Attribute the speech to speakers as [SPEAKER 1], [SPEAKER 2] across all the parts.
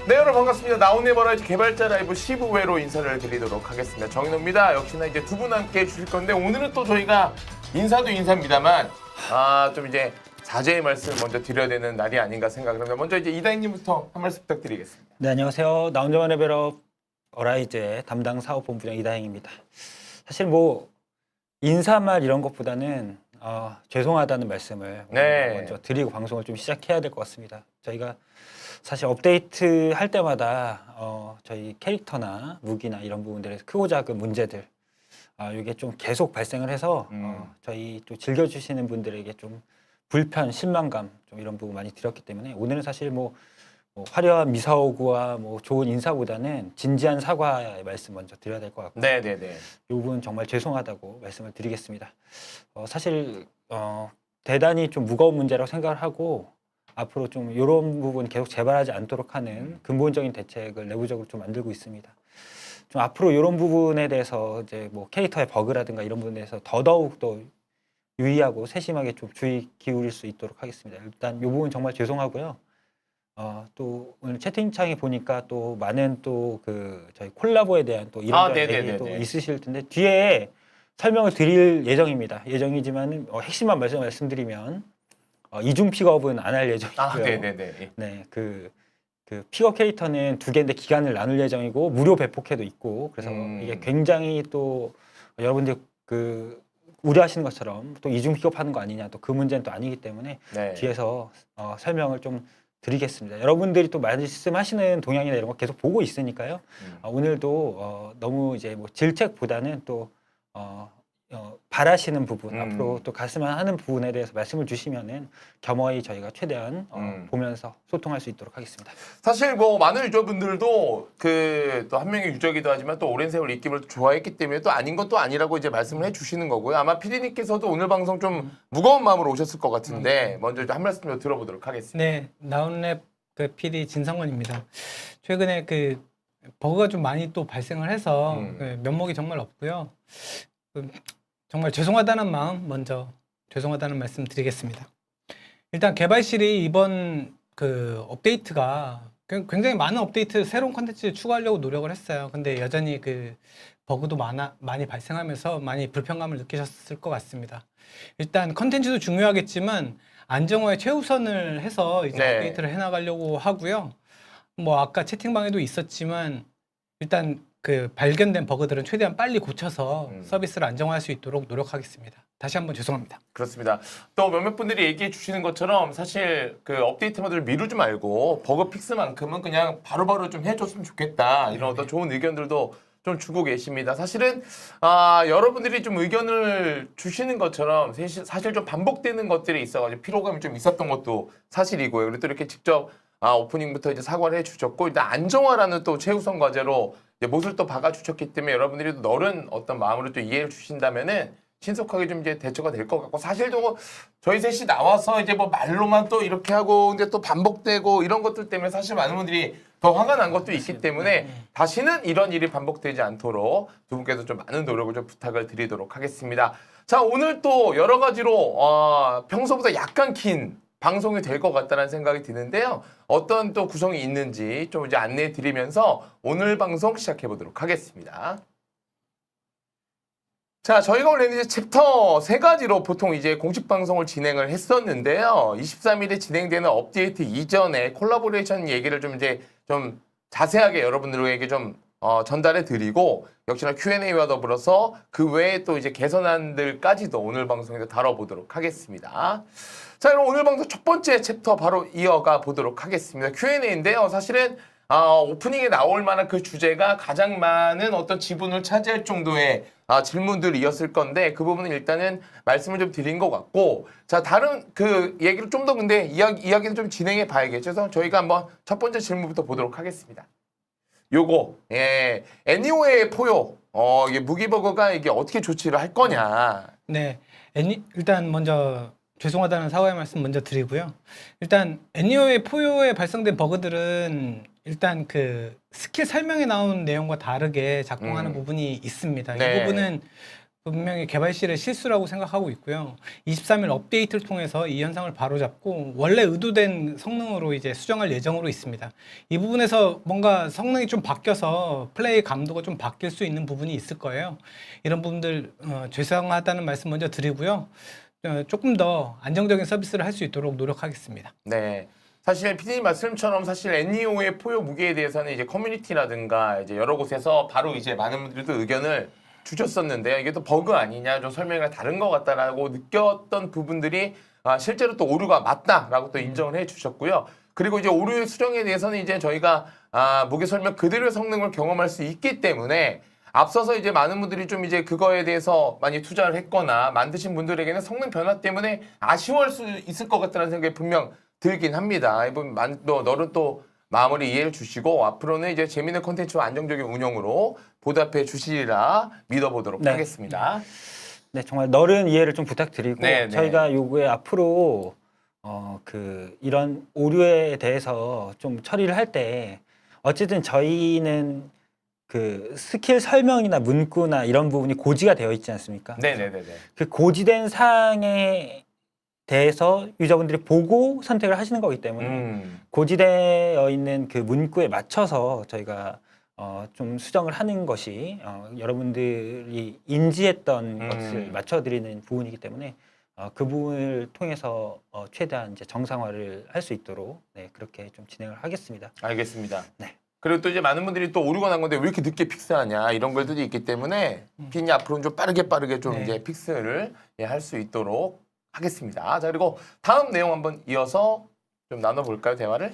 [SPEAKER 1] 네, 여러분 반갑습니다. 나온네버라이즈 개발자 라이브 15회로 인사를 드리도록 하겠습니다. 정인호입니다. 역시나 이제 두 분 함께 해주실 건데 오늘은 또 저희가 인사도 인사입니다만 좀 이제 자제의 말씀을 먼저 드려야 되는 날이 아닌가 생각을 합니다. 먼저 이제 이다희님부터 한 말씀 부탁드리겠습니다.
[SPEAKER 2] 네, 안녕하세요. 나온네버라이즈의 담당 사업본부장 이다행입니다. 사실 뭐 인사말 이런 것보다는 죄송하다는 말씀을 먼저 드리고 방송을 좀 시작해야 될 것 같습니다. 저희가 사실 업데이트 할 때마다 저희 캐릭터나 무기나 이런 부분들에서 크고 작은 문제들 이게 좀 계속 발생을 해서 저희 또 즐겨주시는 분들에게 좀 불편, 실망감 좀 이런 부분 많이 드렸기 때문에 오늘은 사실 뭐 화려한 미사오구와 뭐 좋은 인사보다는 진지한 사과의 말씀 먼저 드려야 될 것 같고
[SPEAKER 1] 네네네.
[SPEAKER 2] 이 부분 정말 죄송하다고 말씀을 드리겠습니다. 사실 대단히 좀 무거운 문제라고 생각을 하고 앞으로 좀 이런 부분 계속 재발하지 않도록 하는 근본적인 대책을 내부적으로 좀 만들고 있습니다. 좀 앞으로 이런 부분에 대해서 이제 뭐 캐릭터의 버그라든가 이런 부분에 대해서 더더욱 더 유의하고 세심하게 좀 주의 기울일 수 있도록 하겠습니다. 일단 이 부분 정말 죄송하고요. 또 오늘 채팅창에 보니까 또 많은 또 그 저희 콜라보에 대한 또 이런 얘기도 있으실 텐데 뒤에 설명을 드릴 예정이지만 핵심만 말씀드리면 이중 픽업은 안 할 예정이고요.
[SPEAKER 1] 네네네.
[SPEAKER 2] 네, 그 픽업 캐릭터는 2개인데 기간을 나눌 예정이고 무료 배포캐도 있고 그래서 이게 굉장히 또 여러분들 그 우려하시는 것처럼 또 이중 픽업하는 거 아니냐 또 그 문제는 또 아니기 때문에 뒤에서 설명을 좀 드리겠습니다. 여러분들이 또 말씀하시는 동향이나 이런 거 계속 보고 있으니까요. 오늘도 너무 이제 뭐 질책보다는 또 바라시는 부분 앞으로 또 갔으면 하는 부분에 대해서 말씀을 주시면은 겸허히 저희가 최대한 보면서 소통할 수 있도록 하겠습니다.
[SPEAKER 1] 사실 뭐 많은 유저분들도 그 또 한 명의 유저기도 하지만 또 오랜 세월 입김을 좋아했기 때문에 또 아닌 것도 아니라고 이제 말씀을 해주시는 거고요. 아마 PD님께서도 오늘 방송 좀 무거운 마음으로 오셨을 것 같은데 먼저 한 말씀 좀 들어보도록 하겠습니다.
[SPEAKER 3] 네, 나온랩 그 PD 진성원입니다. 최근에 그 버그가 좀 많이 또 발생을 해서 그 면목이 정말 없고요. 정말 죄송하다는 마음 먼저 죄송하다는 말씀 드리겠습니다. 일단 개발실이 이번 그 업데이트가 굉장히 많은 업데이트 새로운 컨텐츠 추가하려고 노력을 했어요. 근데 여전히 그 버그도 많이 발생하면서 많이 불편감을 느끼셨을 것 같습니다. 일단 컨텐츠도 중요하겠지만 안정화에 최우선을 해서 이제 업데이트를 해나가려고 하고요. 뭐 아까 채팅방에도 있었지만 일단 그 발견된 버그들은 최대한 빨리 고쳐서 서비스를 안정화할 수 있도록 노력하겠습니다. 다시 한번 죄송합니다.
[SPEAKER 1] 그렇습니다. 또 몇몇 분들이 얘기해 주시는 것처럼 사실 그 업데이트마다 미루지 말고 버그 픽스만큼은 그냥 바로바로 좀 해줬으면 좋겠다. 이런 어떤 좋은 의견들도 좀 주고 계십니다. 사실은 여러분들이 좀 의견을 주시는 것처럼 사실 좀 반복되는 것들이 있어가지고 피로감이 좀 있었던 것도 사실이고요. 그리고 또 이렇게 직접 오프닝부터 이제 사과를 해주셨고 일단 안정화라는 또 최우선 과제로 이제 못을 또 박아주셨기 때문에 여러분들이 또 너른 어떤 마음으로 또 이해해 주신다면은 신속하게 좀 이제 대처가 될 것 같고 사실 또 저희 셋이 나와서 이제 뭐 말로만 또 이렇게 하고 근데 또 반복되고 이런 것들 때문에 사실 많은 분들이 더 화가 난 것도 있기 때문에 다시는 이런 일이 반복되지 않도록 두 분께서 좀 많은 노력을 좀 부탁을 드리도록 하겠습니다. 자, 오늘 또 여러 가지로 평소보다 약간 긴 방송이 될 것 같다는 생각이 드는데요. 어떤 또 구성이 있는지 좀 이제 안내해 드리면서 오늘 방송 시작해 보도록 하겠습니다. 자, 저희가 원래 이제 챕터 3가지로 보통 이제 공식 방송을 진행을 했었는데요. 23일에 진행되는 업데이트 이전에 콜라보레이션 얘기를 좀 이제 좀 자세하게 여러분들에게 좀 전달해 드리고 역시나 Q&A와 더불어서 그 외에 또 이제 개선안들까지도 오늘 방송에서 다뤄보도록 하겠습니다. 자, 그럼 오늘 방송 첫 번째 챕터 바로 이어가 보도록 하겠습니다. Q&A인데요. 사실은 오프닝에 나올 만한 그 주제가 가장 많은 어떤 지분을 차지할 정도의 질문들이었을 건데 그 부분은 일단은 말씀을 좀 드린 것 같고 자 다른 그 얘기를 좀 더 근데 이야기를 좀 진행해 봐야겠죠. 그래서 저희가 한번 첫 번째 질문부터 보도록 하겠습니다. 요거 애니오의 포효 이게 무기버거가 이게 어떻게 조치를 할 거냐.
[SPEAKER 3] 네, 일단 먼저 죄송하다는 사과의 말씀 먼저 드리고요. 일단 애니어의 포효에 발생된 버그들은 일단 그 스킬 설명에 나온 내용과 다르게 작동하는 부분이 있습니다.
[SPEAKER 1] 네.
[SPEAKER 3] 이 부분은 분명히 개발실의 실수라고 생각하고 있고요. 23일 업데이트를 통해서 이 현상을 바로잡고 원래 의도된 성능으로 이제 수정할 예정으로 있습니다. 이 부분에서 뭔가 성능이 좀 바뀌어서 플레이 감도가 좀 바뀔 수 있는 부분이 있을 거예요. 이런 부분들 죄송하다는 말씀 먼저 드리고요. 조금 더 안정적인 서비스를 할 수 있도록 노력하겠습니다.
[SPEAKER 1] 네. 사실 PD님 말씀처럼 사실 NEO의 포효 무게에 대해서는 이제 커뮤니티라든가 이제 여러 곳에서 바로 이제 많은 분들도 의견을 주셨었는데요. 이게 또 버그 아니냐, 좀 설명이 다른 것 같다라고 느꼈던 부분들이 실제로 또 오류가 맞다라고 또 인정을 해주셨고요. 그리고 이제 오류의 수정에 대해서는 이제 저희가 무게 설명 그대로의 성능을 경험할 수 있기 때문에 앞서서 이제 많은 분들이 좀 이제 그거에 대해서 많이 투자를 했거나 만드신 분들에게는 성능 변화 때문에 아쉬워할 수 있을 것 같다는 생각이 분명 들긴 합니다. 이분 너는 또 마무리 이해를 주시고 앞으로는 이제 재미있는 콘텐츠와 안정적인 운영으로 보답해 주시리라 믿어보도록
[SPEAKER 2] 네.
[SPEAKER 1] 하겠습니다.
[SPEAKER 2] 네, 정말 너른 이해를 좀 부탁드리고
[SPEAKER 1] 네, 네.
[SPEAKER 2] 저희가 요구에 앞으로 이런 오류에 대해서 좀 처리를 할 때 어쨌든 저희는 그 스킬 설명이나 문구나 이런 부분이 고지가 되어 있지 않습니까?
[SPEAKER 1] 네네네네.
[SPEAKER 2] 그 고지된 사항에 대해서 유저분들이 보고 선택을 하시는 거기 때문에 고지되어 있는 그 문구에 맞춰서 저희가 좀 수정을 하는 것이 여러분들이 인지했던 것을 맞춰드리는 부분이기 때문에 그 부분을 통해서 최대한 이제 정상화를 할 수 있도록 네, 그렇게 좀 진행을 하겠습니다.
[SPEAKER 1] 알겠습니다.
[SPEAKER 2] 네.
[SPEAKER 1] 그리고 또 이제 많은 분들이 또 오류가 난 건데 왜 이렇게 늦게 픽스하냐 이런 것들이 있기 때문에 피디님 앞으로는 좀 빠르게 좀
[SPEAKER 3] 네.
[SPEAKER 1] 이제 픽스를 할 수 있도록 하겠습니다. 자, 그리고 다음 내용 한번 이어서 좀 나눠볼까요, 대화를?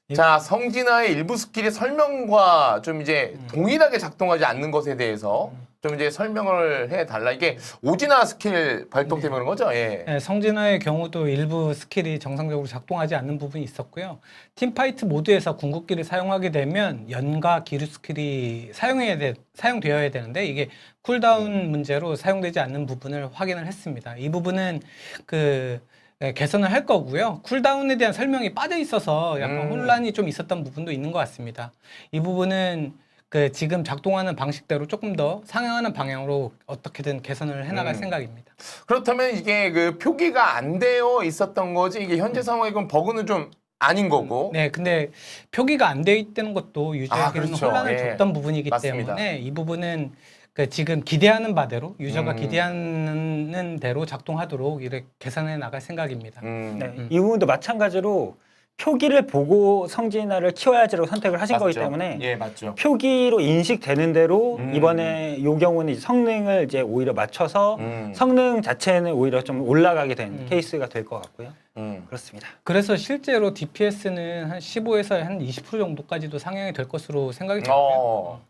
[SPEAKER 3] 예.
[SPEAKER 1] 자, 성진아의 일부 스킬의 설명과 좀 이제 동일하게 작동하지 않는 것에 대해서 좀 이제 설명을 해달라. 이게 오진아 스킬 발동 때문에 그런 거죠? 예.
[SPEAKER 3] 네, 성진화의 경우도 일부 스킬이 정상적으로 작동하지 않는 부분이 있었고요. 팀파이트 모드에서 궁극기를 사용하게 되면 연가 기류 스킬이 사용되어야 되는데 이게 쿨다운 문제로 사용되지 않는 부분을 확인을 했습니다. 이 부분은 개선을 할 거고요. 쿨다운에 대한 설명이 빠져 있어서 약간 혼란이 좀 있었던 부분도 있는 것 같습니다. 이 부분은 지금 작동하는 방식대로 조금 더 상향하는 방향으로 어떻게든 개선을 해나갈 생각입니다.
[SPEAKER 1] 그렇다면 이게 그 표기가 안 되어 있었던 거지 이게 현재 상황에 그럼 버그는 좀 아닌 거고.
[SPEAKER 3] 네, 근데 표기가 안 되어 있다는 것도 유저에게는
[SPEAKER 1] 그렇죠.
[SPEAKER 3] 혼란을
[SPEAKER 1] 예.
[SPEAKER 3] 줬던 부분이기
[SPEAKER 1] 맞습니다.
[SPEAKER 3] 때문에 이 부분은 지금 기대하는 바대로 유저가 기대하는 대로 작동하도록 이렇게 개선해 나갈 생각입니다.
[SPEAKER 2] 네, 이 부분도 마찬가지로 표기를 보고 성진화를 키워야지라고 선택을 하신 거기 때문에
[SPEAKER 1] 예, 맞죠.
[SPEAKER 2] 표기로 인식되는 대로 이번에 이 경우는 이제 성능을 이제 오히려 맞춰서 성능 자체는 오히려 좀 올라가게 된 케이스가 될 것 같고요. 그렇습니다.
[SPEAKER 3] 그래서 실제로 DPS는 한 15에서 한 20% 정도까지도 상향이 될 것으로 생각이 되고요.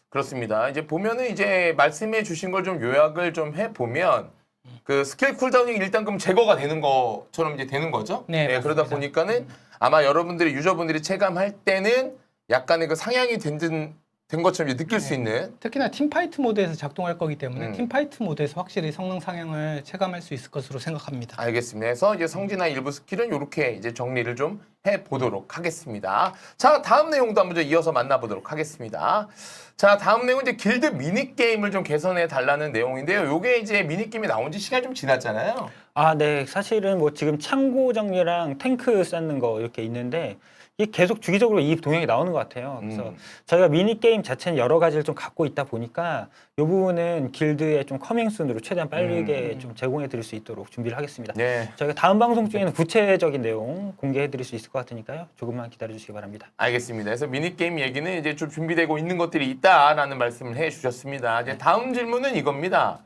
[SPEAKER 1] 그렇습니다. 이제 보면은 이제 말씀해 주신 걸 좀 요약을 좀 해보면 그 스킬 쿨다운이 일단 그럼 제거가 되는 것처럼 이제 되는 거죠.
[SPEAKER 3] 네,
[SPEAKER 1] 예, 그러다
[SPEAKER 3] 맞습니다.
[SPEAKER 1] 보니까는 아마 여러분들이 유저분들이 체감할 때는 약간의 그 상향이 된 것처럼 이제 느낄 수 있는.
[SPEAKER 3] 특히나 팀파이트 모드에서 작동할 거기 때문에 팀파이트 모드에서 확실히 성능 상향을 체감할 수 있을 것으로 생각합니다.
[SPEAKER 1] 알겠습니다. 그래서 이제 성진아 일부 스킬은 이렇게 이제 정리를 좀 해보도록 하겠습니다. 자, 다음 내용도 한번 이어서 만나보도록 하겠습니다. 자, 다음 내용은 이제 길드 미니게임을 좀 개선해 달라는 내용인데요. 요게 이제 미니게임이 나온 지 시간이 좀 지났잖아요.
[SPEAKER 2] 네. 사실은 뭐 지금 창고 정리랑 탱크 쌓는 거 이렇게 있는데 이게 계속 주기적으로 이 동향이 나오는 것 같아요. 그래서 저희가 미니게임 자체는 여러 가지를 좀 갖고 있다 보니까 이 부분은 길드에 좀 커밍순으로 최대한 빠르게 좀 제공해 드릴 수 있도록 준비를 하겠습니다.
[SPEAKER 1] 네.
[SPEAKER 2] 저희가 다음 방송 중에는 구체적인 내용 공개해 드릴 수 있을 것 같으니까요. 조금만 기다려 주시기 바랍니다.
[SPEAKER 1] 알겠습니다. 그래서 미니게임 얘기는 이제 좀 준비되고 있는 것들이 있다라는 말씀을 해 주셨습니다. 이제 다음 질문은 이겁니다.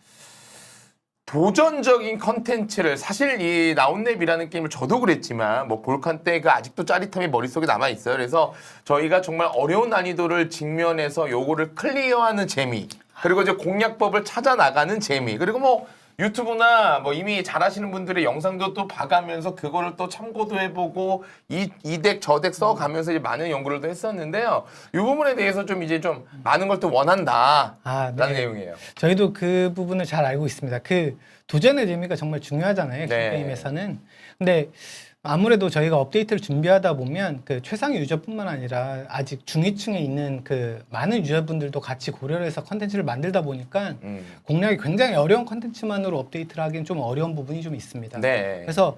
[SPEAKER 1] 도전적인 컨텐츠를 사실 이 나웃랩이라는 게임을 저도 그랬지만 뭐 볼칸 때 그 아직도 짜릿함이 머릿속에 남아 있어요. 그래서 저희가 정말 어려운 난이도를 직면해서 요거를 클리어하는 재미 그리고 이제 공략법을 찾아 나가는 재미 그리고 뭐 유튜브나 뭐 이미 잘하시는 분들의 영상도 또 봐가면서 그거를 또 참고도 해보고 이 덱 저 덱 써가면서 이제 많은 연구를 또 했었는데요. 이 부분에 대해서 좀 이제 좀 많은 걸 또 원한다라는
[SPEAKER 3] 아, 네.
[SPEAKER 1] 내용이에요.
[SPEAKER 3] 저희도 그 부분을 잘 알고 있습니다. 그 도전의 재미가 정말 중요하잖아요.
[SPEAKER 1] 네.
[SPEAKER 3] 게임에서는. 근데 아무래도 저희가 업데이트를 준비하다 보면 그 최상위 유저뿐만 아니라 아직 중위층에 있는 그 많은 유저분들도 같이 고려를 해서 컨텐츠를 만들다 보니까 공략이 굉장히 어려운 컨텐츠만으로 업데이트를 하기는 좀 어려운 부분이 좀 있습니다.
[SPEAKER 1] 네.
[SPEAKER 3] 그래서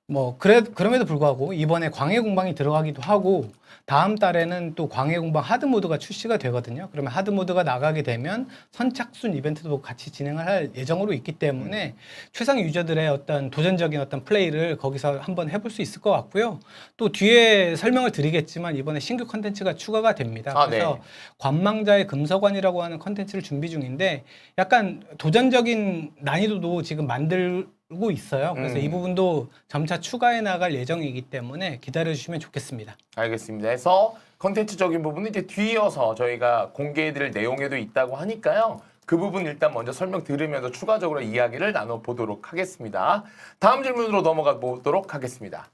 [SPEAKER 3] 뭐 그럼에도 불구하고 이번에 광해 공방이 들어가기도 하고 다음 달에는 또 광해 공방 하드 모드가 출시가 되거든요. 그러면 하드 모드가 나가게 되면 선착순 이벤트도 같이 진행을 할 예정으로 있기 때문에 최상위 유저들의 어떤 도전적인 어떤 플레이를 거기서 한번 해볼 수 있을 것 같고요. 또 뒤에 설명을 드리겠지만 이번에 신규 컨텐츠가 추가가 됩니다.
[SPEAKER 1] 아,
[SPEAKER 3] 그래서
[SPEAKER 1] 네.
[SPEAKER 3] 관망자의 금서관이라고 하는 컨텐츠를 준비 중인데 약간 도전적인 난이도도 지금 만들고 있어요. 그래서 이 부분도 점차 추가해 나갈 예정이기 때문에 기다려 주시면 좋겠습니다.
[SPEAKER 1] 알겠습니다. 해서 컨텐츠적인 부분은 이제 뒤이어서 저희가 공개해드릴 내용에도 있다고 하니까요. 그 부분 일단 먼저 설명 들으면서 추가적으로 이야기를 나눠보도록 하겠습니다. 다음 질문으로 넘어가 보도록 하겠습니다.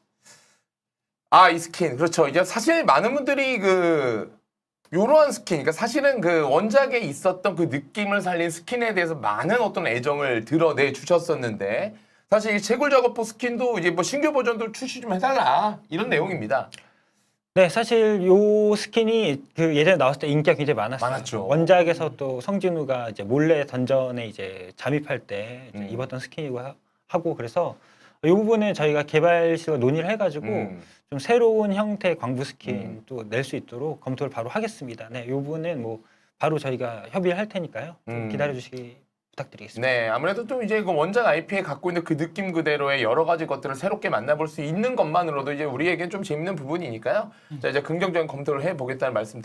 [SPEAKER 1] 아, 이 스킨. 그렇죠. 이제 사실 많은 분들이 요러한 스킨, 그러니까 사실은 그 원작에 있었던 그 느낌을 살린 스킨에 대해서 많은 어떤 애정을 드러내 주셨었는데 사실 이 채굴 작업포 스킨도 이제 뭐 신규 버전도 출시 좀 해달라 이런 내용입니다.
[SPEAKER 2] 네, 사실 요 스킨이 그 예전에 나왔을 때 인기가 굉장히 많았어요.
[SPEAKER 1] 많았죠.
[SPEAKER 2] 원작에서 또 성진우가 이제 몰래 던전에 이제 잠입할 때 이제
[SPEAKER 1] 음.
[SPEAKER 2] 입었던 스킨이고 하고 그래서 이 부분은 저희가 개발실과 논의를 해가지고 좀 새로운 형태의 광부 스킨 또 낼 수 있도록 검토를 바로 하겠습니다. 네, 이 부분은 뭐 바로 저희가 협의를 할 테니까요. 좀 기다려 주시기 부탁드리겠습니다.
[SPEAKER 1] 네, 아무래도 좀 이제 그 원작 IP에 갖고 있는 그 느낌 그대로의 여러 가지 것들을 새롭게 만나볼 수 있는 것만으로도 이제 우리에겐 좀 재밌는 부분이니까요. 자, 이제 긍정적인 검토를 해보겠다는 말씀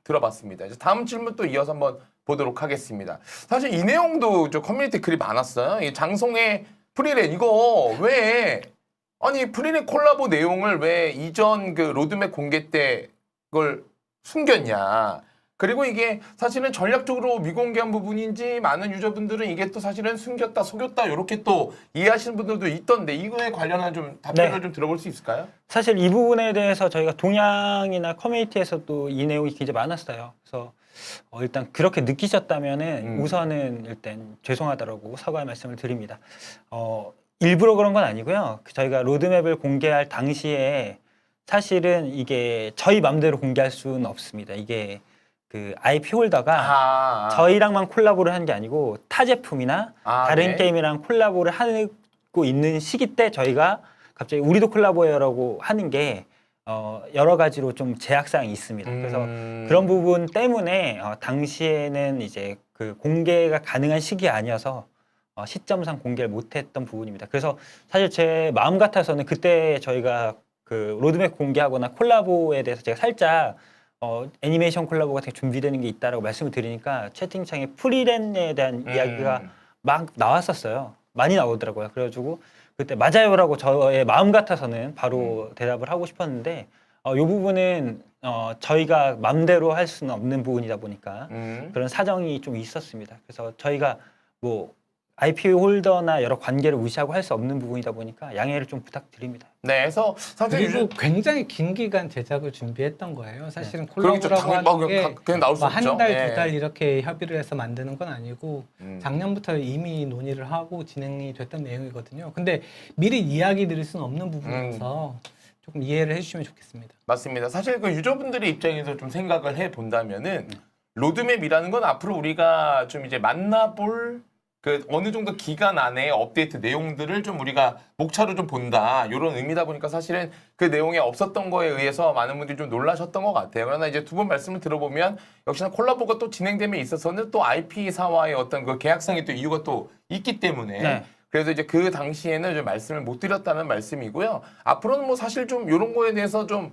[SPEAKER 1] 들어봤습니다. 이제 다음 질문 또 이어서 한번 보도록 하겠습니다. 사실 이 내용도 저 커뮤니티 글이 많았어요. 이 장송의 프리랜 이거 왜 아니 프리랜 콜라보 내용을 왜 이전 그 로드맵 공개 때 그걸 숨겼냐? 그리고 이게 사실은 전략적으로 미공개한 부분인지 많은 유저분들은 이게 또 사실은 숨겼다, 속였다 이렇게 또 이해하시는 분들도 있던데 이거에 관련한 좀 답변을
[SPEAKER 2] 네.
[SPEAKER 1] 좀 들어볼 수 있을까요?
[SPEAKER 2] 사실 이 부분에 대해서 저희가 동향이나 커뮤니티에서도 이 내용이 굉장히 많았어요. 그래서 일단 그렇게 느끼셨다면은 우선은 일단 죄송하다라고 사과의 말씀을 드립니다. 일부러 그런 건 아니고요. 저희가 로드맵을 공개할 당시에 사실은 이게 저희 맘대로 공개할 수는 없습니다. 이게 그 IP 홀더가 저희랑만 콜라보를 한 게 아니고 타 제품이나 다른
[SPEAKER 1] 네.
[SPEAKER 2] 게임이랑 콜라보를 하고 있는 시기 때 저희가 갑자기 우리도 콜라보해요라고 하는 게 여러 가지로 좀 제약사항이 있습니다. 그래서 그런 부분 때문에 당시에는 이제 그 공개가 가능한 시기 아니어서 시점상 공개를 못했던 부분입니다. 그래서 사실 제 마음 같아서는 그때 저희가 그 로드맵 공개하거나 콜라보에 대해서 제가 살짝 애니메이션 콜라보 같은 게 준비되는 게 있다라고 말씀을 드리니까 채팅창에 프리랜에 대한 이야기가 막 나왔었어요. 많이 나오더라고요. 그래가지고 그때 맞아요라고 저의 마음 같아서는 바로 대답을 하고 싶었는데 이 부분은 저희가 맘대로 할 수는 없는 부분이다 보니까 그런 사정이 좀 있었습니다. 그래서 저희가 뭐 IP 홀더나 여러 관계를 무시하고 할 수 없는 부분이다 보니까 양해를 좀 부탁드립니다.
[SPEAKER 1] 네, 그래서 사실
[SPEAKER 3] 그리고 굉장히 긴 기간 제작을 준비했던 거예요. 사실은
[SPEAKER 1] 그러겠죠.
[SPEAKER 3] 콜라보라고 하는 게
[SPEAKER 1] 그냥 나올 수
[SPEAKER 3] 한
[SPEAKER 1] 없죠.
[SPEAKER 3] 달,
[SPEAKER 1] 예.
[SPEAKER 3] 두 달 이렇게 협의를 해서 만드는 건 아니고 작년부터 이미 논의를 하고 진행이 됐던 내용이거든요. 근데 미리 이야기 드릴 수는 없는 부분이어서 조금 이해를 해주시면 좋겠습니다.
[SPEAKER 1] 맞습니다. 사실 그 유저분들의 입장에서 좀 생각을 해 본다면은 로드맵이라는 건 앞으로 우리가 좀 이제 만나볼 그 어느 정도 기간 안에 업데이트 내용들을 좀 우리가 목차로 좀 본다 이런 의미다 보니까 사실은 그 내용에 없었던 거에 의해서 많은 분들이 좀 놀라셨던 것 같아요. 그러나 이제 두 분 말씀을 들어보면 역시나 콜라보가 또 진행됨에 있어서는 또 IP사와의 어떤 그 계약상의 또 이유가 또 있기 때문에
[SPEAKER 2] 네.
[SPEAKER 1] 그래서 이제 그 당시에는 좀 말씀을 못 드렸다는 말씀이고요. 앞으로는 뭐 사실 좀 이런 거에 대해서 좀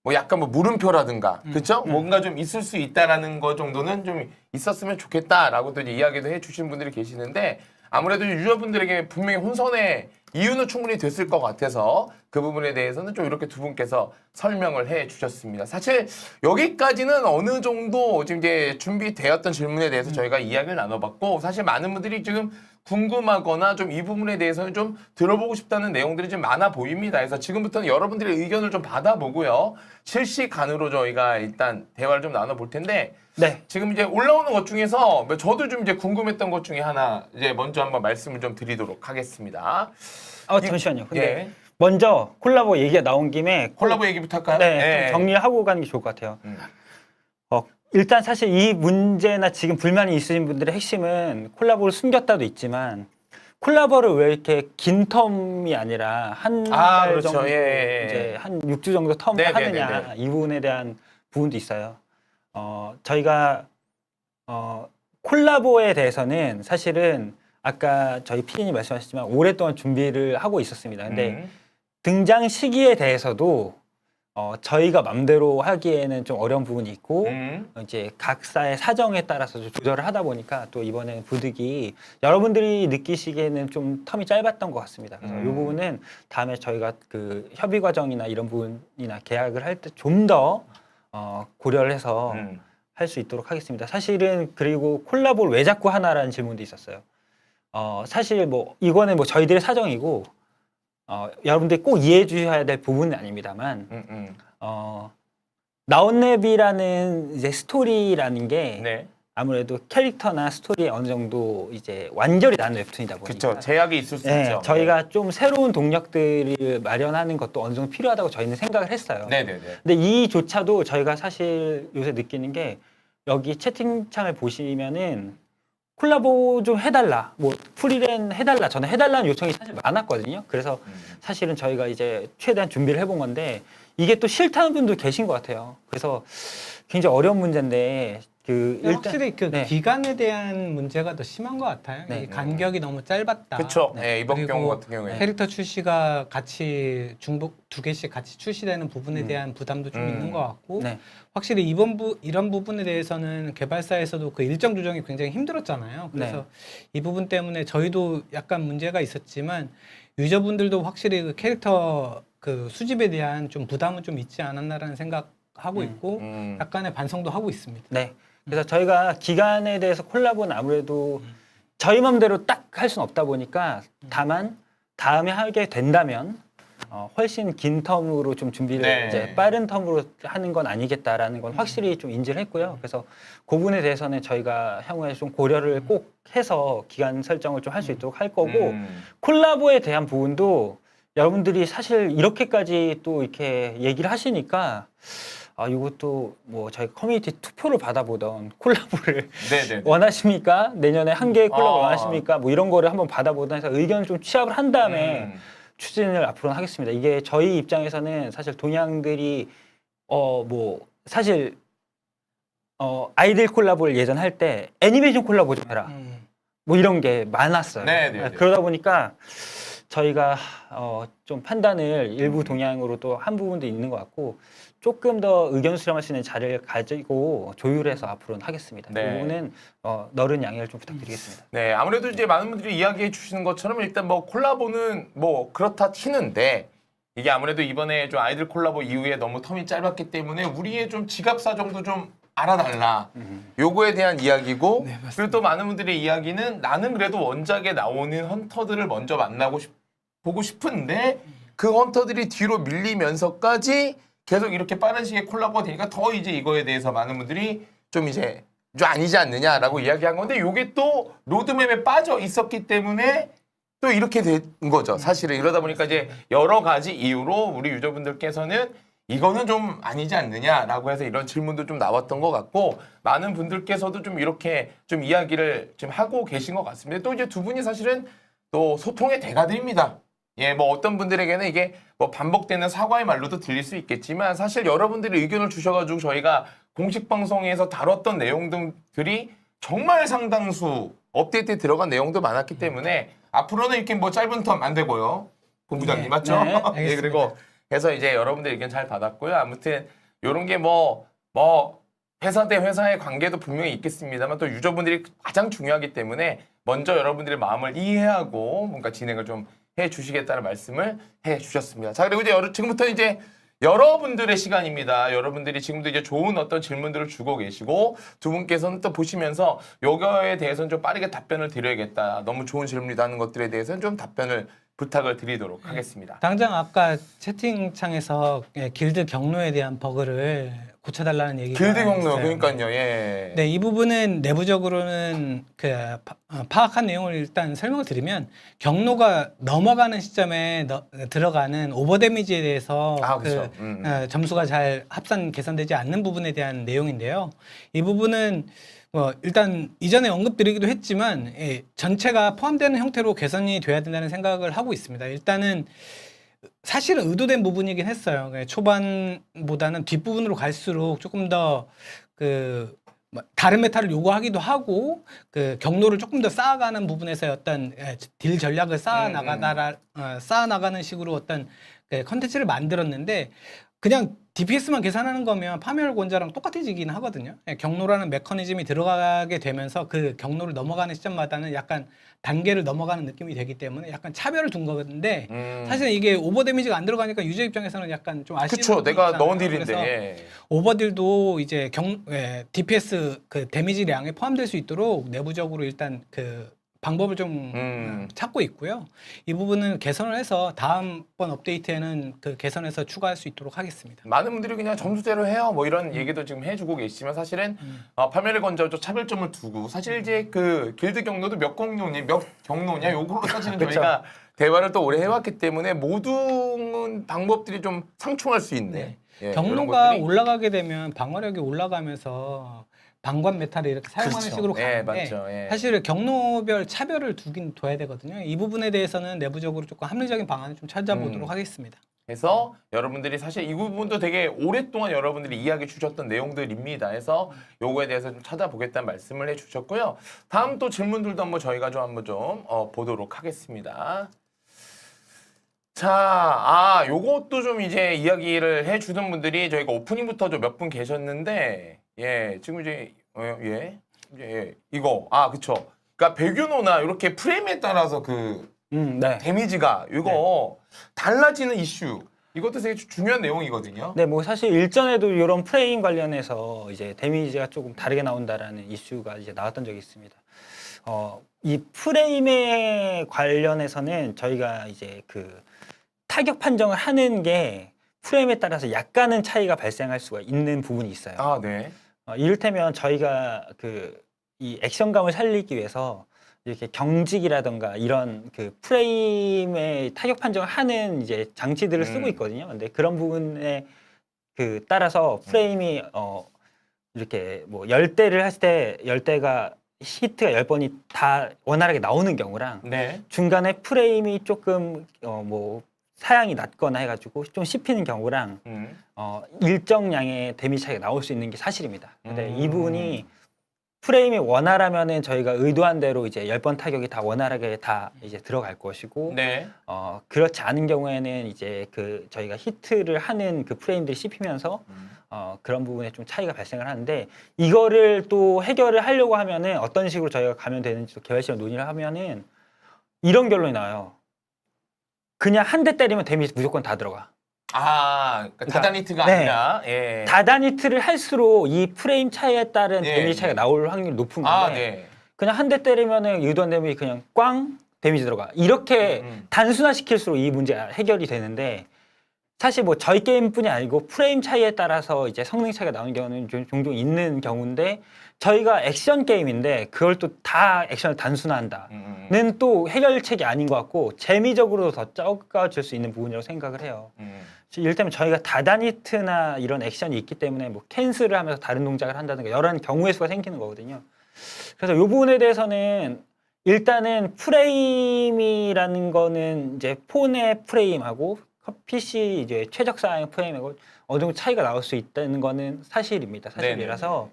[SPEAKER 1] 뭐 약간 뭐 물음표라든가 그렇죠? 뭔가 좀 있을 수 있다라는 거 정도는 좀 있었으면 좋겠다라고 또 이제 이야기도 해주신 분들이 계시는데 아무래도 유저분들에게 분명히 혼선의 이유는 충분히 됐을 것 같아서 그 부분에 대해서는 좀 이렇게 두 분께서 설명을 해 주셨습니다. 사실 여기까지는 어느 정도 지금 이제 준비되었던 질문에 대해서 저희가 이야기를 나눠봤고 사실 많은 분들이 지금 궁금하거나 좀 이 부분에 대해서는 좀 들어보고 싶다는 내용들이 좀 많아 보입니다. 그래서 지금부터는 여러분들의 의견을 좀 받아보고요. 실시간으로 저희가 일단 대화를 좀 나눠볼 텐데
[SPEAKER 2] 네.
[SPEAKER 1] 지금 이제 올라오는 것 중에서 저도 좀 이제 궁금했던 것 중에 하나 이제 먼저 한번 말씀을 좀 드리도록 하겠습니다.
[SPEAKER 2] 잠시만요. 근데
[SPEAKER 1] 예.
[SPEAKER 2] 먼저 콜라보 얘기가 나온 김에
[SPEAKER 1] 콜라보 얘기부터 할까요?
[SPEAKER 2] 네,
[SPEAKER 1] 예.
[SPEAKER 2] 좀 정리하고 가는 게 좋을 것 같아요.
[SPEAKER 1] 음.
[SPEAKER 2] 일단 사실 이 문제나 지금 불만이 있으신 분들의 핵심은 콜라보를 숨겼다도 있지만 콜라보를 왜 이렇게 긴 텀이 아니라 한 달
[SPEAKER 1] 그렇죠.
[SPEAKER 2] 정도
[SPEAKER 1] 예.
[SPEAKER 2] 이제 한 6주 정도 텀을
[SPEAKER 1] 네,
[SPEAKER 2] 하느냐
[SPEAKER 1] 네, 네, 네.
[SPEAKER 2] 이 부분에 대한 부분도 있어요. 저희가 콜라보에 대해서는 사실은 아까 저희 PD님 말씀하셨지만 오랫동안 준비를 하고 있었습니다. 근데 등장 시기에 대해서도 저희가 맘대로 하기에는 좀 어려운 부분이 있고 이제 각사의 사정에 따라서 좀 조절을 하다 보니까 또 이번에 부득이 여러분들이 느끼시기에는 좀 텀이 짧았던 것 같습니다. 그래서 이 부분은 다음에 저희가 그 협의 과정이나 이런 부분이나 계약을 할 때 좀 더 고려를 해서 할 수 있도록 하겠습니다. 사실은 그리고 콜라보를 왜 자꾸 하나라는 질문도 있었어요. 사실 뭐 이거는 뭐 저희들의 사정이고 여러분들이 꼭 이해해 주셔야 될 부분은 아닙니다만 나온랩이라는 이제 스토리라는 게
[SPEAKER 1] 네.
[SPEAKER 2] 아무래도 캐릭터나 스토리에 어느 정도 이제 완결이 나는 웹툰이다 보니까
[SPEAKER 1] 그렇죠. 제약이 있을 수
[SPEAKER 2] 네,
[SPEAKER 1] 있죠.
[SPEAKER 2] 저희가 좀 새로운 동력들을 마련하는 것도 어느 정도 필요하다고 저희는 생각을 했어요.
[SPEAKER 1] 네네네.
[SPEAKER 2] 근데 이조차도 저희가 사실 요새 느끼는 게 여기 채팅창을 보시면은 콜라보 좀 해달라, 뭐 프리랜 해달라, 저는 해달라는 요청이 사실 많았거든요. 그래서 사실은 저희가 이제 최대한 준비를 해본 건데 이게 또 싫다는 분도 계신 것 같아요. 그래서 굉장히 어려운 문제인데 일단
[SPEAKER 3] 확실히 그
[SPEAKER 2] 네.
[SPEAKER 3] 기간에 대한 문제가 더 심한 것 같아요.
[SPEAKER 2] 네.
[SPEAKER 3] 이 간격이 너무 짧았다.
[SPEAKER 1] 그렇죠. 네, 이번
[SPEAKER 3] 그리고
[SPEAKER 1] 경우 같은 경우에.
[SPEAKER 3] 캐릭터 출시가 같이 중복 2개씩 같이 출시되는 부분에 대한 부담도 좀 있는 것 같고
[SPEAKER 2] 네.
[SPEAKER 3] 확실히 이런 부분에 대해서는 개발사에서도 그 일정 조정이 굉장히 힘들었잖아요. 그래서 이 부분 때문에 저희도 약간 문제가 있었지만 유저분들도 확실히 그 캐릭터 그 수집에 대한 좀 부담은 좀 있지 않았나라는 생각하고 있고 약간의 반성도 하고 있습니다.
[SPEAKER 2] 네. 그래서 저희가 기간에 대해서 콜라보는 아무래도 저희 맘대로 딱 할 수는 없다 보니까 다만 다음에 하게 된다면 훨씬 긴 텀으로 좀 준비를
[SPEAKER 1] 네.
[SPEAKER 2] 이제 빠른 텀으로 하는 건 아니겠다라는 건 확실히 좀 인지를 했고요. 그래서 그 부분에 대해서는 저희가 향후에 좀 고려를 꼭 해서 기간 설정을 좀 할 수 있도록 할 거고 콜라보에 대한 부분도 여러분들이 사실 이렇게까지 또 이렇게 얘기를 하시니까 이것도 뭐 저희 커뮤니티 투표를 받아보던 콜라보를
[SPEAKER 1] 네네.
[SPEAKER 2] 원하십니까? 내년에 한 개의 콜라보
[SPEAKER 1] 아.
[SPEAKER 2] 원하십니까? 뭐 이런 거를 한번 받아보다 해서 의견을 좀 취합을 한 다음에 추진을 앞으로는 하겠습니다. 이게 저희 입장에서는 사실 동양들이 뭐 사실 아이들 콜라보를 예전 할 때 애니메이션 콜라보 좀 해라. 뭐 이런 게 많았어요.
[SPEAKER 1] 네네네.
[SPEAKER 2] 그러다 보니까 저희가 좀 판단을 일부 동향으로 또 한 부분도 있는 것 같고 조금 더 의견 수렴할 수 있는 자리를 가지고 조율해서 앞으로는 하겠습니다.
[SPEAKER 1] 네.
[SPEAKER 2] 이 부분은 너른 양해를 좀 부탁드리겠습니다.
[SPEAKER 1] 네, 아무래도 이제 많은 분들이 이야기해 주시는 것처럼 일단 뭐 콜라보는 뭐 그렇다 치는데 이게 아무래도 이번에 좀 아이들 콜라보 이후에 너무 텀이 짧았기 때문에 우리의 좀 지갑 사정도 좀 알아달라. 요거에 대한 이야기고
[SPEAKER 3] 네, 맞습니다.
[SPEAKER 1] 그리고 또 많은 분들의 이야기는 나는 그래도 원작에 나오는 헌터들을 먼저 보고 싶은데 그 헌터들이 뒤로 밀리면서까지 계속 이렇게 빠른 시기에 콜라보가 되니까 더 이제 이거에 대해서 많은 분들이 좀 이제 좀 아니지 않느냐라고 이야기한 건데 요게 또 로드맵에 빠져 있었기 때문에 또 이렇게 된 거죠. 사실은 이러다 보니까 이제 여러 가지 이유로 우리 유저분들께서는 이거는 좀 아니지 않느냐라고 해서 이런 질문도 좀 나왔던 것 같고 많은 분들께서도 좀 이렇게 좀 이야기를 지금 하고 계신 것 같습니다. 또 이제 두 분이 사실은 또 소통의 대가들입니다. 예, 뭐 어떤 분들에게는 이게 뭐 반복되는 사과의 말로도 들릴 수 있겠지만 사실 여러분들이 의견을 주셔가지고 저희가 공식 방송에서 다뤘던 내용들이 정말 상당수 업데이트에 들어간 내용도 많았기 때문에 앞으로는 이렇게 뭐 짧은 텀 안 되고요. 본부장님
[SPEAKER 3] 네.
[SPEAKER 1] 맞죠?
[SPEAKER 3] 네,
[SPEAKER 1] 예,
[SPEAKER 3] 알겠습니다.
[SPEAKER 1] 그리고 해서 이제 여러분들 의견 잘 받았고요. 아무튼 요런 게 뭐 회사 대 회사의 관계도 분명히 있겠습니다만 또 유저분들이 가장 중요하기 때문에 먼저 여러분들의 마음을 이해하고 뭔가 진행을 좀 해 주시겠다는 말씀을 해 주셨습니다. 자, 그리고 이제 지금부터 이제 여러분들의 시간입니다. 여러분들이 지금도 이제 좋은 어떤 질문들을 주고 계시고 두 분께서는 또 보시면서 요거에 대해서는 좀 빠르게 답변을 드려야겠다. 너무 좋은 질문이다 하는 것들에 대해서는 좀 답변을 부탁을 드리도록 하겠습니다.
[SPEAKER 3] 당장 아까 채팅창에서 길드 경로에 대한 버그를 고쳐달라는 얘기가
[SPEAKER 1] 길드 경로
[SPEAKER 3] 있어요.
[SPEAKER 1] 그러니까요. 예.
[SPEAKER 3] 네, 이 부분은 내부적으로는 파악한 내용을 일단 설명을 드리면 경로가 넘어가는 시점에 들어가는 오버 데미지에 대해서
[SPEAKER 1] 그렇죠.
[SPEAKER 3] 점수가 잘 합산 계산되지 않는 부분에 대한 내용인데요. 이 부분은 일단 이전에 언급드리기도 했지만 전체가 포함되는 형태로 개선이 돼야 된다는 생각을 하고 있습니다. 일단은 사실은 의도된 부분이긴 했어요. 초반보다는 뒷부분으로 갈수록 조금 더 다른 메타를 요구하기도 하고 경로를 조금 더 쌓아가는 부분에서 어떤 딜 전략을 쌓아나가는 식으로 어떤 컨텐츠를 만들었는데 그냥 DPS만 계산하는 거면 파멸 권자랑 똑같아지긴 하거든요. 경로라는 메커니즘이 들어가게 되면서 그 경로를 넘어가는 시점마다는 약간 단계를 넘어가는 느낌이 되기 때문에 약간 차별을 둔 건데 사실 이게 오버 데미지가 안 들어가니까 유저 입장에서는 약간 좀 아쉬운
[SPEAKER 1] 그쵸.
[SPEAKER 3] 부분이
[SPEAKER 1] 내가
[SPEAKER 3] 있잖아요.
[SPEAKER 1] 넣은
[SPEAKER 3] 그래서
[SPEAKER 1] 딜인데.
[SPEAKER 3] 오버딜도 이제 DPS 데미지량에 포함될 수 있도록 내부적으로 일단 방법을 좀 찾고 있고요. 이 부분은 개선을 해서 다음번 업데이트에는 개선해서 추가할 수 있도록 하겠습니다.
[SPEAKER 1] 많은 분들이 그냥 점수대로 해요. 뭐 이런 얘기도 지금 해주고 계시지만 사실은 파멸의 건자로 차별점을 두고 사실 이제 길드 경로도 몇 경로냐 요걸로 사실은 저희가 대화를 또 오래 해왔기 때문에 모든 방법들이 좀 상충할 수 있네. 예,
[SPEAKER 3] 경로가
[SPEAKER 1] 이런 것들이-
[SPEAKER 3] 올라가게 되면 방어력이 올라가면서 방관 메타를 이렇게 사용하는
[SPEAKER 1] 그렇죠.
[SPEAKER 3] 식으로
[SPEAKER 1] 예,
[SPEAKER 3] 가는데
[SPEAKER 1] 맞죠. 예.
[SPEAKER 3] 사실 경로별 차별을 둬야 되거든요. 이 부분에 대해서는 내부적으로 조금 합리적인 방안을 좀 찾아보도록 하겠습니다.
[SPEAKER 1] 그래서 여러분들이 사실 이 부분도 되게 오랫동안 여러분들이 이야기 주셨던 내용들입니다. 해서 요거에 대해서 좀 찾아보겠다는 말씀을 해주셨고요. 다음 또 질문들도 한번 저희가 한번 보도록 하겠습니다. 자, 요것도 좀 이제 이야기를 해주던 분들이 저희가 오프닝부터 좀 몇 분 계셨는데, 예, 지금 이제, 이거, 그쵸. 그러니까 배균호나 이렇게 프레임에 따라서
[SPEAKER 2] 네.
[SPEAKER 1] 데미지가 이거 달라지는 이슈. 이것도 되게 중요한 내용이거든요.
[SPEAKER 2] 네, 뭐 사실 일전에도 이런 프레임 관련해서 이제 데미지가 조금 다르게 나온다라는 이슈가 이제 나왔던 적이 있습니다. 이 프레임에 관련해서는 저희가 이제 타격 판정을 하는 게 프레임에 따라서 약간은 차이가 발생할 수가 있는 부분이 있어요.
[SPEAKER 1] 네.
[SPEAKER 2] 이를테면 저희가 이 액션감을 살리기 위해서 이렇게 경직이라던가 이런 프레임의 타격 판정을 하는 이제 장치들을 쓰고 있거든요. 근데 그런 부분에 따라서 프레임이 이렇게 뭐 10대를 했을 때 10대가 히트가 10번이 다 원활하게 나오는 경우랑
[SPEAKER 1] 네.
[SPEAKER 2] 중간에 프레임이 조금 뭐 사양이 낮거나 해가지고 좀 씹히는 경우랑 일정량의 데미지 차이가 나올 수 있는 게 사실입니다. 근데 이 부분이 프레임이 원활하면은 저희가 의도한 대로 이제 10번 타격이 다 원활하게 다 이제 들어갈 것이고
[SPEAKER 1] 네.
[SPEAKER 2] 그렇지 않은 경우에는 이제 저희가 히트를 하는 프레임들이 씹히면서 그런 부분에 좀 차이가 발생을 하는데 이거를 또 해결을 하려고 하면은 어떤 식으로 저희가 가면 되는지 또 개발실에 논의를 하면은 이런 결론이 나와요. 그냥 한 대 때리면 데미지 무조건 다 들어가.
[SPEAKER 1] 그러니까 다단히트가
[SPEAKER 2] 네.
[SPEAKER 1] 아니라 예.
[SPEAKER 2] 다단히트를 할수록 이 프레임 차이에 따른
[SPEAKER 1] 예,
[SPEAKER 2] 데미지 차이가 나올 확률이 높은 건데
[SPEAKER 1] 네.
[SPEAKER 2] 그냥 한 대 때리면은 의도한 데미지 그냥 꽝 데미지 들어가. 이렇게 단순화시킬수록 이 문제가 해결이 되는데 사실 뭐 저희 게임뿐이 아니고 프레임 차이에 따라서 이제 성능 차이가 나오는 경우는 종종 있는 경우인데 저희가 액션 게임인데 그걸 또 다 액션을 단순화한다는 또 해결책이 아닌 것 같고 재미적으로도 더 적어질 수 있는 부분이라고 생각을 해요. 이를테면 저희가 다단히트나 이런 액션이 있기 때문에 뭐 캔슬을 하면서 다른 동작을 한다든가 여러 경우의 수가 생기는 거거든요. 그래서 이 부분에 대해서는 일단은 프레임이라는 거는 이제 폰의 프레임하고 PC 이제 최적사양의 프레임하고 어느 정도 차이가 나올 수 있다는 거는 사실입니다. 사실이라서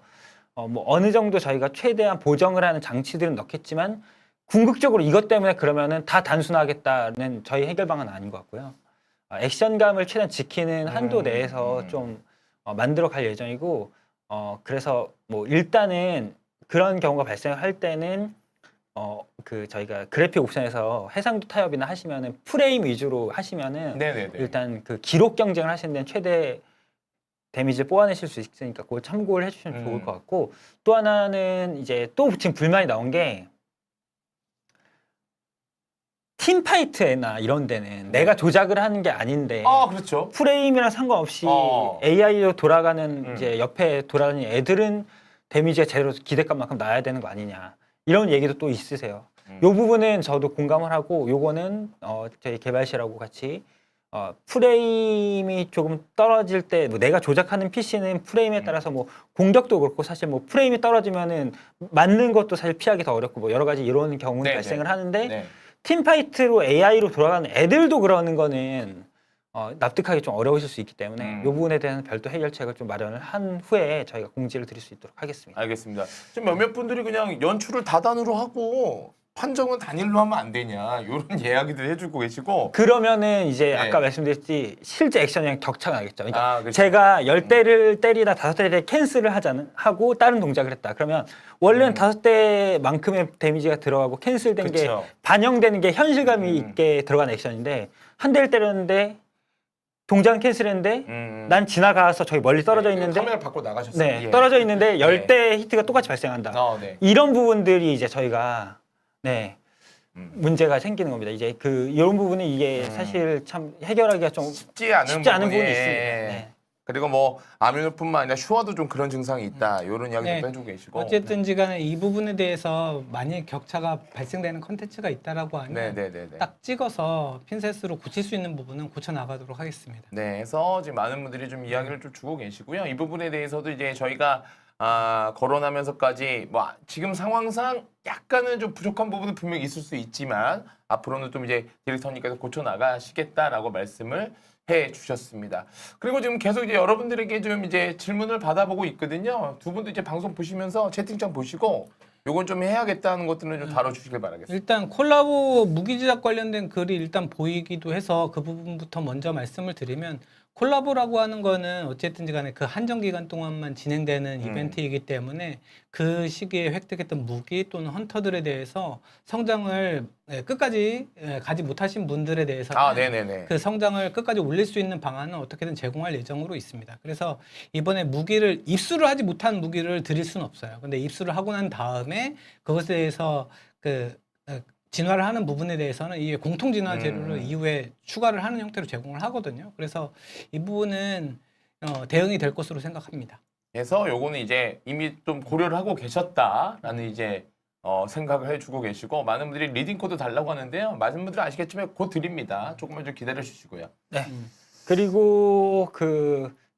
[SPEAKER 2] 뭐 어느 정도 저희가 최대한 보정을 하는 장치들은 넣겠지만 궁극적으로 이것 때문에 그러면은 다 단순하겠다는 저희 해결 방안은 아닌 것 같고요. 액션감을 최대한 지키는 한도 내에서 좀 만들어 갈 예정이고 그래서 뭐 일단은 그런 경우가 발생할 때는 그 저희가 그래픽 옵션에서 해상도 타협이나 하시면은 프레임 위주로 하시면은
[SPEAKER 1] 네네네.
[SPEAKER 2] 일단 그 기록 경쟁을 하시는 데는 최대 데미지를 뽑아내실 수 있으니까 그걸 참고를 해주시면 좋을 것 같고, 또 하나는 이제 또 지금 불만이 나온 게 팀파이트나 이런 데는 내가 조작을 하는 게 아닌데
[SPEAKER 1] 아 그렇죠.
[SPEAKER 2] 프레임이랑 상관없이
[SPEAKER 1] 어.
[SPEAKER 2] AI로 돌아가는 이제 옆에 돌아가는 애들은 데미지가 제대로 기대값만큼 나야 되는 거 아니냐, 이런 얘기도 또 있으세요. 요 부분은 저도 공감을 하고, 요거는 저희 개발실하고 같이 프레임이 조금 떨어질 때, 뭐 내가 조작하는 PC는 프레임에 따라서 뭐 공격도 그렇고 사실 뭐 프레임이 떨어지면은 맞는 것도 사실 피하기 더 어렵고 뭐 여러 가지 이런 경우는
[SPEAKER 1] 네,
[SPEAKER 2] 발생을
[SPEAKER 1] 네.
[SPEAKER 2] 하는데
[SPEAKER 1] 네.
[SPEAKER 2] 팀파이트로 AI로 돌아가는 애들도 그러는 거는 납득하기 좀 어려우실 수 있기 때문에 이 부분에 대한 별도 해결책을 좀 마련을 한 후에 저희가 공지를 드릴 수 있도록 하겠습니다.
[SPEAKER 1] 알겠습니다. 지금 몇몇 분들이 그냥 연출을 다단으로 하고 판정은 단일로 하면 안 되냐 이런 이야기들 해주고 계시고.
[SPEAKER 2] 그러면은 이제
[SPEAKER 1] 네.
[SPEAKER 2] 아까 말씀드렸듯이 실제 액션이랑 격차가 나겠죠. 그러니까
[SPEAKER 1] 아, 그렇죠.
[SPEAKER 2] 제가 10대를 때리다 5대를 캔슬을 하고 다른 동작을 했다. 그러면 원래는 5대만큼의 데미지가 들어가고 캔슬된 게
[SPEAKER 1] 그쵸.
[SPEAKER 2] 반영되는 게 현실감이 있게 들어간 액션인데, 한 대를 때렸는데 동작은 캔슬했는데 난 지나가서 저기 멀리 떨어져 있는데
[SPEAKER 1] 카메라 밖으로 나가셨어요.
[SPEAKER 2] 네,
[SPEAKER 1] 예.
[SPEAKER 2] 떨어져 있는데 10대 히트가 똑같이 발생한다.
[SPEAKER 1] 네.
[SPEAKER 2] 이런 부분들이 이제 저희가 문제가 생기는 겁니다. 이제 이런 부분은 이게 사실 참 해결하기가 좀
[SPEAKER 1] 쉽지 않은
[SPEAKER 2] 부분이
[SPEAKER 1] 부분이.
[SPEAKER 2] 있습니다. 네.
[SPEAKER 1] 그리고 뭐 아미노뿐만 아니라 슈아도 좀 그런 증상이 있다 이런 이야기도
[SPEAKER 3] 네.
[SPEAKER 1] 해주고 계시고.
[SPEAKER 3] 어쨌든지 간에 이 부분에 대해서 만약 격차가 발생되는 컨텐츠가 있다라고 하면
[SPEAKER 1] 네네네네.
[SPEAKER 3] 딱 찍어서 핀셋으로 고칠 수 있는 부분은 고쳐 나가도록 하겠습니다.
[SPEAKER 1] 네, 그래서 지금 많은 분들이 좀 이야기를 좀 주고 계시고요. 이 부분에 대해서도 이제 저희가 거론하면서까지 뭐 지금 상황상 약간은 좀 부족한 부분은 분명히 있을 수 있지만 앞으로는 좀 이제 디렉터님께서 고쳐 나가시겠다라고 말씀을 해 주셨습니다. 그리고 지금 계속 이제 여러분들에게 좀 이제 질문을 받아보고 있거든요. 두 분도 이제 방송 보시면서 채팅창 보시고 요건 좀 해야겠다는 것들은 좀 다뤄주시길 바라겠습니다.
[SPEAKER 3] 일단 콜라보 무기 제작 관련된 글이 일단 보이기도 해서 그 부분부터 먼저 말씀을 드리면, 콜라보라고 하는 거는 어쨌든지 간에 그 한정 기간 동안만 진행되는 이벤트이기 때문에 그 시기에 획득했던 무기 또는 헌터들에 대해서 성장을 끝까지 가지 못하신 분들에 대해서
[SPEAKER 1] 네네네.
[SPEAKER 3] 그 성장을 끝까지 올릴 수 있는 방안은 어떻게든 제공할 예정으로 있습니다. 그래서 이번에 무기를 입수를 하지 못한 무기를 드릴 수는 없어요. 근데 입수를 하고 난 다음에 그것에 대해서 진화를 하는 부분에 대해서는 이 공통 진화 재료를 이후에 추가를 하는 형태로 제공을 하거든요. 그래서 이 부분은 대응이 될 것으로 생각합니다.
[SPEAKER 1] 그래서 요거는 이제 이미 좀 고려를 하고 계셨다라는 이제 생각을 해주고 계시고, 많은 분들이 리딩 코드 달라고 하는데요. 많은 분들은 아시겠지만 곧 드립니다. 조금만 좀 기다려 주시고요.
[SPEAKER 2] 네. 그리고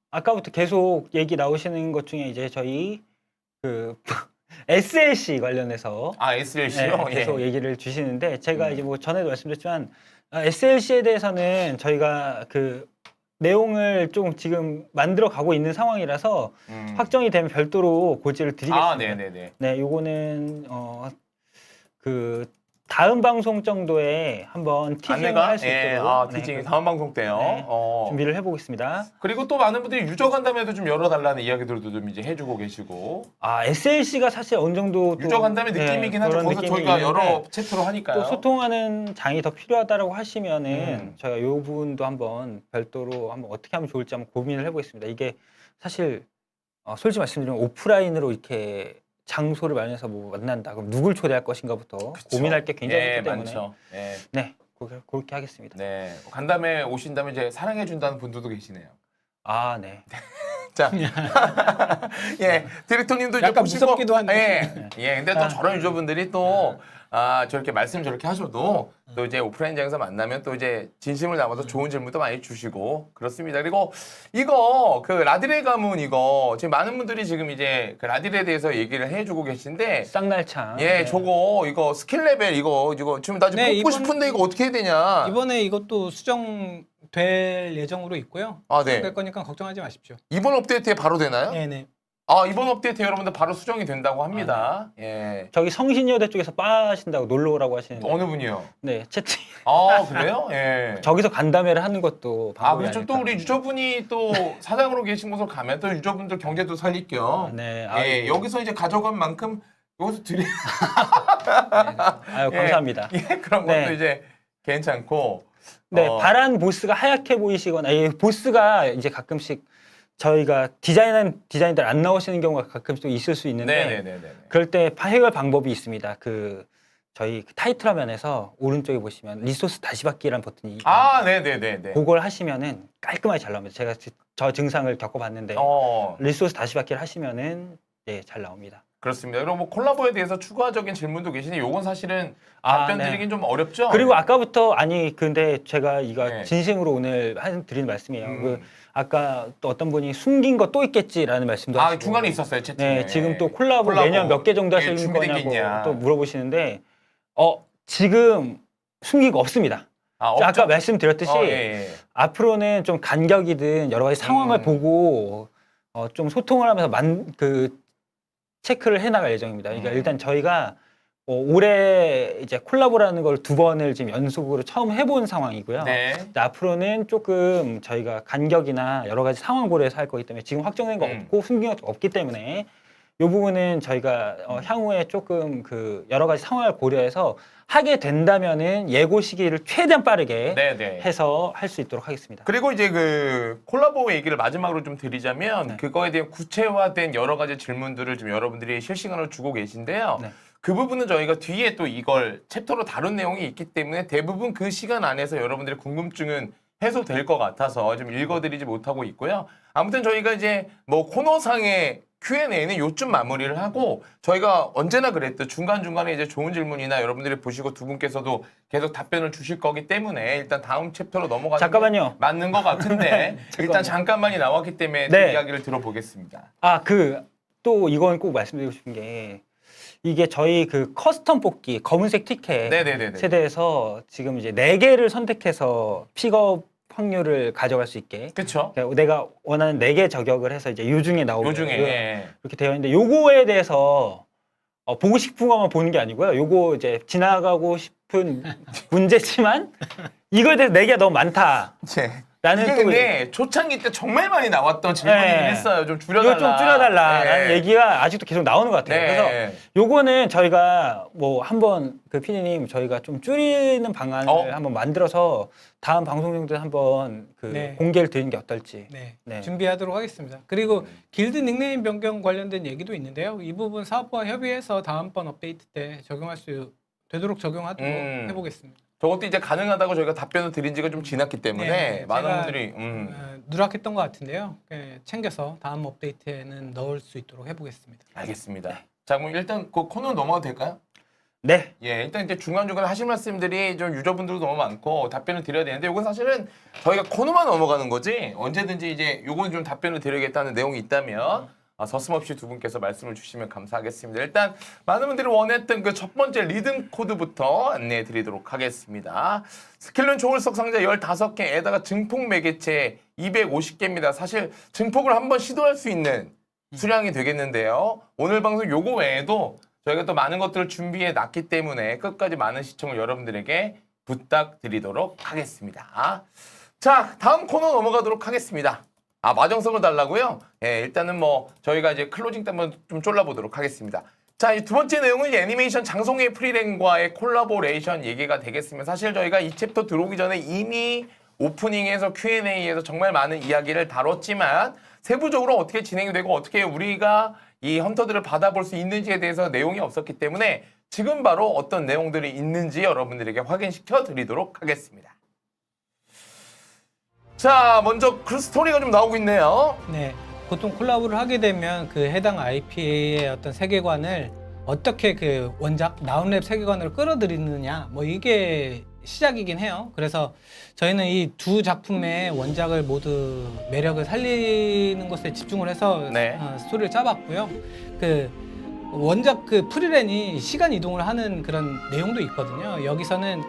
[SPEAKER 2] 아까부터 계속 얘기 나오시는 것 중에 이제 저희 SLC 관련해서
[SPEAKER 1] SLC요?
[SPEAKER 2] 네, 계속 얘기를 주시는데, 제가 이제 뭐 전에도 말씀드렸지만 SLC에 대해서는 저희가 내용을 좀 지금 만들어 가고 있는 상황이라서 확정이 되면 별도로 고지를 드리겠습니다.
[SPEAKER 1] 네네네.
[SPEAKER 2] 네, 요거는 다음 방송 정도에 한번 티징을 할 수 있도록
[SPEAKER 1] 티징 다음 방송 때요.
[SPEAKER 2] 네, 준비를 해보겠습니다.
[SPEAKER 1] 그리고 또 많은 분들이 유저 간담회도 좀 열어달라는 이야기들도 좀 이제 해주고 계시고.
[SPEAKER 2] SLC가 사실 어느 정도 또,
[SPEAKER 1] 유저 간담회 느낌이긴 하죠.
[SPEAKER 2] 그런
[SPEAKER 1] 거기서
[SPEAKER 2] 느낌이
[SPEAKER 1] 저희가 여러
[SPEAKER 2] 있는데
[SPEAKER 1] 챕터로 하니까요.
[SPEAKER 2] 또 소통하는 장이 더 필요하다라고 하시면은 저희가 이 부분도 한번 별도로 한번 어떻게 하면 좋을지 한번 고민을 해보겠습니다. 이게 사실 솔직히 말씀드리면 오프라인으로 이렇게 장소를 마련해서 뭐 만난다. 그럼 누굴 초대할 것인가부터 고민할 게 굉장히 많기 때문에
[SPEAKER 1] 많죠.
[SPEAKER 2] 네, 그렇게 하겠습니다.
[SPEAKER 1] 네, 간담회 오신다면 이제 사랑해 준다는 분들도 계시네요.
[SPEAKER 2] 네.
[SPEAKER 1] 자, 디렉터님도 이제
[SPEAKER 3] 약간
[SPEAKER 1] 보시고,
[SPEAKER 3] 무섭기도 한데.
[SPEAKER 1] 근데 또 저런 유저분들이 또 저렇게 말씀 저렇게 하셔도 또 이제 오프라인장에서 만나면 또 이제 진심을 담아서 좋은 질문도 많이 주시고 그렇습니다. 그리고 이거 라디레 가문 이거 지금 많은 분들이 지금 이제 라디레에 대해서 얘기를 해주고 계신데,
[SPEAKER 2] 쌍날창.
[SPEAKER 1] 저거 이거 스킬 레벨 이거 지금 나 지금 뽑고 싶은데 이거 어떻게 해야 되냐?
[SPEAKER 3] 이번에 이것도 수정될 예정으로 있고요.
[SPEAKER 1] 네.
[SPEAKER 3] 수정될 거니까 걱정하지 마십시오.
[SPEAKER 1] 이번 업데이트에 바로 되나요?
[SPEAKER 3] 네네.
[SPEAKER 1] 이번 업데이트 여러분들 바로 수정이 된다고 합니다.
[SPEAKER 2] 저기 성신여대 쪽에서 빠신다고 놀러 오라고 하시는데.
[SPEAKER 1] 어느 분이요?
[SPEAKER 2] 네, 채팅.
[SPEAKER 1] 그래요?
[SPEAKER 2] 저기서 간담회를 하는 것도 방법이
[SPEAKER 1] 그렇죠. 또
[SPEAKER 2] 아닐까.
[SPEAKER 1] 우리 유저분이 또 사장으로 계신 곳으로 가면 또 유저분들 경제도 살릴 겸.
[SPEAKER 2] 네.
[SPEAKER 1] 여기서 이제 가져간 만큼 여기서
[SPEAKER 2] 아유, 감사합니다.
[SPEAKER 1] 예, 그런 것도
[SPEAKER 2] 네.
[SPEAKER 1] 이제 괜찮고.
[SPEAKER 2] 네, 파란 보스가 하얗게 보이시거나 이 보스가 이제 가끔씩 저희가 디자인한 디자인들 안 나오시는 경우가 가끔씩 또 있을 수 있는데
[SPEAKER 1] 네네네네.
[SPEAKER 2] 그럴 때 해결 방법이 있습니다. 저희 타이틀 화면에서 오른쪽에 보시면 리소스 다시 받기라는 버튼이
[SPEAKER 1] 아, 네네네네.
[SPEAKER 2] 그걸 하시면은 깔끔하게 잘 나옵니다. 제가 저 증상을 겪어봤는데 리소스 다시 받기를 하시면은 네, 잘 나옵니다.
[SPEAKER 1] 그렇습니다. 그럼 뭐 콜라보에 대해서 추가적인 질문도 계시는데 요건 사실은
[SPEAKER 2] 아,
[SPEAKER 1] 답변
[SPEAKER 2] 네.
[SPEAKER 1] 드리긴 좀 어렵죠?
[SPEAKER 2] 그리고 아까부터 아니 근데 제가 이거
[SPEAKER 1] 네.
[SPEAKER 2] 진심으로 오늘 드리는 말씀이에요. 아까 또 어떤 분이 숨긴 거 또 있겠지라는 말씀도 하시고
[SPEAKER 1] 중간에 있었어요, 채팅에.
[SPEAKER 2] 네, 지금 또 콜라보 매년 몇 개 정도 하실
[SPEAKER 1] 준비된 게
[SPEAKER 2] 거냐고
[SPEAKER 1] 있냐.
[SPEAKER 2] 또 물어보시는데 지금 숨긴 거 없습니다.
[SPEAKER 1] 없죠?
[SPEAKER 2] 아까 말씀드렸듯이
[SPEAKER 1] 예.
[SPEAKER 2] 앞으로는 좀 간격이든 여러 가지 상황을 보고 좀 소통을 하면서 체크를 해나갈 예정입니다. 그러니까 일단 저희가 올해 이제 콜라보라는 걸 2번을 지금 연속으로 처음 해본 상황이고요.
[SPEAKER 1] 네.
[SPEAKER 2] 앞으로는 조금 저희가 간격이나 여러 가지 상황 고려해서 할 거기 때문에 지금 확정된 거 없고 숨긴 것도 없기 때문에 이 부분은 저희가 향후에 조금 여러 가지 상황을 고려해서 하게 된다면은 예고 시기를 최대한 빠르게
[SPEAKER 1] 네네.
[SPEAKER 2] 해서 할 수 있도록 하겠습니다.
[SPEAKER 1] 그리고 이제 콜라보 얘기를 마지막으로 좀 드리자면
[SPEAKER 2] 네.
[SPEAKER 1] 그거에 대한 구체화된 여러 가지 질문들을 좀 여러분들이 실시간으로 주고 계신데요.
[SPEAKER 2] 네.
[SPEAKER 1] 그 부분은 저희가 뒤에 또 이걸 챕터로 다룬 내용이 있기 때문에 대부분 그 시간 안에서 여러분들의 궁금증은 해소될 것 같아서 좀 읽어드리지 못하고 있고요. 아무튼 저희가 이제 뭐 코너상의 Q&A는 요쯤 마무리를 하고 저희가 언제나 그랬듯 중간중간에 이제 좋은 질문이나 여러분들이 보시고 두 분께서도 계속 답변을 주실 거기 때문에 일단 다음 챕터로 넘어가는
[SPEAKER 2] 잠깐만요.
[SPEAKER 1] 게 맞는 것 같은데 일단 잠깐만이 나왔기 때문에
[SPEAKER 2] 네.
[SPEAKER 1] 그 이야기를 들어보겠습니다.
[SPEAKER 2] 또 이건 꼭 말씀드리고 싶은 게 이게 저희 커스텀 뽑기 검은색 티켓
[SPEAKER 1] 네네네네.
[SPEAKER 2] 세대에서 지금 이제 4개를 선택해서 픽업 확률을 가져갈 수 있게
[SPEAKER 1] 그렇죠.
[SPEAKER 2] 내가 원하는 4개 저격을 해서 이제 요중에 나오고
[SPEAKER 1] 요중에
[SPEAKER 2] 이렇게 되어 있는데 요거에 대해서 보고 싶은 것만 보는 게 아니고요. 요거 이제 지나가고 싶은 문제지만 이거에 대해서 4개가 너무 많다. 라는
[SPEAKER 1] 이게
[SPEAKER 2] 또
[SPEAKER 1] 근데 초창기 때 정말 많이 나왔던 질문이긴
[SPEAKER 2] 네.
[SPEAKER 1] 했어요. 좀 줄여달라.
[SPEAKER 2] 이거 좀 줄여달라라는
[SPEAKER 1] 네.
[SPEAKER 2] 얘기가 아직도 계속 나오는 것 같아요.
[SPEAKER 1] 네.
[SPEAKER 2] 그래서 요거는 저희가 뭐 한번 피디님 저희가 좀 줄이는 방안을 한번 만들어서 다음 방송 정도에 한번
[SPEAKER 3] 네.
[SPEAKER 2] 공개를 드리는 게 어떨지.
[SPEAKER 3] 네,
[SPEAKER 2] 네.
[SPEAKER 3] 준비하도록 하겠습니다. 그리고 길드 닉네임 변경 관련된 얘기도 있는데요. 이 부분 사업부와 협의해서 다음번 업데이트 때 적용할 수 되도록 적용하도록 해보겠습니다.
[SPEAKER 1] 저것도 이제 가능하다고 저희가 답변을 드린 지가 좀 지났기 때문에
[SPEAKER 3] 네,
[SPEAKER 1] 많은
[SPEAKER 3] 제가,
[SPEAKER 1] 분들이
[SPEAKER 3] 누락했던 것 같은데요. 챙겨서 다음 업데이트에는 넣을 수 있도록 해보겠습니다.
[SPEAKER 1] 알겠습니다. 자, 그럼 일단 그 코너 넘어가도 될까요?
[SPEAKER 2] 네.
[SPEAKER 1] 예, 일단 이제 중간중간에 하실 말씀들이 좀 유저분들도 너무 많고 답변을 드려야 되는데 이건 사실은 저희가 코너만 넘어가는 거지 언제든지 이제 요건 좀 답변을 드리겠다는 내용이 있다면 서슴없이 두 분께서 말씀을 주시면 감사하겠습니다. 일단 많은 분들이 원했던 그 첫 번째 리듬 코드부터 안내해 드리도록 하겠습니다. 스킬룬 초월석 상자 15개에다가 증폭 매개체 250개입니다. 사실 증폭을 한번 시도할 수 있는 수량이 되겠는데요. 오늘 방송 요거 외에도 저희가 또 많은 것들을 준비해 놨기 때문에 끝까지 많은 시청을 여러분들에게 부탁드리도록 하겠습니다. 자, 다음 코너 넘어가도록 하겠습니다. 마정석을 달라고요? 예, 일단은 뭐 저희가 이제 클로징 때 한번 좀 쫄라보도록 하겠습니다. 자, 이 두 번째 내용은 이제 애니메이션 장송의 프리랜과의 콜라보레이션 얘기가 되겠습니다. 사실 저희가 이 챕터 들어오기 전에 이미 오프닝에서 Q&A에서 정말 많은 이야기를 다뤘지만 세부적으로 어떻게 진행이 되고 어떻게 우리가 이 헌터들을 받아볼 수 있는지에 대해서 내용이 없었기 때문에 지금 바로 어떤 내용들이 있는지 여러분들에게 확인시켜 드리도록 하겠습니다. 자, 먼저 그 스토리가 좀 나오고 있네요.
[SPEAKER 3] 네, 보통 콜라보를 하게 되면 그 해당 IP의 어떤 세계관을 어떻게 그 원작 나운랩 세계관으로 끌어들이느냐 뭐 이게 시작이긴 해요. 그래서 저희는 이 두 작품의 원작을 모두 매력을 살리는 것에 집중을 해서
[SPEAKER 1] 네.
[SPEAKER 3] 스토리를 짜봤고요. 그 원작 그 프리랜이 시간 이동을 하는 그런 내용도 있거든요. 여기서는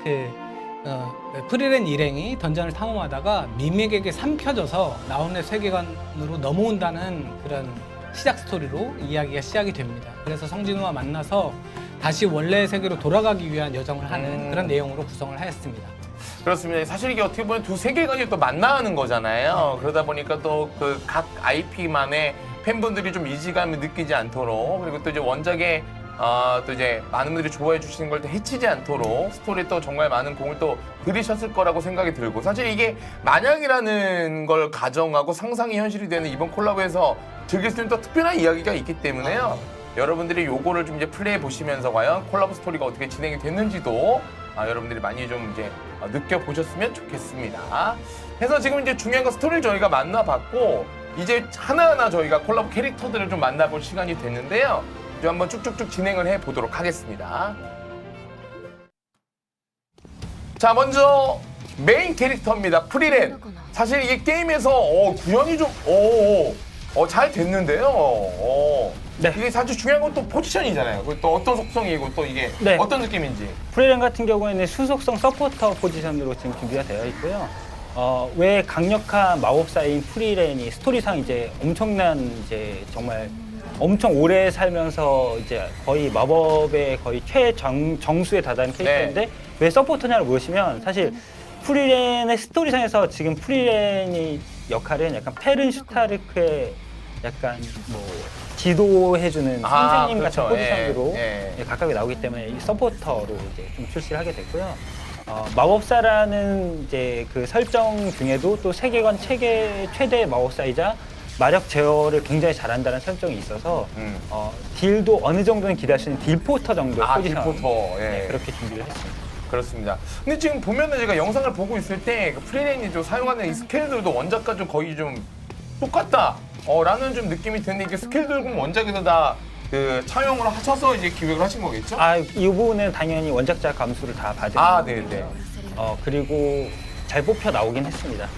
[SPEAKER 3] 프리랜 일행이 던전을 탐험하다가 미맥에게 삼켜져서 나운랩 세계관으로 넘어온다는 그런 시작 스토리로 이야기가 시작이 됩니다. 그래서 성진우와 만나서 다시 원래 세계로 돌아가기 위한 여정을 하는 그런 내용으로 구성을 하였습니다.
[SPEAKER 1] 그렇습니다. 사실 이게 어떻게 보면 두 세계관이 또 만나는 거잖아요. 그러다 보니까 또 그 각 IP만의 팬분들이 좀 이질감을 느끼지 않도록 그리고 또 이제 원작의 또 이제 많은 분들이 좋아해 주시는 걸 또 해치지 않도록 스토리에 또 정말 많은 공을 또 들이셨을 거라고 생각이 들고, 사실 이게 만약이라는 걸 가정하고 상상이 현실이 되는 이번 콜라보에서 즐길 수 있는 또 특별한 이야기가 있기 때문에요. 여러분들이 요거를 좀 이제 플레이해 보시면서 과연 콜라보 스토리가 어떻게 진행이 됐는지도 여러분들이 많이 좀 이제 느껴보셨으면 좋겠습니다. 그래서 지금 이제 중요한 건 스토리를 저희가 만나봤고, 이제 하나하나 저희가 콜라보 캐릭터들을 좀 만나볼 시간이 됐는데요. 이제 한번 쭉쭉쭉 진행을 해보도록 하겠습니다. 자, 먼저 메인 캐릭터입니다. 프리렌. 사실 이게 게임에서 구현이 좀 잘 됐는데요.
[SPEAKER 2] 네.
[SPEAKER 1] 이게 사실 중요한 건 또 포지션이잖아요. 그리고 또 어떤 속성이고 또 이게
[SPEAKER 2] 네.
[SPEAKER 1] 어떤 느낌인지.
[SPEAKER 2] 프리렌 같은 경우에는 수속성 서포터 포지션으로 지금 준비가 되어 있고요. 왜 강력한 마법사인 프리렌이 스토리상 이제 엄청난 이제 정말 엄청 오래 살면서 이제 거의 마법의 거의 최정수에 달하는 캐릭터인데 왜 서포터냐를 물으시면, 사실 프리렌의 스토리상에서 지금 프리렌이 역할은 약간 페른 슈타르크의 약간 뭐 지도해주는 선생님
[SPEAKER 1] 그렇죠.
[SPEAKER 2] 같은 포지션으로
[SPEAKER 1] 예.
[SPEAKER 2] 가깝게 나오기 때문에 이 서포터로 이제 좀 출시를 하게 됐고요. 마법사라는 이제 그 설정 중에도 또 세계관 최대 마법사이자 마력 제어를 굉장히 잘한다는 설정이 있어서 딜도 어느 정도는 기대할 수 있는 딜포터 정도의 포지션,
[SPEAKER 1] 딜포터. 예.
[SPEAKER 2] 네, 그렇게 준비를 했습니다.
[SPEAKER 1] 그렇습니다. 근데 지금 보면은 제가 영상을 보고 있을 때 프리렌이 좀 사용하는 이 스킬들도 원작과 좀 거의 좀 똑같다 라는 좀 느낌이 드는데, 이게 스킬들 그럼 원작에서 다 그 차용을 하셔서 이제 기획을 하신 거겠죠?
[SPEAKER 2] 이 부분은 당연히 원작자 감수를 다 받은
[SPEAKER 1] 네네.
[SPEAKER 2] 그리고 잘 뽑혀 나오긴 했습니다.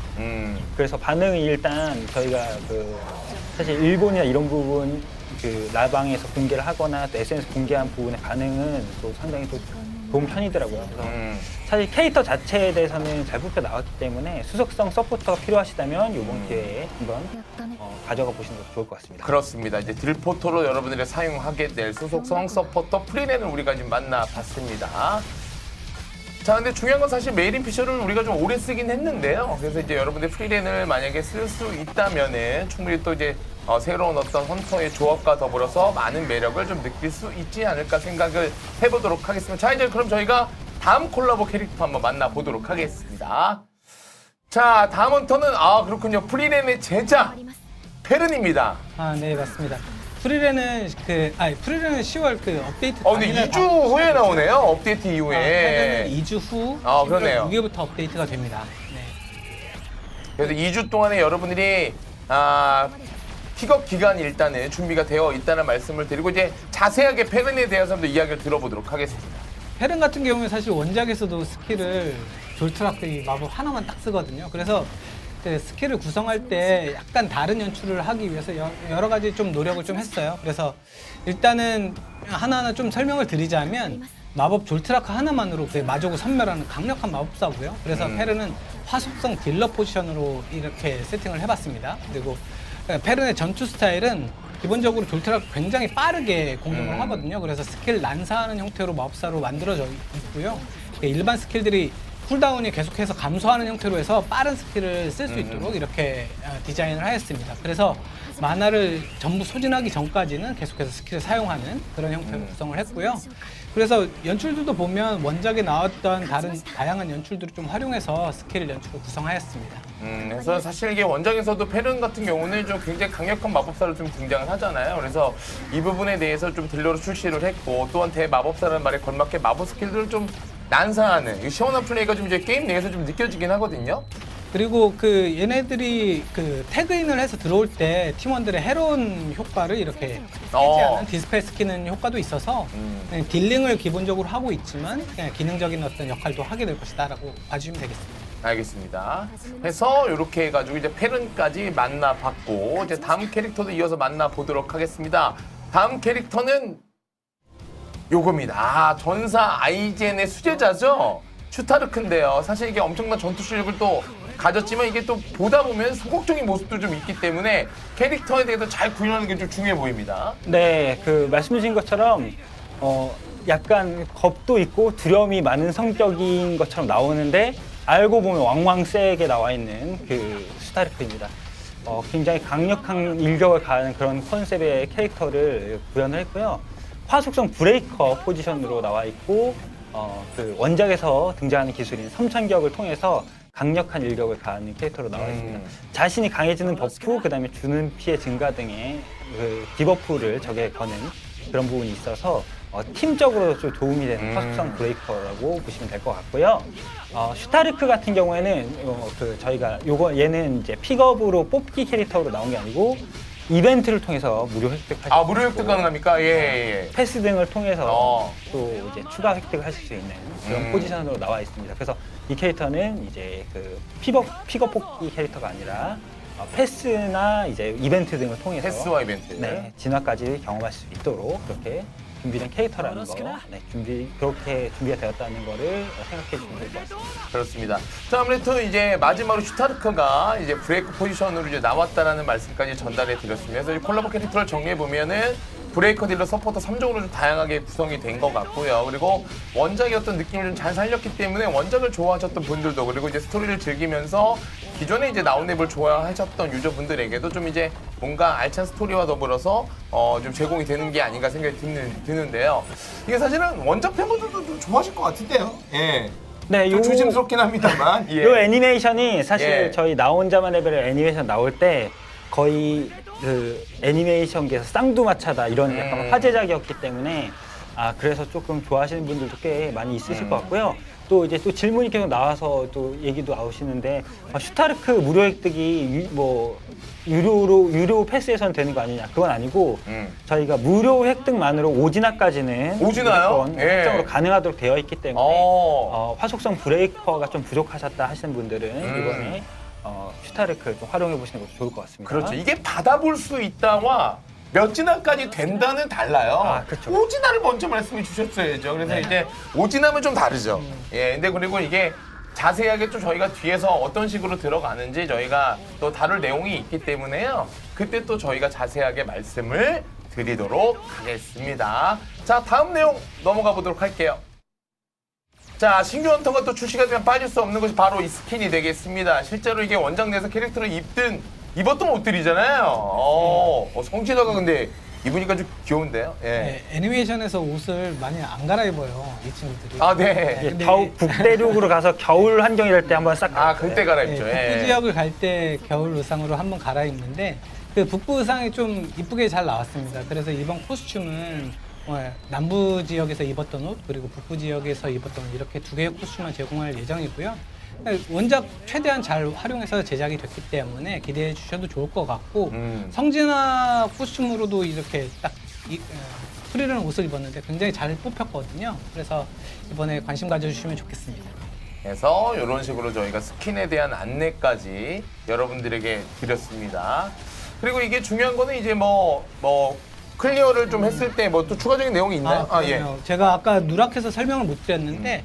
[SPEAKER 2] 그래서 반응이 일단 저희가 사실 일본이나 이런 부분 라방에서 공개를 하거나 또 SNS 공개한 부분의 반응은 또 상당히 또 좋은 편이더라고요. 그래서 사실 캐릭터 자체에 대해서는 잘 뽑혀 나왔기 때문에 수속성 서포터가 필요하시다면 이번 기회에 한번 가져가 보시는 것도 좋을 것 같습니다.
[SPEAKER 1] 그렇습니다. 이제 딜포터로 여러분들이 사용하게 될 수속성 서포터 프리렌을 우리가 지금 만나봤습니다. 자, 근데 중요한 건 사실 메이린 피셔를 우리가 좀 오래 쓰긴 했는데요. 그래서 이제 여러분들 프리렌을 만약에 쓸 수 있다면은 충분히 또 이제 새로운 어떤 헌터의 조합과 더불어서 많은 매력을 좀 느낄 수 있지 않을까 생각을 해보도록 하겠습니다. 자, 이제 그럼 저희가 다음 콜라보 캐릭터 한번 만나보도록 하겠습니다. 자, 다음 헌터는 그렇군요. 프리렌의 제자 페른입니다.
[SPEAKER 3] 네, 맞습니다. 프리렌은 프리렌은 10월 업데이트
[SPEAKER 1] 근데 2주 후에 나오네요. 업데이트 이후에.
[SPEAKER 3] 2주 후
[SPEAKER 1] 그러네요.
[SPEAKER 3] 6일부터 업데이트가 됩니다. 네.
[SPEAKER 1] 그래서 2주 동안에 여러분들이 픽업 기간이 일단은 준비가 되어 있다는 말씀을 드리고, 이제 자세하게 페른에 대해서도 이야기를 들어보도록 하겠습니다.
[SPEAKER 3] 페른 같은 경우는 사실 원작에서도 스킬을 졸트라크 마법 하나만 딱 쓰거든요. 그래서 스킬을 구성할 때 약간 다른 연출을 하기 위해서 여러 가지 좀 노력을 좀 했어요. 그래서 일단은 하나하나 좀 설명을 드리자면, 마법 졸트라크 하나만으로 마족을 섬멸하는 강력한 마법사고요. 그래서 페른은 화속성 딜러 포지션으로 이렇게 세팅을 해봤습니다. 그리고 페른의 전투 스타일은 기본적으로 졸트라크 굉장히 빠르게 공격을 하거든요. 그래서 스킬 난사하는 형태로 마법사로 만들어져 있고요. 일반 스킬들이 쿨다운이 계속해서 감소하는 형태로 해서 빠른 스킬을 쓸 수 있도록 이렇게 디자인을 하였습니다. 그래서 만화를 전부 소진하기 전까지는 계속해서 스킬을 사용하는 그런 형태로 구성을 했고요. 그래서 연출들도 보면 원작에 나왔던 다양한 연출들을 좀 활용해서 스킬 연출을 구성하였습니다.
[SPEAKER 1] 그래서 사실 이게 원작에서도 페른 같은 경우는 좀 굉장히 강력한 마법사로 좀 등장을 하잖아요. 그래서 이 부분에 대해서 좀 딜러로 출시를 했고, 또한 대마법사라는 말에 걸맞게 마법 스킬들을 좀 난사하는 이 시원한 플레이가 좀 이제 게임 내에서 좀 느껴지긴 하거든요.
[SPEAKER 3] 그리고 얘네들이 태그인을 해서 들어올 때 팀원들의 해로운 효과를 이렇게 해제하는 디스펠 시키는 효과도 있어서 딜링을 기본적으로 하고 있지만 그냥 기능적인 어떤 역할도 하게 될 것이다라고 봐주시면 되겠습니다.
[SPEAKER 1] 알겠습니다. 그래서 이렇게 해가지고 이제 페른까지 만나봤고, 이제 다음 캐릭터도 이어서 만나보도록 하겠습니다. 다음 캐릭터는 요겁니다. 전사 아이젠의 수제자죠. 슈타르크인데요. 사실 이게 엄청난 전투 실력을 또 가졌지만, 이게 또 보다 보면 소극적인 모습도 좀 있기 때문에 캐릭터에 대해서 잘 구현하는 게 좀 중요해 보입니다.
[SPEAKER 2] 네, 말씀 주신 것처럼 약간 겁도 있고 두려움이 많은 성격인 것처럼 나오는데, 알고 보면 왕왕 세게 나와 있는 슈타르크입니다. 굉장히 강력한 일격을 가하는 그런 컨셉의 캐릭터를 구현을 했고요. 화속성 브레이커 포지션으로 나와 있고 그 원작에서 등장하는 기술인 섬천격을 통해서 강력한 일격을 가하는 캐릭터로 나와 있습니다. 자신이 강해지는 버프, 그다음에 주는 피해 증가 등의 그 디버프를 적에 거는 그런 부분이 있어서 팀적으로 좀 도움이 되는 화속성 브레이커라고 보시면 될 것 같고요. 슈타르크 같은 경우에는 그 저희가 얘는 이제 픽업으로 뽑기 캐릭터로 나온 게 아니고 이벤트를 통해서 무료 획득하실 수
[SPEAKER 1] 무료 획득
[SPEAKER 2] 있고,
[SPEAKER 1] 가능합니까? 예.
[SPEAKER 2] 패스 등을 통해서
[SPEAKER 1] 어.
[SPEAKER 2] 또 이제 추가 획득을 하실 수 있는 그런 포지션으로 나와 있습니다. 그래서 이 캐릭터는 이제 그 픽업 뽑기 캐릭터가 아니라 패스나 이제 이벤트 등을 통해서
[SPEAKER 1] 패스와 이벤트.
[SPEAKER 2] 네, 진화까지 경험할 수 있도록 그렇게 준비된 캐릭터라는 거, 그렇게 준비가 되었다는 거를 생각해 주시면 될 것 같습니다.
[SPEAKER 1] 그렇습니다. 자, 아무래도 이제 마지막으로 슈타르크가 이제 브레이크 포지션으로 이제 나왔다라는 말씀까지 전달해 드렸습니다. 그래서 이 콜라보 캐릭터를 정리해 보면은 브레이커, 딜러, 서포터 3종으로 좀 다양하게 구성이 된 것 같고요. 그리고 원작의 어떤 느낌을 좀 잘 살렸기 때문에 원작을 좋아하셨던 분들도, 그리고 이제 스토리를 즐기면서 기존에 이제 나온 앱을 좋아하셨던 유저분들에게도 좀 이제 뭔가 알찬 스토리와 더불어서 좀 제공이 되는 게 아닌가 생각이 드는데요. 이게 사실은 원작 팬분들도 좀 좋아하실 것 같은데요. 예.
[SPEAKER 2] 네,
[SPEAKER 1] 좀 조심스럽긴 합니다만. 예.
[SPEAKER 2] 요 애니메이션이 사실
[SPEAKER 1] 예.
[SPEAKER 2] 저희 나 혼자만 레벨의 애니메이션 나올 때 거의 그 애니메이션계에서 쌍두마차다 이런 약간 화제작이었기 때문에 그래서 조금 좋아하시는 분들도 꽤 많이 있으실 것 같고요. 또 이제 또 질문이 계속 나와서 또 얘기도 나오시는데 슈타르크 무료 획득이 유료 패스에서는 되는 거 아니냐? 그건 아니고 저희가 무료 획득만으로 오진화까지는
[SPEAKER 1] 오진화요?
[SPEAKER 2] 무조건
[SPEAKER 1] 예.
[SPEAKER 2] 확정으로 가능하도록 되어 있기 때문에 화속성 브레이커가 좀 부족하셨다 하시는 분들은 이번에 슈타르크를 좀 활용해 보시는 것도 좋을 것 같습니다.
[SPEAKER 1] 그렇죠. 이게 받아볼 수 있다와 몇 진화까지 된다는 달라요.
[SPEAKER 2] 그렇죠.
[SPEAKER 1] 오진화를 먼저 말씀해 주셨어야죠. 그래서 이제 오진화면 좀 다르죠. 예, 근데 그리고 이게 자세하게 좀 저희가 뒤에서 어떤 식으로 들어가는지 저희가 또 다룰 내용이 있기 때문에요. 그때 또 저희가 자세하게 말씀을 드리도록 하겠습니다. 자, 다음 내용 넘어가 보도록 할게요. 자, 신규 헌터가 또 출시가 되면 빠질 수 없는 것이 바로 이 스킨이 되겠습니다. 실제로 이게 원작 내에서 캐릭터를 입었던 옷들이잖아요. 성진아가 근데 입으니까 좀 귀여운데요? 예.
[SPEAKER 3] 네, 애니메이션에서 옷을 많이 안 갈아입어요, 이 친구들이.
[SPEAKER 1] 네.
[SPEAKER 2] 예,
[SPEAKER 3] 근데
[SPEAKER 2] 북대륙으로 가서 겨울 한정이 될 때 한번 싹
[SPEAKER 1] 그때 갈아입죠.
[SPEAKER 3] 네, 북부 지역을 갈 때 겨울 의상으로 한번 갈아입는데 그 북부 의상이 좀 이쁘게 잘 나왔습니다. 그래서 이번 코스튬은 남부 지역에서 입었던 옷 그리고 북부 지역에서 입었던 옷 이렇게 두 개의 코스튬만 제공할 예정이고요. 원작 최대한 잘 활용해서 제작이 됐기 때문에 기대해 주셔도 좋을 것 같고 성진화 코스튬으로도 이렇게 딱 프리런 옷을 입었는데 굉장히 잘 뽑혔거든요. 그래서 이번에 관심 가져주시면 좋겠습니다.
[SPEAKER 1] 그래서 이런 식으로 저희가 스킨에 대한 안내까지 여러분들에게 드렸습니다. 그리고 이게 중요한 거는 이제 뭐 클리어를 좀 했을 때 뭐 또 추가적인 내용이 있나요?
[SPEAKER 3] 그럼요. 제가 아까 누락해서 설명을 못 드렸는데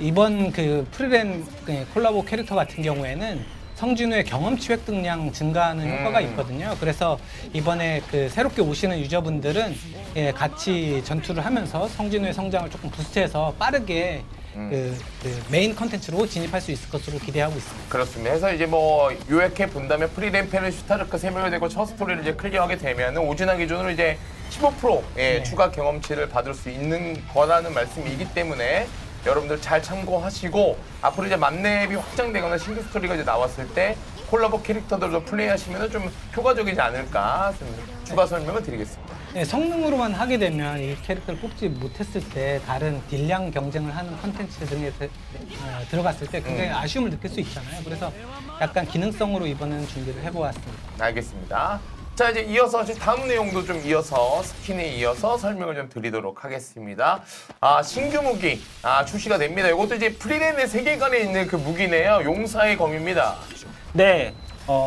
[SPEAKER 3] 이번 그 프리랜 콜라보 캐릭터 같은 경우에는 성진우의 경험치 획득량 증가하는 효과가 있거든요. 그래서 이번에 그 새롭게 오시는 유저분들은 같이 전투를 하면서 성진우의 성장을 조금 부스트해서 빠르게 그 메인 컨텐츠로 진입할 수 있을 것으로 기대하고 있습니다.
[SPEAKER 1] 그렇습니다. 그래서 이제 뭐 요약해 본다면 프리램펜을 슈타르크 3명이 되고 첫 스토리를 이제 클리어하게 되면 오진화 기준으로 이제 15% 추가 경험치를 받을 수 있는 거라는 말씀이기 때문에 여러분들 잘 참고하시고 앞으로 이제 맘랩이 확장되거나 신규 스토리가 이제 나왔을 때 콜라보 캐릭터들도 플레이하시면 좀 효과적이지 않을까 추가 설명을 드리겠습니다.
[SPEAKER 3] 네, 성능으로만 하게 되면 이 캐릭터를 뽑지 못했을 때 다른 딜량 경쟁을 하는 컨텐츠 등에 들어갔을 때 굉장히 아쉬움을 느낄 수 있잖아요. 그래서 약간 기능성으로 이번에는 준비를 해보았습니다.
[SPEAKER 1] 알겠습니다. 자, 이제 이어서 다음 내용도 좀 이어서 스킨에 이어서 설명을 좀 드리도록 하겠습니다. 신규 무기 출시가 됩니다. 이것도 이제 프리랜의 세계관에 있는 그 무기네요. 용사의 검입니다.
[SPEAKER 2] 네,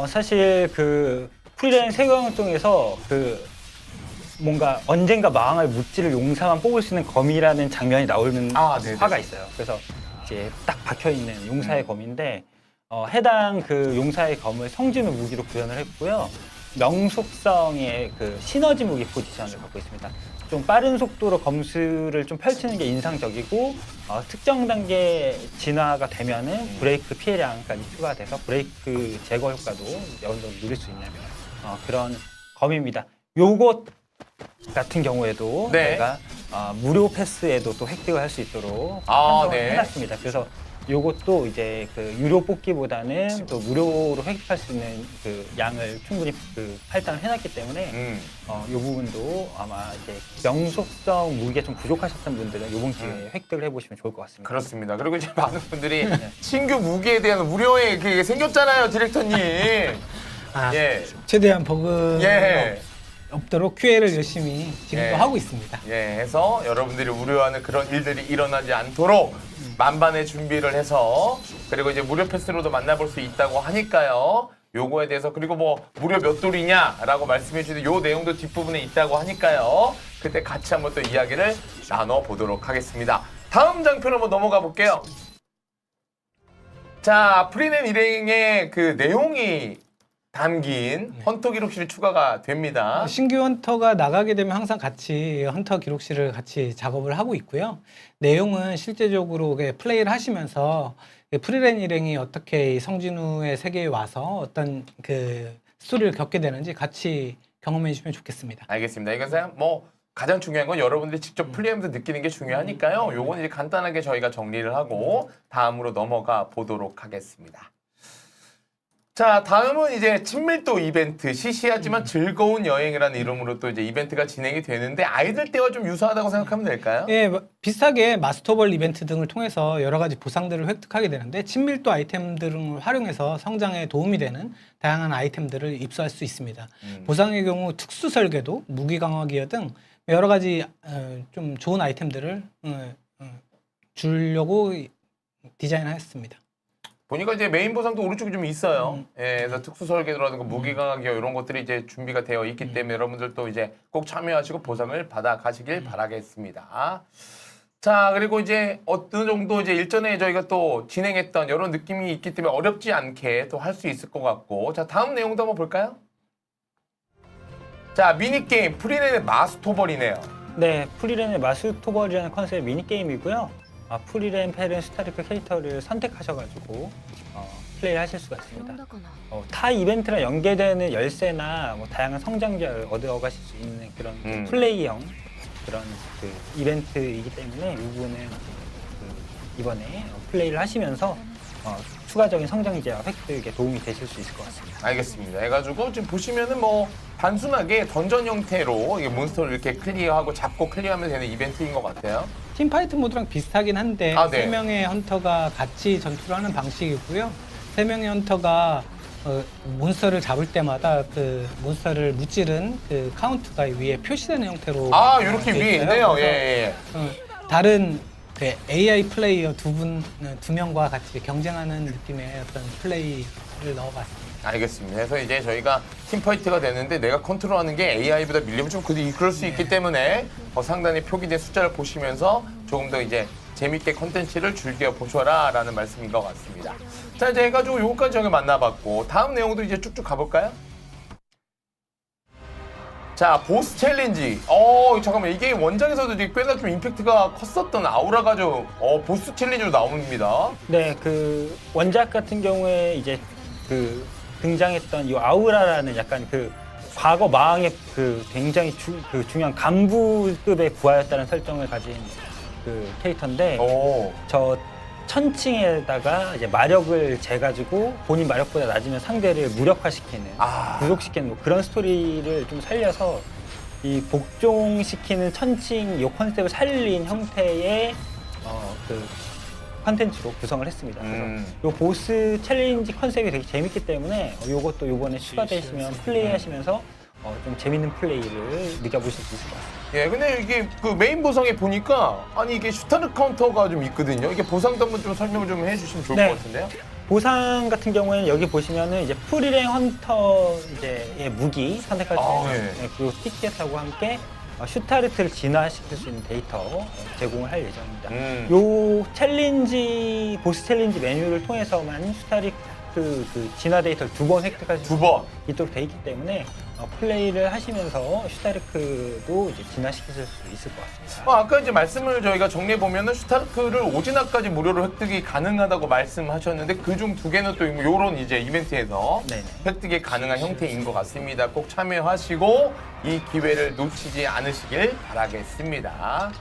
[SPEAKER 2] 사실 그 프리랜 세계관 중에서 그 뭔가 언젠가 마왕을 무찌를 용사만 뽑을 수 있는 검이라는 장면이 나오는
[SPEAKER 1] 네네.
[SPEAKER 2] 화가 있어요. 그래서 이제 딱 박혀 있는 용사의 검인데 해당 그 용사의 검을 성진우 무기로 구현을 했고요. 명속성의 그 시너지 무기 포지션을 갖고 있습니다. 좀 빠른 속도로 검수를 좀 펼치는 게 인상적이고 특정 단계 진화가 되면은 브레이크 피해량까지 추가돼서 브레이크 제거 효과도 어느 정도 누릴 수 있는 그런 검입니다. 요것 같은 경우에도
[SPEAKER 1] 네.
[SPEAKER 2] 저희가 무료 패스에도 또 획득을 할 수 있도록
[SPEAKER 1] 아,
[SPEAKER 2] 한정을
[SPEAKER 1] 네.
[SPEAKER 2] 해놨습니다. 그래서 요것도 이제 그 유료 뽑기보다는 또 무료로 획득할 수 있는 그 양을 충분히 그 할당을 해놨기 때문에 요 부분도 아마 이제 명속성 무기가 좀 부족하셨던 분들은 이번 기회에 획득을 해보시면 좋을 것 같습니다.
[SPEAKER 1] 그렇습니다. 그리고 이제 많은 분들이 신규 무기에 대한 무료의 그게 생겼잖아요, 디렉터님.
[SPEAKER 3] 아,
[SPEAKER 1] 예.
[SPEAKER 3] 최대한 버그
[SPEAKER 1] 예.
[SPEAKER 3] 없도록 QA를 열심히 지금도
[SPEAKER 1] 예.
[SPEAKER 3] 하고 있습니다.
[SPEAKER 1] 예, 해서 여러분들이 우려하는 그런 일들이 일어나지 않도록 만반의 준비를 해서 그리고 이제 무료 패스로도 만나볼 수 있다고 하니까요. 요거에 대해서 그리고 뭐 무료 몇 돌이냐라고 말씀해 주시는 요 내용도 뒷부분에 있다고 하니까요. 그때 같이 한번 또 이야기를 나눠보도록 하겠습니다. 다음 장표로 한번 넘어가 볼게요. 자, 프리넨 일행의 그 내용이 담긴 헌터 기록실이 추가가 됩니다.
[SPEAKER 3] 신규 헌터가 나가게 되면 항상 같이 헌터 기록실을 같이 작업을 하고 있고요. 내용은 실제적으로 플레이를 하시면서 프리랜 일행이 어떻게 이 성진우의 세계에 와서 어떤 그 스토리를 겪게 되는지 같이 경험해 주시면 좋겠습니다.
[SPEAKER 1] 알겠습니다. 이건 뭐 가장 중요한 건 여러분들이 직접 플레이하면서 느끼는 게 중요하니까요. 요건 이제 간단하게 저희가 정리를 하고 다음으로 넘어가 보도록 하겠습니다. 자, 다음은 이제 친밀도 이벤트, 시시하지만 즐거운 여행이라는 이름으로 또 이제 이벤트가 진행이 되는데 아이들 때와 좀 유사하다고 생각하면 될까요?
[SPEAKER 3] 예, 비슷하게 마스터볼 이벤트 등을 통해서 여러 가지 보상들을 획득하게 되는데 친밀도 아이템 등을 활용해서 성장에 도움이 되는 다양한 아이템들을 입수할 수 있습니다. 보상의 경우 특수 설계도, 무기 강화 기어 등 여러 가지 좀 좋은 아이템들을 주려고 디자인하였습니다.
[SPEAKER 1] 보니까 이제 메인 보상도 오른쪽에 좀 있어요. 예, 그래서 특수 설계도라든가 무기 강화 기어 이런 것들이 이제 준비가 되어 있기 때문에 여러분들도 이제 꼭 참여하시고 보상을 받아 가시길 바라겠습니다. 자, 그리고 이제 어느 정도 이제 일전에 저희가 또 진행했던 이런 느낌이 있기 때문에 어렵지 않게 또 할 수 있을 것 같고. 자, 다음 내용도 한번 볼까요? 자, 미니게임 프리랜의 마스토벌이네요.
[SPEAKER 2] 네, 프리랜의 마스토벌이라는 컨셉의 미니게임이고요. 프리랜, 페른, 스타리크 캐릭터를 선택하셔가지고 플레이를 하실 수가 있습니다. 타 이벤트랑 연계되는 열쇠나 뭐 다양한 성장자를 얻어가실 수 있는 그런 플레이형 그런 그 이벤트이기 때문에 이 부분은 이번에 플레이를 하시면서 추가적인 성장자 획득에 도움이 되실 수 있을 것 같습니다.
[SPEAKER 1] 알겠습니다. 해가지고 지금 보시면은 뭐 단순하게 던전 형태로 이게 몬스터를 이렇게 클리어하고 잡고 클리어하면 되는 이벤트인 것 같아요.
[SPEAKER 3] 팀파이트 모드랑 비슷하긴 한데
[SPEAKER 1] 아, 네.
[SPEAKER 3] 3명의 헌터가 같이 전투를 하는 방식이고요. 3명의 헌터가 몬스터를 잡을 때마다 그 몬스터를 무찌른 그 카운트가 위에 표시되는 형태로
[SPEAKER 1] 아, 이렇게
[SPEAKER 3] 돼
[SPEAKER 1] 위에
[SPEAKER 3] 있어요.
[SPEAKER 1] 있네요.
[SPEAKER 3] 그래서,
[SPEAKER 1] 예.
[SPEAKER 3] 다른 그 AI 플레이어 두 명과 같이 경쟁하는 느낌의 어떤 플레이를 넣어봤습니다.
[SPEAKER 1] 알겠습니다. 그래서 이제 저희가 팀파이트가 되는데 내가 컨트롤하는 게 AI보다 밀리면 좀 그럴 수 있기 때문에 상단에 표기된 숫자를 보시면서 조금 더 이제 재밌게 컨텐츠를 즐겨 보셔라 라는 말씀인 것 같습니다. 자, 이제 해가지고 요거까지 저희가 만나봤고 다음 내용도 이제 쭉쭉 가볼까요? 자, 보스 챌린지. 잠깐만, 이게 원작에서도 이제 꽤나 좀 임팩트가 컸었던 아우라가 좀 보스 챌린지로 나옵니다.
[SPEAKER 2] 네, 그 원작 같은 경우에 이제 그 등장했던 이 아우라라는 약간 그 과거 마왕의 그 굉장히 중요한 간부급의 부하였다는 설정을 가진 그 캐릭터인데 저 천칭에다가 이제 마력을 재가지고 본인 마력보다 낮으면 상대를 무력화시키는, 부족시키는 뭐 그런 스토리를 좀 살려서 이 복종시키는 천칭 요 컨셉을 살린 형태의 그 컨텐츠로 구성을 했습니다. 그래서 요 보스 챌린지 컨셉이 되게 재밌기 때문에 요것도 요번에 추가되시면 플레이하시면서 좀 재밌는 플레이를 느껴보실 수 있을 것 같습니다.
[SPEAKER 1] 예, 근데 이게 그 메인 보상에 보니까 아니 이게 슈타르 카운터가 좀 있거든요. 이게 보상도 한번 좀 설명을 좀 해주시면 좋을
[SPEAKER 2] 네.
[SPEAKER 1] 것 같은데요.
[SPEAKER 2] 보상 같은 경우에는 여기 보시면은 이제 프리랭 헌터 이제의 무기 선택할 수 있는 그 티켓하고 함께 슈타르트를 진화시킬 수 있는 데이터 제공을 할 예정입니다. 요 챌린지 보스 챌린지 메뉴를 통해서만 슈타르크 그 진화 데이터를 2번 획득할 수
[SPEAKER 1] 2번.
[SPEAKER 2] 있도록 돼 있기 때문에 플레이를 하시면서 슈타르크도 이제 진화시키실 수 있을 것 같습니다.
[SPEAKER 1] 아까 이제 말씀을 저희가 정리해 보면은 슈타르크를 오진화까지 무료로 획득이 가능하다고 말씀하셨는데 그중 2개는 또 요런 이제 이벤트에서
[SPEAKER 2] 네네.
[SPEAKER 1] 획득이 가능한 형태인 것 같습니다. 꼭 참여하시고 이 기회를 놓치지 않으시길 바라겠습니다.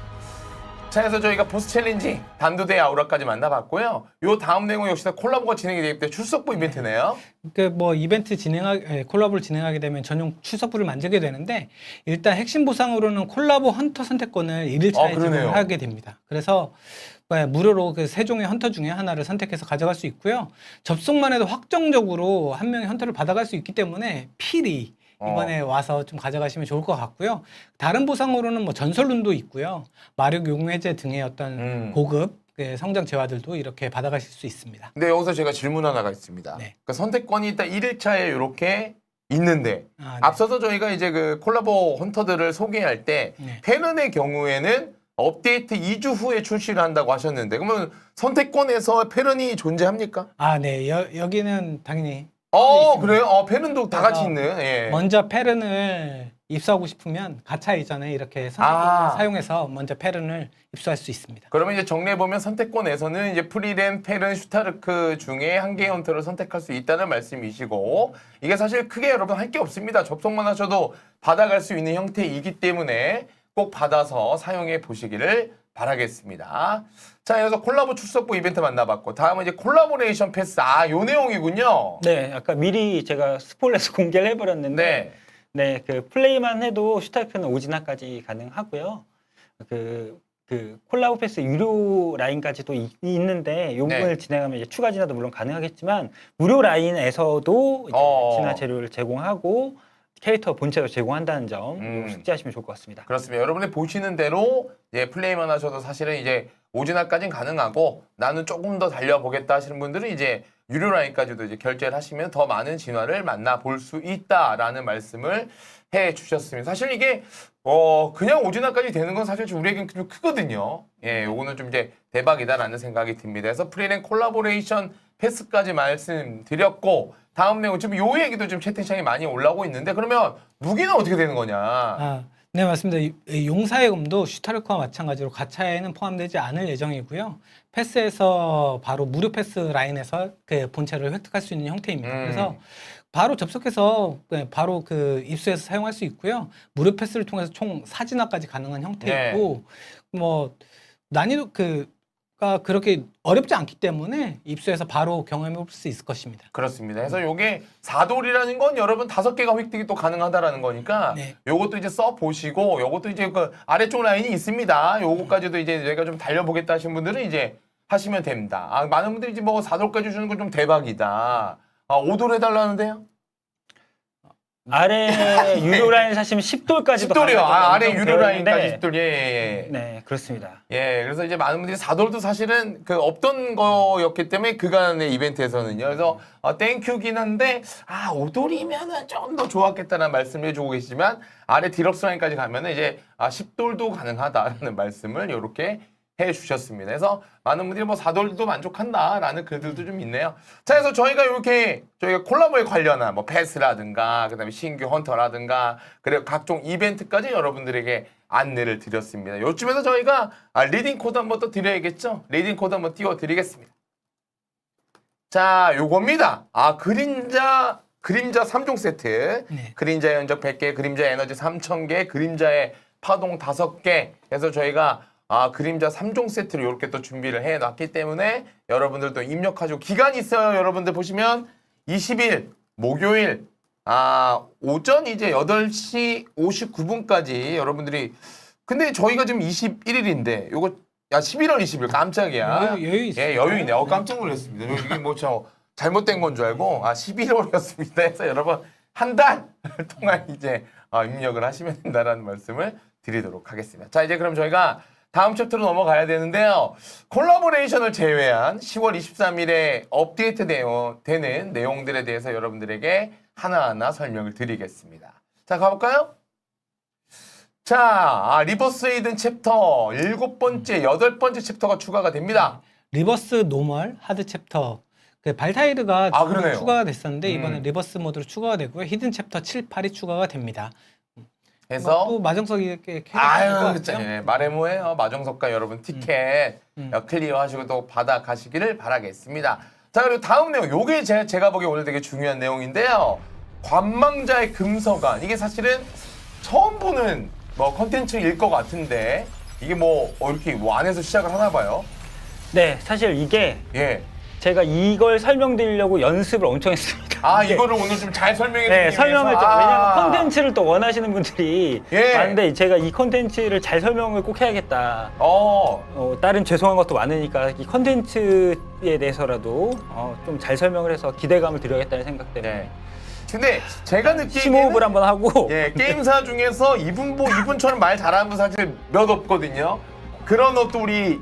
[SPEAKER 1] 자, 그래서 저희가 보스 챌린지 단두대 아우라까지 만나봤고요. 요 다음 내용 역시나 콜라보가 진행이 되기 때문에 출석부 이벤트네요.
[SPEAKER 3] 그 뭐 이벤트 콜라보를 진행하게 되면 전용 출석부를 만들게 되는데 일단 핵심 보상으로는 콜라보 헌터 선택권을 1일차에
[SPEAKER 1] 그러네요.
[SPEAKER 3] 제공하게 됩니다. 그래서 무료로 그 3종의 헌터 중에 하나를 선택해서 가져갈 수 있고요. 접속만 해도 확정적으로 한 명의 헌터를 받아갈 수 있기 때문에 필히 이번에 와서 좀 가져가시면 좋을 것 같고요. 다른 보상으로는 뭐 전설룬도 있고요. 마력 용해제 등의 어떤 고급 성장 재화들도 이렇게 받아가실 수 있습니다.
[SPEAKER 1] 근데 여기서 제가 질문 하나가 있습니다.
[SPEAKER 3] 네.
[SPEAKER 1] 그러니까 선택권이 일단 1일차에 이렇게 있는데
[SPEAKER 3] 네.
[SPEAKER 1] 앞서서 저희가 이제 그 콜라보 헌터들을 소개할 때
[SPEAKER 3] 네.
[SPEAKER 1] 페른의 경우에는 업데이트 2주 후에 출시를 한다고 하셨는데 그러면 선택권에서 페른이 존재합니까?
[SPEAKER 3] 네. 여기는 당연히
[SPEAKER 1] 그래요? 페른도 다 같이 있는. 예.
[SPEAKER 3] 먼저 페른을 입수하고 싶으면 가차 이전에 이렇게 선택권을 사용해서 먼저 페른을 입수할 수 있습니다.
[SPEAKER 1] 그러면 이제 정리해 보면 선택권에서는 이제 프리렌, 페른, 슈타르크 중에 한 개의 헌터를 선택할 수 있다는 말씀이시고 이게 사실 크게 여러분 할 게 없습니다. 접속만 하셔도 받아갈 수 있는 형태이기 때문에 꼭 받아서 사용해 보시기를 바라겠습니다. 자, 그래서 콜라보 출석부 이벤트 만나봤고 다음은 이제 콜라보레이션 패스. 요 내용이군요.
[SPEAKER 2] 네, 아까 미리 제가 스포일러에서 공개를 해버렸는데 네, 그 플레이만 해도 슈타르크는 오진화까지 가능하고요. 그 콜라보 패스 유료 라인까지도 있는데 요 부분을 진행하면 이제 추가 진화도 물론 가능하겠지만 무료 라인에서도 이제 진화 재료를 제공하고 캐릭터 본체도 제공한다는 점 숙지하시면 좋을 것 같습니다.
[SPEAKER 1] 그렇습니다. 여러분이 보시는 대로 플레이만 하셔도 사실은 이제 오진화까지는 가능하고 나는 조금 더 달려보겠다 하시는 분들은 이제 유료 라인까지도 이제 결제를 하시면 더 많은 진화를 만나볼 수 있다라는 말씀을 해 주셨습니다. 사실 이게 그냥 오진화까지 되는 건 사실 우리에겐 좀 크거든요. 요거는 좀 이제 대박이다라는 생각이 듭니다. 그래서 프리랜 콜라보레이션 패스까지 말씀드렸고 다음 내용 지금 요 얘기도 지금 채팅창에 많이 올라오고 있는데 그러면 무기는 어떻게 되는 거냐?
[SPEAKER 3] 네, 맞습니다. 용사의 검도 슈타르크와 마찬가지로 가차에는 포함되지 않을 예정이고요. 패스에서 바로 무료 패스 라인에서 그 본체를 획득할 수 있는 형태입니다. 그래서 바로 접속해서 바로 그 입수해서 사용할 수 있고요. 무료 패스를 통해서 총 4진화까지 가능한 형태이고 뭐 난이도 그렇게 어렵지 않기 때문에 입수해서 바로 경험해 볼 수 있을 것입니다.
[SPEAKER 1] 그렇습니다. 그래서 요게 4돌이라는 건 여러분 5개가 획득이 또 가능하다라는 거니까 요것도 이제 써 보시고 요것도 이제 그 아래쪽 라인이 있습니다. 요거까지도 이제 저희가 좀 달려보겠다 하신 분들은 이제 하시면 됩니다. 많은 분들이 이제 뭐 4돌까지 주는 건 좀 대박이다. 5돌 해달라는데요?
[SPEAKER 2] 아래 유료 라인 사시면 10돌까지도
[SPEAKER 1] 10돌이요. 아래 유료 라인까지 10돌.
[SPEAKER 2] 네, 그렇습니다.
[SPEAKER 1] 그래서 이제 많은 분들이 4돌도 사실은 그 없던 거였기 때문에 그간의 이벤트에서는요. 그래서 땡큐긴 한데 5돌이면은 좀 더 좋았겠다는 말씀을 해주고 계시지만 아래 디럭스 라인까지 가면은 이제 10돌도 가능하다라는 말씀을 이렇게 해주셨습니다. 그래서 많은 분들이 뭐 4돌도 만족한다라는 글들도 좀 있네요. 자, 그래서 저희가 콜라보에 관련한 뭐 패스라든가 그다음에 신규 헌터라든가 그리고 각종 이벤트까지 여러분들에게 안내를 드렸습니다. 요쯤에서 저희가 리딩 코드 한번 또 드려야겠죠? 리딩 코드 한번 띄워드리겠습니다. 자, 요겁니다. 그림자 3종 세트. 그림자의 연적 100개, 그림자의 에너지 3000개, 그림자의 파동 5개. 그래서 저희가 그림자 3종 세트를 이렇게 또 준비를 해놨기 때문에 여러분들도 입력하시고 기간이 있어요. 여러분들 보시면 20일 목요일 오전 이제 8시 59분까지 여러분들이 근데 저희가 지금 21일인데 요거 11월 20일 깜짝이야.
[SPEAKER 3] 여유 있어요.
[SPEAKER 1] 여유 있네. 깜짝 놀랐습니다. 이게 뭐 잘못된 건 줄 알고 11월이었습니다. 해서 여러분 한 달 동안 이제 입력을 하시면 된다라는 말씀을 드리도록 하겠습니다. 자, 이제 그럼 저희가 다음 챕터로 넘어가야 되는데요. 콜라보레이션을 제외한 10월 23일에 업데이트 되는 내용들에 대해서 여러분들에게 하나하나 설명을 드리겠습니다. 자, 가볼까요? 자, 리버스 에이든 챕터 7번째, 8번째 챕터가 추가가 됩니다.
[SPEAKER 3] 리버스 노멀 하드 챕터 그 발타이르가
[SPEAKER 1] 아, 그러네요.
[SPEAKER 3] 추가가 됐었는데 이번에
[SPEAKER 1] 음.
[SPEAKER 3] 리버스 모드로 추가가 되고요. 히든 챕터 7, 8이 추가가 됩니다.
[SPEAKER 1] 해서
[SPEAKER 3] 또 마정석 이렇게
[SPEAKER 1] 아유,
[SPEAKER 3] 죠
[SPEAKER 1] 진짜 예, 마레모의 마정석가 여러분 티켓 클리어하시고 또 받아 가시기를 바라겠습니다. 자, 그리고 다음 내용, 요게 제가 보기에 오늘 되게 중요한 내용인데요. 관망자의 금서관. 이게 사실은 처음 보는 뭐 컨텐츠일 것 같은데 이게 뭐 이렇게 뭐 안에서 시작을 하나 봐요.
[SPEAKER 2] 네, 사실 이게
[SPEAKER 1] 예.
[SPEAKER 2] 제가 이걸 설명드리려고 연습을 엄청 했습니다.
[SPEAKER 1] 아,
[SPEAKER 2] 근데
[SPEAKER 1] 이거를 오늘 좀 잘 설명해
[SPEAKER 2] 네,
[SPEAKER 1] 드리기
[SPEAKER 2] 설명을
[SPEAKER 1] 위해서.
[SPEAKER 2] 좀 왜냐면 컨텐츠를 또 원하시는 분들이
[SPEAKER 1] 예.
[SPEAKER 2] 많은데 제가 이 컨텐츠를 잘 설명을 꼭 해야겠다. 다른 죄송한 것도 많으니까 이 컨텐츠에 대해서라도 좀 잘 설명을 해서 기대감을 드려야겠다는 생각 때문에
[SPEAKER 1] 네. 근데 제가 느끼기에는
[SPEAKER 2] 심호흡을 한번 하고
[SPEAKER 1] 예, 게임사 중에서 이분처럼 말 잘하는 분 사실 몇 없거든요. 그런 것도 우리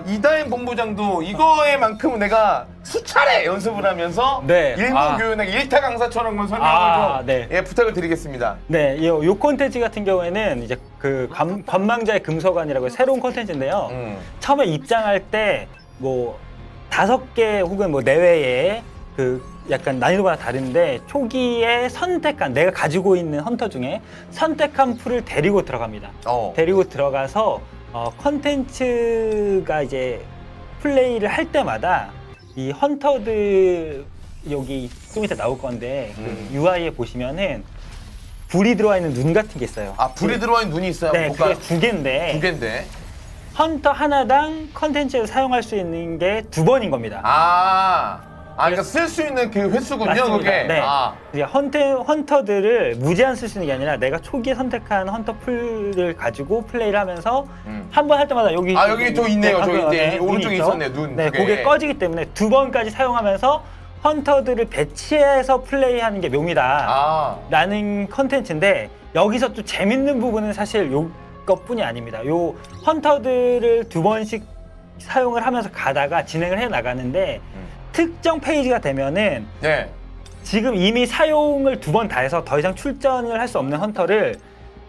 [SPEAKER 1] 이다인 본부장도 이거에만큼은 내가 수차례 연습을 하면서
[SPEAKER 2] 네.
[SPEAKER 1] 일목요연하게 일타 강사처럼 그 설명을 좀
[SPEAKER 2] 네.
[SPEAKER 1] 예, 부탁을 드리겠습니다.
[SPEAKER 2] 네, 요 콘텐츠 같은 경우에는 이제 그 관망자의 금서관이라고 새로운 콘텐츠인데요. 처음에 입장할 때 뭐 5개 혹은 뭐 내외의 그 약간 난이도가 다른데 초기에 선택한 내가 가지고 있는 헌터 중에 선택한 풀을 데리고 들어갑니다. 데리고 들어가서 컨텐츠가 이제 플레이를 할 때마다 이 헌터들 여기 좀 이따 나올 건데 그 UI에 보시면은 불이 들어와 있는 눈 같은 게 있어요.
[SPEAKER 1] 불이 들어와 있는 눈이 있어요.
[SPEAKER 2] 네,
[SPEAKER 1] 볼까요?
[SPEAKER 2] 그게 2개인데
[SPEAKER 1] 두 개인데.
[SPEAKER 2] 헌터 하나당 컨텐츠에서 사용할 수 있는 게 2번인 겁니다.
[SPEAKER 1] 그러니까 쓸 수 있는 그 횟수군요,
[SPEAKER 2] 맞습니다.
[SPEAKER 1] 그게.
[SPEAKER 2] 네. 그러니까 헌터들을 무제한 쓸 수 있는 게 아니라 내가 초기에 선택한 헌터 풀을 가지고 플레이를 하면서 한 번 할 때마다 여기
[SPEAKER 1] 여기 또 있네요. 저기 이제
[SPEAKER 2] 눈이
[SPEAKER 1] 오른쪽에
[SPEAKER 2] 있죠?
[SPEAKER 1] 있었네요, 눈.
[SPEAKER 2] 네,
[SPEAKER 1] 두 개.
[SPEAKER 2] 그게 꺼지기 때문에 2번까지 사용하면서 헌터들을 배치해서 플레이하는 게 묘미다. 라는 컨텐츠인데 여기서 또 재밌는 부분은 사실 요것뿐이 아닙니다. 요 헌터들을 2번씩 사용을 하면서 가다가 진행을 해 나가는데 특정 페이지가 되면은
[SPEAKER 1] 네.
[SPEAKER 2] 지금 이미 사용을 2번 다 해서 더 이상 출전을 할 수 없는 헌터를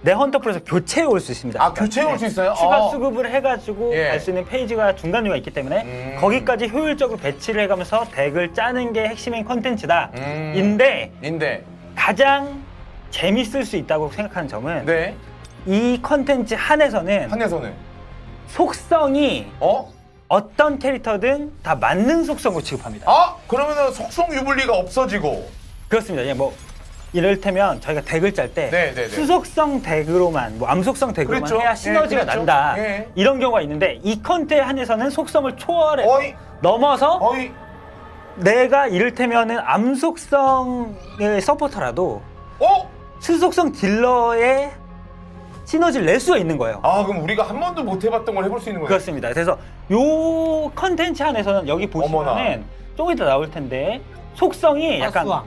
[SPEAKER 2] 내 헌터풀에서 교체해 올 수 있습니다.
[SPEAKER 1] 교체해 올 수 있어요?
[SPEAKER 2] 추가 수급을 해가지고
[SPEAKER 1] 예.
[SPEAKER 2] 갈 수 있는 페이지가 중간중간 있기 때문에 거기까지 효율적으로 배치를 해가면서 덱을 짜는 게 핵심인 컨텐츠다. 인데 가장 재밌을 수 있다고 생각하는 점은
[SPEAKER 1] 네.
[SPEAKER 2] 이 컨텐츠 한에서는 속성이 어떤 캐릭터든 다 맞는 속성으로 취급합니다.
[SPEAKER 1] 그러면은 속성 유불리가 없어지고.
[SPEAKER 2] 그렇습니다. 예, 뭐 이를테면 저희가 덱을 짤 때
[SPEAKER 1] 네네네.
[SPEAKER 2] 수속성 덱으로만, 뭐 암속성 덱으로만
[SPEAKER 1] 그렇죠.
[SPEAKER 2] 해야 시너지가
[SPEAKER 1] 예, 그렇죠.
[SPEAKER 2] 난다.
[SPEAKER 1] 예.
[SPEAKER 2] 이런 경우가 있는데 이 컨텐츠 한에서는 속성을 초월해서 넘어서 내가 이를테면은 암속성의 서포터라도 수속성 딜러의 시너지를 낼 수가 있는 거예요.
[SPEAKER 1] 그럼 우리가 한 번도 못 해봤던 걸 해볼 수 있는 거예요?
[SPEAKER 2] 그렇습니다. 그래서 요 컨텐츠 안에서는 여기 보시면은 조금 이따 나올 텐데 속성이 약간
[SPEAKER 3] 가스왕.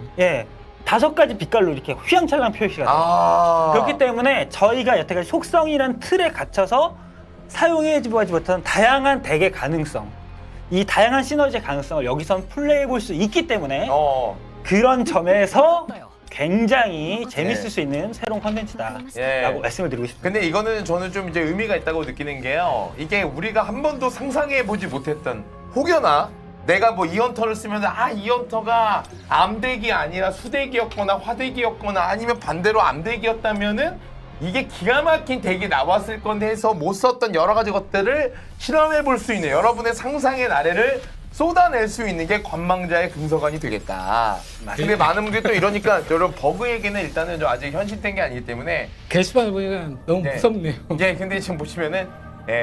[SPEAKER 2] 5가지 빛깔로 이렇게 휘황찬란 표시가 돼요. 그렇기 때문에 저희가 여태까지 속성이란 틀에 갇혀서 사용해보지 못한 다양한 덱의 가능성, 이 다양한 시너지의 가능성을 여기선 플레이해 볼 수 있기 때문에 그런 점에서 굉장히 재밌을 수 있는 새로운 컨텐츠다라고 말씀을 드리고 싶습니다.
[SPEAKER 1] 근데 이거는 저는 좀 이제 의미가 있다고 느끼는 게요. 이게 우리가 한 번도 상상해 보지 못했던, 혹여나 내가 뭐 이 헌터를 쓰면 이 헌터가 암덱이 아니라 수덱이었거나 화덱이었거나 아니면 반대로 암덱이었다면은 이게 기가 막힌 덱이 나왔을 건데 해서 못 썼던 여러 가지 것들을 실험해 볼 수 있는 여러분의 상상의 나래를 쏟아낼 수 있는 게 관망자의 금서관이 되겠다. 근데 많은 분들이 또 이러니까 여러분 버그 얘기는 일단은 좀 아직 현실된 게 아니기 때문에
[SPEAKER 3] 게시판을 보니까 너무 무섭네요.
[SPEAKER 1] 근데 지금 보시면은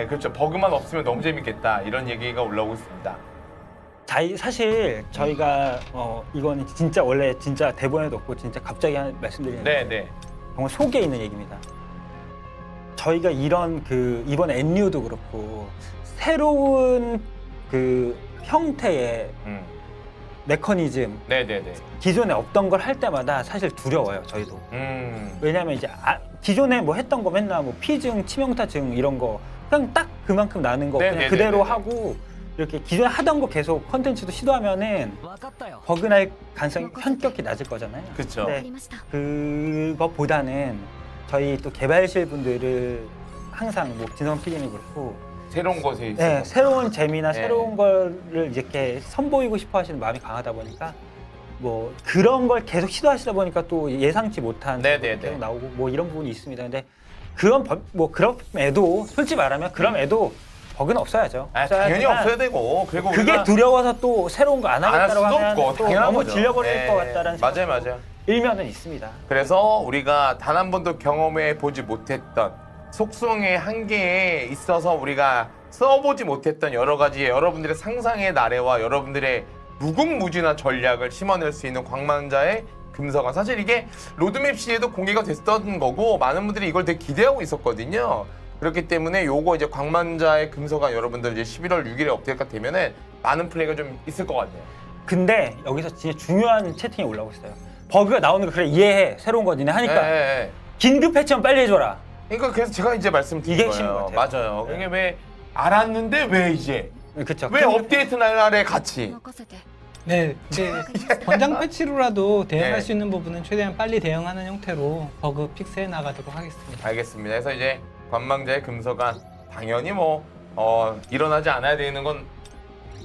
[SPEAKER 1] 그렇죠. 버그만 없으면 너무 재밌겠다. 이런 얘기가 올라오고 있습니다.
[SPEAKER 2] 사실 저희가 이거는 진짜 원래 진짜 대본에도 없고 진짜 갑자기 말씀드리는데 정말 속에 있는 얘기입니다. 저희가 이런 이번 NU도 그렇고 새로운 형태의 메커니즘 기존에 없던 걸 할 때마다 사실 두려워요. 저희도. 왜냐하면 이제 기존에 뭐 했던 거 맨날 뭐 피증, 치명타증 이런 거 그냥 딱 그만큼 나는 거 그냥 그대로 하고 이렇게 기존에 하던 거 계속 컨텐츠도 시도하면은 버그 날 가능성이 현격히 낮을 거잖아요.
[SPEAKER 1] 그렇죠.
[SPEAKER 2] 그것보다는 저희 또 개발실 분들을 항상 뭐 진성 PD님 그렇고
[SPEAKER 1] 새로운 것에 있어.
[SPEAKER 2] 네, 새로운 재미나
[SPEAKER 1] 네.
[SPEAKER 2] 새로운 거를 이렇게 선보이고 싶어 하시는 마음이 강하다 보니까 뭐 그런 걸 계속 시도하시다 보니까 또 예상치 못한
[SPEAKER 1] 네, 네,
[SPEAKER 2] 계속
[SPEAKER 1] 네.
[SPEAKER 2] 나오고 뭐 이런 부분이 있습니다. 근데 그런 뭐 그럼에도 솔직히 말하면 그럼에도 버그는 없어야죠.
[SPEAKER 1] 아, 당연히
[SPEAKER 2] 없어야지만
[SPEAKER 1] 없어야 되고 그리고
[SPEAKER 2] 그게
[SPEAKER 1] 우리가
[SPEAKER 2] 두려워서 또 새로운 거 안
[SPEAKER 1] 안 할
[SPEAKER 2] 하겠다고
[SPEAKER 1] 수도
[SPEAKER 2] 하면
[SPEAKER 1] 없고
[SPEAKER 2] 또
[SPEAKER 1] 당연한
[SPEAKER 2] 너무
[SPEAKER 1] 거죠.
[SPEAKER 2] 질려버릴
[SPEAKER 1] 네.
[SPEAKER 2] 것 같다라는
[SPEAKER 1] 맞아요,
[SPEAKER 2] 생각도
[SPEAKER 1] 맞아요.
[SPEAKER 2] 일면은 있습니다.
[SPEAKER 1] 그래서 우리가 단 한 번도 경험해 보지 못했던 속성의 한계에 있어서 우리가 써보지 못했던 여러 가지 여러분들의 상상의 나래와 여러분들의 무궁무진한 전략을 심어낼 수 있는 광만자의 금서관. 사실 이게 로드맵 시에도 공개가 됐던 거고 많은 분들이 이걸 되게 기대하고 있었거든요. 그렇기 때문에 요거 이제 광만자의 금서관 여러분들 이제 11월 6일에 업데이트가 되면은 많은 플레이가 좀 있을 것 같네요.
[SPEAKER 2] 근데 여기서 진짜 중요한 채팅이 올라오고 있어요. 버그가 나오는 거 그래 이해해. 새로운 거 니네 하니까
[SPEAKER 1] 예.
[SPEAKER 2] 긴급 패치만 빨리 해줘라.
[SPEAKER 1] 그러니까 그래서 제가 이제 말씀드린
[SPEAKER 2] 이게
[SPEAKER 1] 거예요.
[SPEAKER 2] 핵심인 것 같아요.
[SPEAKER 1] 맞아요. 그게 왜 알았는데 왜 이제
[SPEAKER 2] 그렇죠.
[SPEAKER 1] 왜 업데이트 날에 같이
[SPEAKER 4] 任せて
[SPEAKER 3] 네, 이제 권장 패치로라도 대응할
[SPEAKER 1] 네.
[SPEAKER 3] 수 있는 부분은 최대한 빨리 대응하는 형태로 버그 픽스해 나가도록 하겠습니다.
[SPEAKER 1] 알겠습니다. 그래서 이제 관망자의 금서관 당연히 뭐 일어나지 않아야 되는 건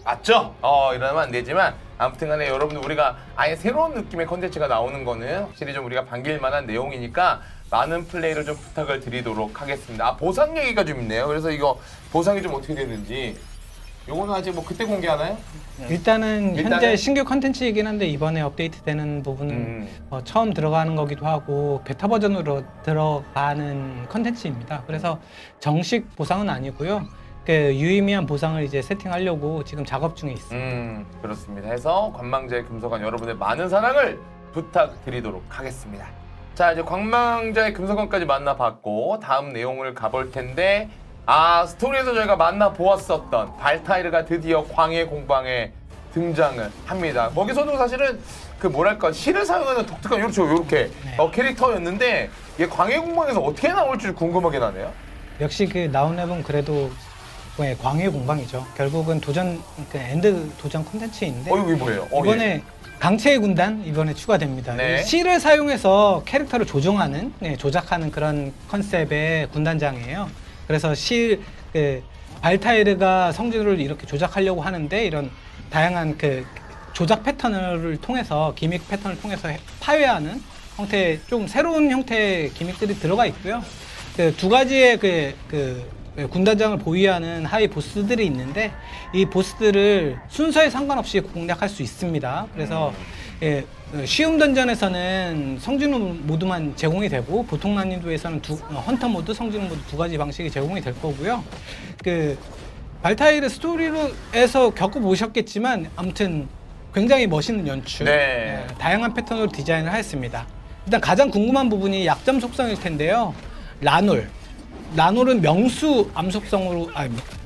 [SPEAKER 1] 맞죠? 일어나면 안 되지만 아무튼간에 여러분들 우리가 아예 새로운 느낌의 컨텐츠가 나오는 거는 확실히 좀 우리가 반길 만한 내용이니까 많은 플레이를 좀 부탁을 드리도록 하겠습니다. 아, 보상 얘기가 좀 있네요. 그래서 이거 보상이 좀 어떻게 되는지 요거는 아직 뭐 그때 공개하나요?
[SPEAKER 3] 일단은 현재
[SPEAKER 1] 일단은-
[SPEAKER 3] 신규 컨텐츠이긴 한데 이번에 업데이트되는 부분은 처음 들어가는 거기도 하고 베타 버전으로 들어가는 컨텐츠입니다. 그래서 정식 보상은 아니고요. 그 유의미한 보상을 이제 세팅하려고 지금 작업 중에 있습니다.
[SPEAKER 1] 그렇습니다. 해서 관망자의 금서관 여러분의 많은 사랑을 부탁드리도록 하겠습니다. 자, 이제 관망자의 금서관까지 만나봤고 다음 내용을 가볼 텐데 스토리에서 저희가 만나보았었던 발타이르가 드디어 광해 공방에 등장을 합니다. 거기서도 사실은 그 뭐랄까 실을 사용하는 독특한 요렇게
[SPEAKER 3] 네.
[SPEAKER 1] 캐릭터였는데 이게 광해 공방에서 어떻게 나올지 궁금하긴 하네요.
[SPEAKER 3] 역시 그 나온랩은 그래도 광해 공방이죠. 결국은 도전 그 엔드 도전 콘텐츠인데
[SPEAKER 1] 이게 뭐예요?
[SPEAKER 3] 이번에 강체의 군단 이번에 추가됩니다.
[SPEAKER 1] 네.
[SPEAKER 3] 실을 사용해서 캐릭터를 조종하는, 조작하는 그런 컨셉의 군단장이에요. 그래서 그 발타이르가 성질을 이렇게 조작하려고 하는데 이런 다양한 그 조작 패턴을 통해서 기믹 패턴을 통해서 파괴하는 형태의 좀 새로운 형태의 기믹들이 들어가 있고요. 그 두 가지의 그 군단장을 보유하는 하위 보스들이 있는데 이 보스들을 순서에 상관없이 공략할 수 있습니다. 그래서 쉬움 던전에서는 성진우 모드만 제공이 되고 보통 난이도에서는 헌터 모드, 성진우 모드 두 가지 방식이 제공이 될 거고요. 그 발타이르 스토리로에서 겪어보셨겠지만 아무튼 굉장히 멋있는 연출,
[SPEAKER 1] 네.
[SPEAKER 3] 다양한 패턴으로 디자인을 하였습니다. 일단 가장 궁금한 부분이 약점 속성일 텐데요. 라놀은 명수 암속성으로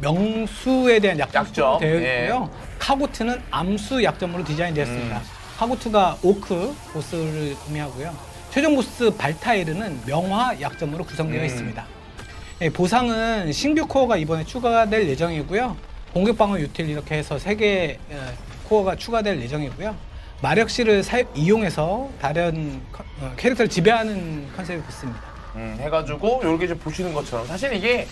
[SPEAKER 3] 명수에 대한 약점으로
[SPEAKER 1] 약점,
[SPEAKER 3] 되어 있고요. 카고트는 암수 약점으로 디자인되었습니다. 카고트가 오크 보스를 의미하고요. 최종 보스 발타이르는 명화 약점으로 구성되어 있습니다. 보상은 신규 코어가 이번에 추가될 예정이고요. 공격 방어 유틸 이렇게 해서 3개 코어가 추가될 예정이고요. 마력실을 이용해서 다른 캐릭터를 지배하는 컨셉이 붙습니다.
[SPEAKER 1] 해가지고 이렇게 이제 보시는 것처럼 사실 이게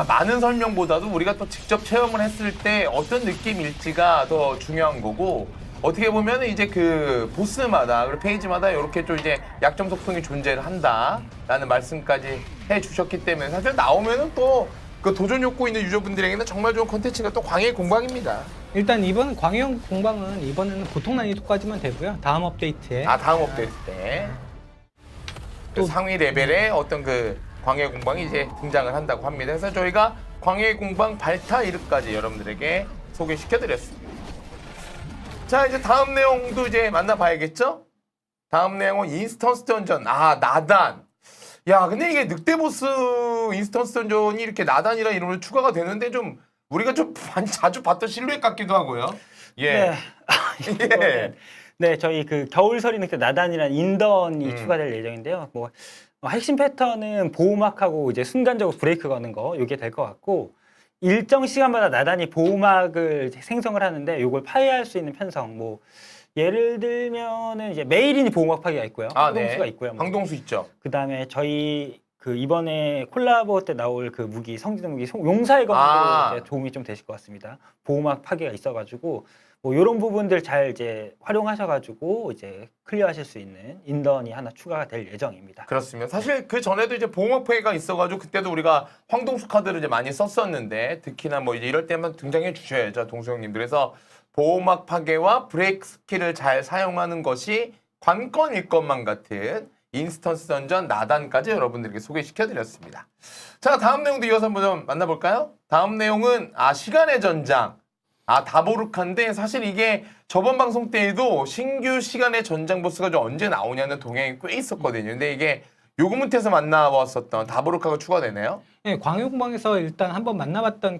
[SPEAKER 1] 많은 설명보다도 우리가 또 직접 체험을 했을 때 어떤 느낌일지가 더 중요한 거고 어떻게 보면 이제 그 보스마다 그리고 페이지마다 이렇게 좀 이제 약점 속성이 존재를 한다라는 말씀까지 해주셨기 때문에 사실 나오면은 또 그 도전 욕구 있는 유저분들에게는 정말 좋은 콘텐츠가 또 광해 공방입니다.
[SPEAKER 3] 일단 이번 광역 공방은 이번에는 보통 난이도까지만 되고요. 다음 업데이트에
[SPEAKER 1] 다음 업데이트 때. 또 상위 레벨의 어떤 그 광해 공방이 이제 등장을 한다고 합니다. 그래서 저희가 광해 공방 발타이르까지 여러분들에게 소개시켜드렸습니다. 자, 이제 다음 내용도 이제 만나봐야겠죠? 다음 내용은 인스턴스 던전. 나단. 야, 근데 이게 늑대 보스 인스턴스 던전이 이렇게 나단이라는 이름으로 추가가 되는데 좀 우리가 좀 많이 자주 봤던 실루엣 같기도 하고요. 예.
[SPEAKER 2] 네. 네, 저희 그 겨울설이 늑대 나단이라는 인던이 추가될 예정인데요. 뭐 핵심 패턴은 보호막하고 이제 순간적으로 브레이크 거는 거 이게 될 것 같고 일정 시간마다 나단이 보호막을 생성을 하는데 이걸 파괴할 수 있는 편성. 뭐 예를 들면은 이제 메이린이 보호막 파괴가 있고요. 황동수가 있고요.
[SPEAKER 1] 황동수 있죠.
[SPEAKER 2] 그다음에 저희 그 이번에 콜라보 때 나올 그 무기 성지능 무기 용사의 검도
[SPEAKER 1] 아.
[SPEAKER 2] 이제 도움이 좀 되실 것 같습니다. 보호막 파괴가 있어가지고 뭐 이런 부분들 잘 이제 활용하셔가지고 이제 클리어하실 수 있는 인던이 하나 추가가 될 예정입니다.
[SPEAKER 1] 그렇습니다. 사실 그 전에도 이제 보호막 폐해가 있어가지고 그때도 우리가 황동수 카드를 이제 많이 썼었는데 특히나 뭐 이제 이럴 때만 등장해 주셔야죠, 동수 형님들. 그래서 보호막 파괴와 브레이크 스킬을 잘 사용하는 것이 관건일 것만 같은 인스턴스 던전 나단까지 여러분들에게 소개시켜드렸습니다. 자, 다음 내용도 이어서 한번 좀 만나볼까요? 다음 내용은 시간의 전장. 다보르카인데 사실 이게 저번 방송 때에도 신규 시간의 전장 보스가 좀 언제 나오냐는 동향이 꽤 있었거든요. 근데 이게 요구문트에서 만나봤었던 다보르카가 추가되네요.
[SPEAKER 3] 네, 광역방에서 일단 한번 만나봤던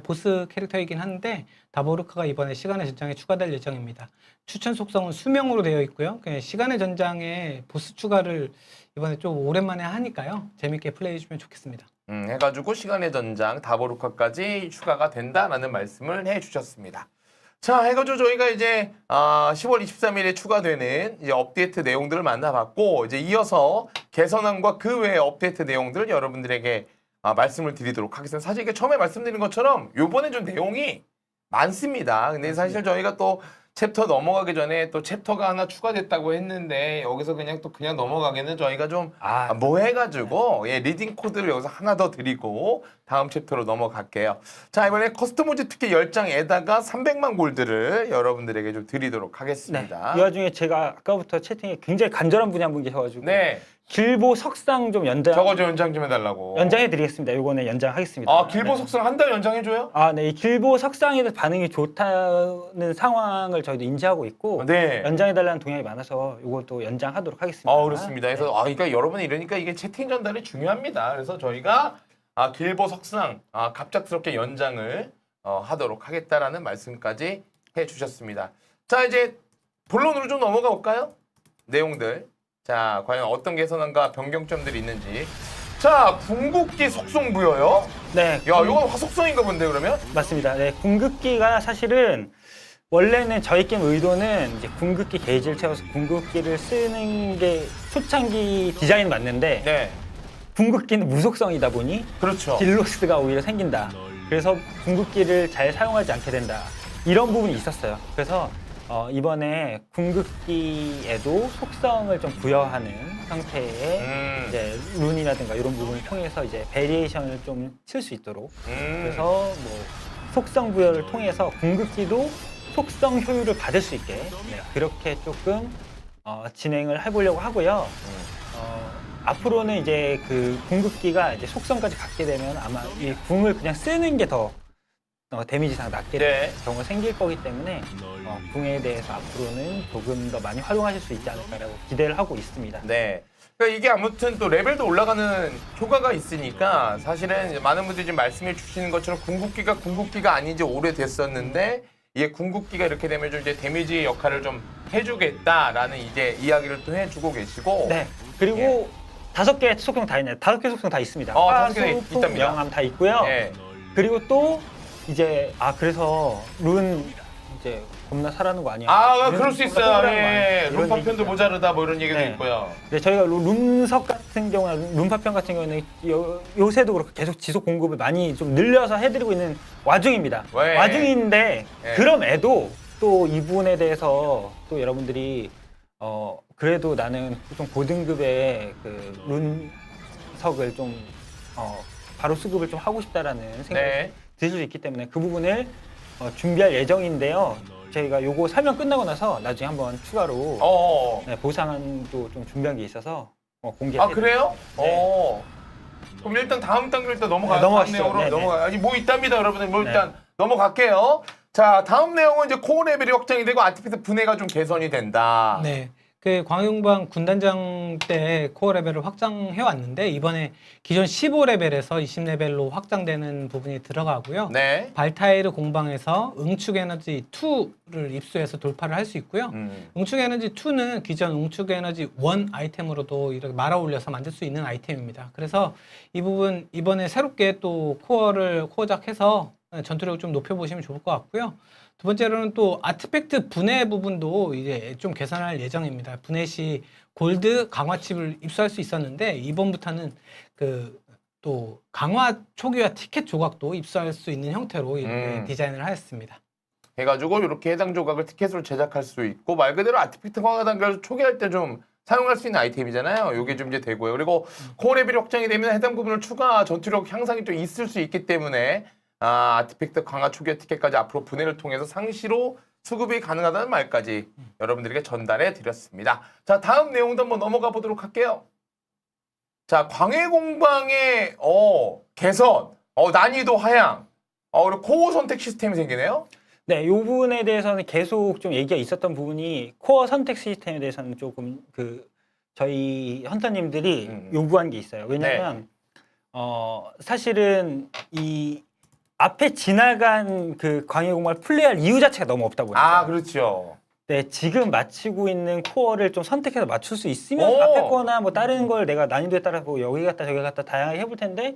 [SPEAKER 3] 보스 캐릭터이긴 한데 다보르카가 이번에 시간의 전장에 추가될 예정입니다. 추천 속성은 수명으로 되어 있고요. 그냥 시간의 전장에 보스 추가를 이번에 좀 오랜만에 하니까요. 재밌게 플레이해주면 좋겠습니다.
[SPEAKER 1] 해가지고 시간의 전장 다보르카까지 추가가 된다라는 말씀을 해주셨습니다. 자, 해가지고 저희가 이제 10월 23일에 추가되는 이제 업데이트 내용들을 만나봤고 이제 이어서 개선안과 그 외의 업데이트 내용들을 여러분들에게 말씀을 드리도록 하겠습니다. 사실 이게 처음에 말씀드린 것처럼 요번에 좀 내용이 많습니다. 근데 사실 저희가 또 챕터 넘어가기 전에 또 챕터가 하나 추가됐다고 했는데 여기서 그냥 넘어가기는 저희가 좀 뭐 해가지고 리딩 코드를 여기서 하나 더 드리고 다음 챕터로 넘어갈게요. 자, 이번에 커스텀 특히 10장에다가 300만 골드를 여러분들에게 좀 드리도록 하겠습니다.
[SPEAKER 2] 이 와중에 제가 아까부터 채팅에 굉장히 간절한 분이 한 분 계셔가지고
[SPEAKER 1] 네,
[SPEAKER 2] 길보 석상 좀
[SPEAKER 1] 저거 좀 연장 좀 해달라고.
[SPEAKER 2] 연장해드리겠습니다. 요거는 연장하겠습니다.
[SPEAKER 1] 길보 속성 한 달 연장해줘요?
[SPEAKER 2] 네, 이 길보 석상에 대해서 반응이 좋다는 상황을 저희도 인지하고 있고
[SPEAKER 1] 네.
[SPEAKER 2] 연장해달라는 동향이 많아서 이것도 연장하도록 하겠습니다.
[SPEAKER 1] 그렇습니다. 그래서 그러니까 여러분이 이러니까 이게 채팅 전달이 중요합니다. 그래서 저희가 길보 석상 갑작스럽게 연장을 하도록 하겠다라는 말씀까지 해주셨습니다. 자, 이제 본론으로 좀 넘어가 볼까요? 내용들. 자, 과연 어떤 개선안과 변경점들이 있는지. 자, 궁극기 속성 부여요?
[SPEAKER 2] 네,
[SPEAKER 1] 야, 이건 화속성인가 본데 그러면?
[SPEAKER 2] 맞습니다. 네, 궁극기가 사실은 원래는 저희 게임 의도는 이제 궁극기 게이지를 채워서 궁극기를 쓰는 게 초창기 디자인 맞는데
[SPEAKER 1] 네,
[SPEAKER 2] 궁극기는 무속성이다 보니
[SPEAKER 1] 그렇죠.
[SPEAKER 2] 딜로스가 오히려 생긴다. 그래서 궁극기를 잘 사용하지 않게 된다. 이런 부분이 있었어요. 그래서 이번에 궁극기에도 속성을 좀 부여하는 형태의 이제 룬이라든가 이런 부분을 통해서 이제 베리에이션을 좀 칠 수 있도록 그래서 뭐 속성 부여를 통해서 궁극기도 속성 효율을 받을 수 있게 그렇게 조금 진행을 해보려고 하고요. 앞으로는 이제 그 궁극기가 이제 속성까지 갖게 되면 아마 이 궁을 그냥 쓰는 게 더 데미지상 낮게 되는 경우가 생길 거기 때문에 궁에 대해서 앞으로는 조금 더 많이 활용하실 수 있지 않을까라고 기대를 하고 있습니다.
[SPEAKER 1] 네. 그러니까 이게 아무튼 또 레벨도 올라가는 효과가 있으니까 사실은 이제 많은 분들이 지금 말씀해 주시는 것처럼 궁극기가 아닌 지 오래됐었는데 이게 궁극기가 이렇게 되면 좀 이제 데미지 역할을 좀 해주겠다라는 이제 이야기를 또 해주고 계시고.
[SPEAKER 2] 네. 그리고 5개 속성 다 있네요. 5개 속성 다 있습니다.
[SPEAKER 1] 5개 있답니다.
[SPEAKER 2] 명함 다 있고요.
[SPEAKER 1] 네.
[SPEAKER 2] 그리고 또 이제 그래서 룬 이제 겁나 사라는 거 아니야?
[SPEAKER 1] 그럴 수 있어요. 예.
[SPEAKER 2] 이런
[SPEAKER 1] 룬파편도
[SPEAKER 2] 얘기죠.
[SPEAKER 1] 모자르다 뭐 이런 얘기도
[SPEAKER 2] 네.
[SPEAKER 1] 있고요.
[SPEAKER 2] 네, 저희가 룬석 같은 경우는 룬파편 같은 경우는 요새도 그렇고 계속 지속 공급을 많이 좀 늘려서 해드리고 있는 와중입니다.
[SPEAKER 1] 왜?
[SPEAKER 2] 와중인데
[SPEAKER 1] 네.
[SPEAKER 2] 그럼에도 또 이 부분에 대해서 또 여러분들이 그래도 나는 좀 고등급의 그 룬석을 좀 바로 수급을 좀 하고 싶다라는 생각이
[SPEAKER 1] 네.
[SPEAKER 2] 드실 수 있기 때문에 그 부분을 준비할 예정인데요. 저희가 요거 설명 끝나고 나서 나중에 한번 추가로 보상도 좀 준비한 게 있어서 공개해.
[SPEAKER 1] 그래요?
[SPEAKER 2] 네.
[SPEAKER 1] 그럼 일단 다음 단계로 일단 넘어가요.
[SPEAKER 2] 넘어가시죠.
[SPEAKER 1] 다음 내용으로
[SPEAKER 2] 네네.
[SPEAKER 1] 넘어가요. 아니 뭐 있답니다, 여러분들. 뭐
[SPEAKER 2] 네.
[SPEAKER 1] 일단 넘어갈게요. 자, 다음 내용은 이제 코어 레벨이 확장이 되고 아티피스 분해가 좀 개선이 된다.
[SPEAKER 3] 네. 그 광용방 군단장 때 코어 레벨을 확장해 왔는데 이번에 기존 15레벨에서 20레벨로 확장되는 부분이 들어가고요.
[SPEAKER 1] 네.
[SPEAKER 3] 발타이르 공방에서 응축 에너지 2를 입수해서 돌파를 할 수 있고요. 응축 에너지 2는 기존 응축 에너지 1 아이템으로도 이렇게 말아 올려서 만들 수 있는 아이템입니다. 그래서 이 부분 이번에 새롭게 또 코어작해서 전투력을 좀 높여보시면 좋을 것 같고요. 두 번째로는 또 아티팩트 분해 부분도 이제 좀 개선할 예정입니다. 분해 시 골드 강화칩을 입수할 수 있었는데 이번부터는 그 또 강화 초기화 티켓 조각도 입수할 수 있는 형태로 이렇게 디자인을 하였습니다.
[SPEAKER 1] 해가지고 이렇게 해당 조각을 티켓으로 제작할 수 있고 말 그대로 아티팩트 강화 단계를 초기할 때 좀 사용할 수 있는 아이템이잖아요. 이게 좀 이제 되고요. 그리고 코어 레벨이 확장이 되면 해당 부분을 추가 전투력 향상이 좀 있을 수 있기 때문에 아티팩트 강화 초기화 티켓까지 앞으로 분해를 통해서 상시로 수급이 가능하다는 말까지 여러분들에게 전달해 드렸습니다. 자, 다음 내용도 한번 넘어가 보도록 할게요. 자, 광해공방의 개선, 난이도 하향, 그리고 코어 선택 시스템이 생기네요.
[SPEAKER 2] 네, 이 부분에 대해서는 계속 좀 얘기가 있었던 부분이 코어 선택 시스템에 대해서는 조금 저희 헌터님들이 요구한 게 있어요. 왜냐하면 사실은 이 앞에 지나간 그 광해공방을 플레이할 이유 자체가 너무 없다 보니까.
[SPEAKER 1] 그렇죠.
[SPEAKER 2] 네, 지금 맞추고 있는 코어를 좀 선택해서 맞출 수 있으면 앞에 거나 뭐 다른 걸 내가 난이도에 따라서 뭐 여기 갔다 저기 갔다 다양하게 해볼 텐데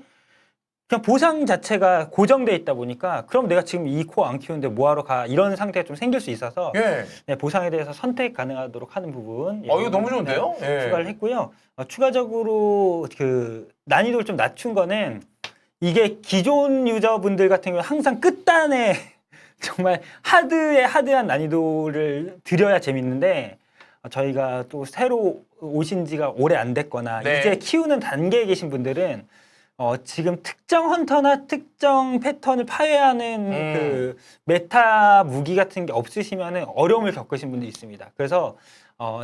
[SPEAKER 2] 그냥 보상 자체가 고정돼 있다 보니까 그럼 내가 지금 이 코어 안 키우는데 뭐하러 가 이런 상태가 좀 생길 수 있어서
[SPEAKER 1] 예.
[SPEAKER 2] 네, 보상에 대해서 선택 가능하도록 하는 부분
[SPEAKER 1] 이거 너무 좋은데요?
[SPEAKER 2] 네,
[SPEAKER 1] 예.
[SPEAKER 2] 추가를 했고요. 추가적으로 그 난이도를 좀 낮춘 거는 이게 기존 유저분들 같은 경우는 항상 끝단에 정말 하드한 난이도를 드려야 재밌는데 저희가 또 새로 오신 지가 오래 안 됐거나
[SPEAKER 1] 네.
[SPEAKER 2] 이제 키우는 단계에 계신 분들은 지금 특정 헌터나 특정 패턴을 파괴하는 그 메타 무기 같은 게 없으시면 어려움을 겪으신 분들이 있습니다. 그래서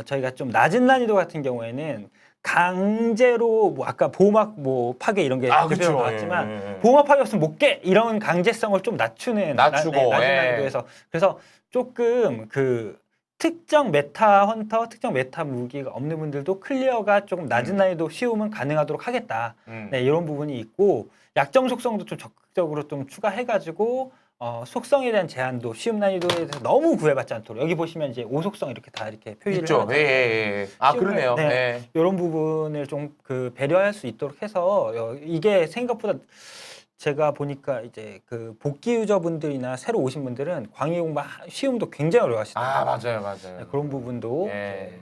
[SPEAKER 2] 저희가 좀 낮은 난이도 같은 경우에는 강제로 뭐 아까 보호막 뭐 파괴 이런 게
[SPEAKER 1] 그렇죠.
[SPEAKER 2] 나왔지만 보호막 파괴 없으면 못 깨 이런 강제성을 좀 낮추는
[SPEAKER 1] 낮추고,
[SPEAKER 2] 낮은 난이도에서 그래서 조금 그 특정 메타 헌터, 특정 메타 무기가 없는 분들도 클리어가 조금 낮은 난이도 쉬우면 가능하도록 하겠다. 네, 이런 부분이 있고 약점 속성도 좀 적극적으로 좀 추가해가지고 속성에 대한 제한도 쉬움 난이도에 대해서 너무 구애받지 않도록 여기 보시면 이제 5속성 이렇게 다 이렇게 표시를
[SPEAKER 1] 있죠. 예. 그러네요.
[SPEAKER 2] 네,
[SPEAKER 1] 예.
[SPEAKER 2] 이런 부분을 좀 배려할 수 있도록 해서 이게 생각보다 제가 보니까 이제 그 복귀 유저분들이나 새로 오신 분들은 광해공방 쉬움도 굉장히 어려워하시더라고요.
[SPEAKER 1] 맞아요.
[SPEAKER 2] 네, 그런 부분도
[SPEAKER 1] 예.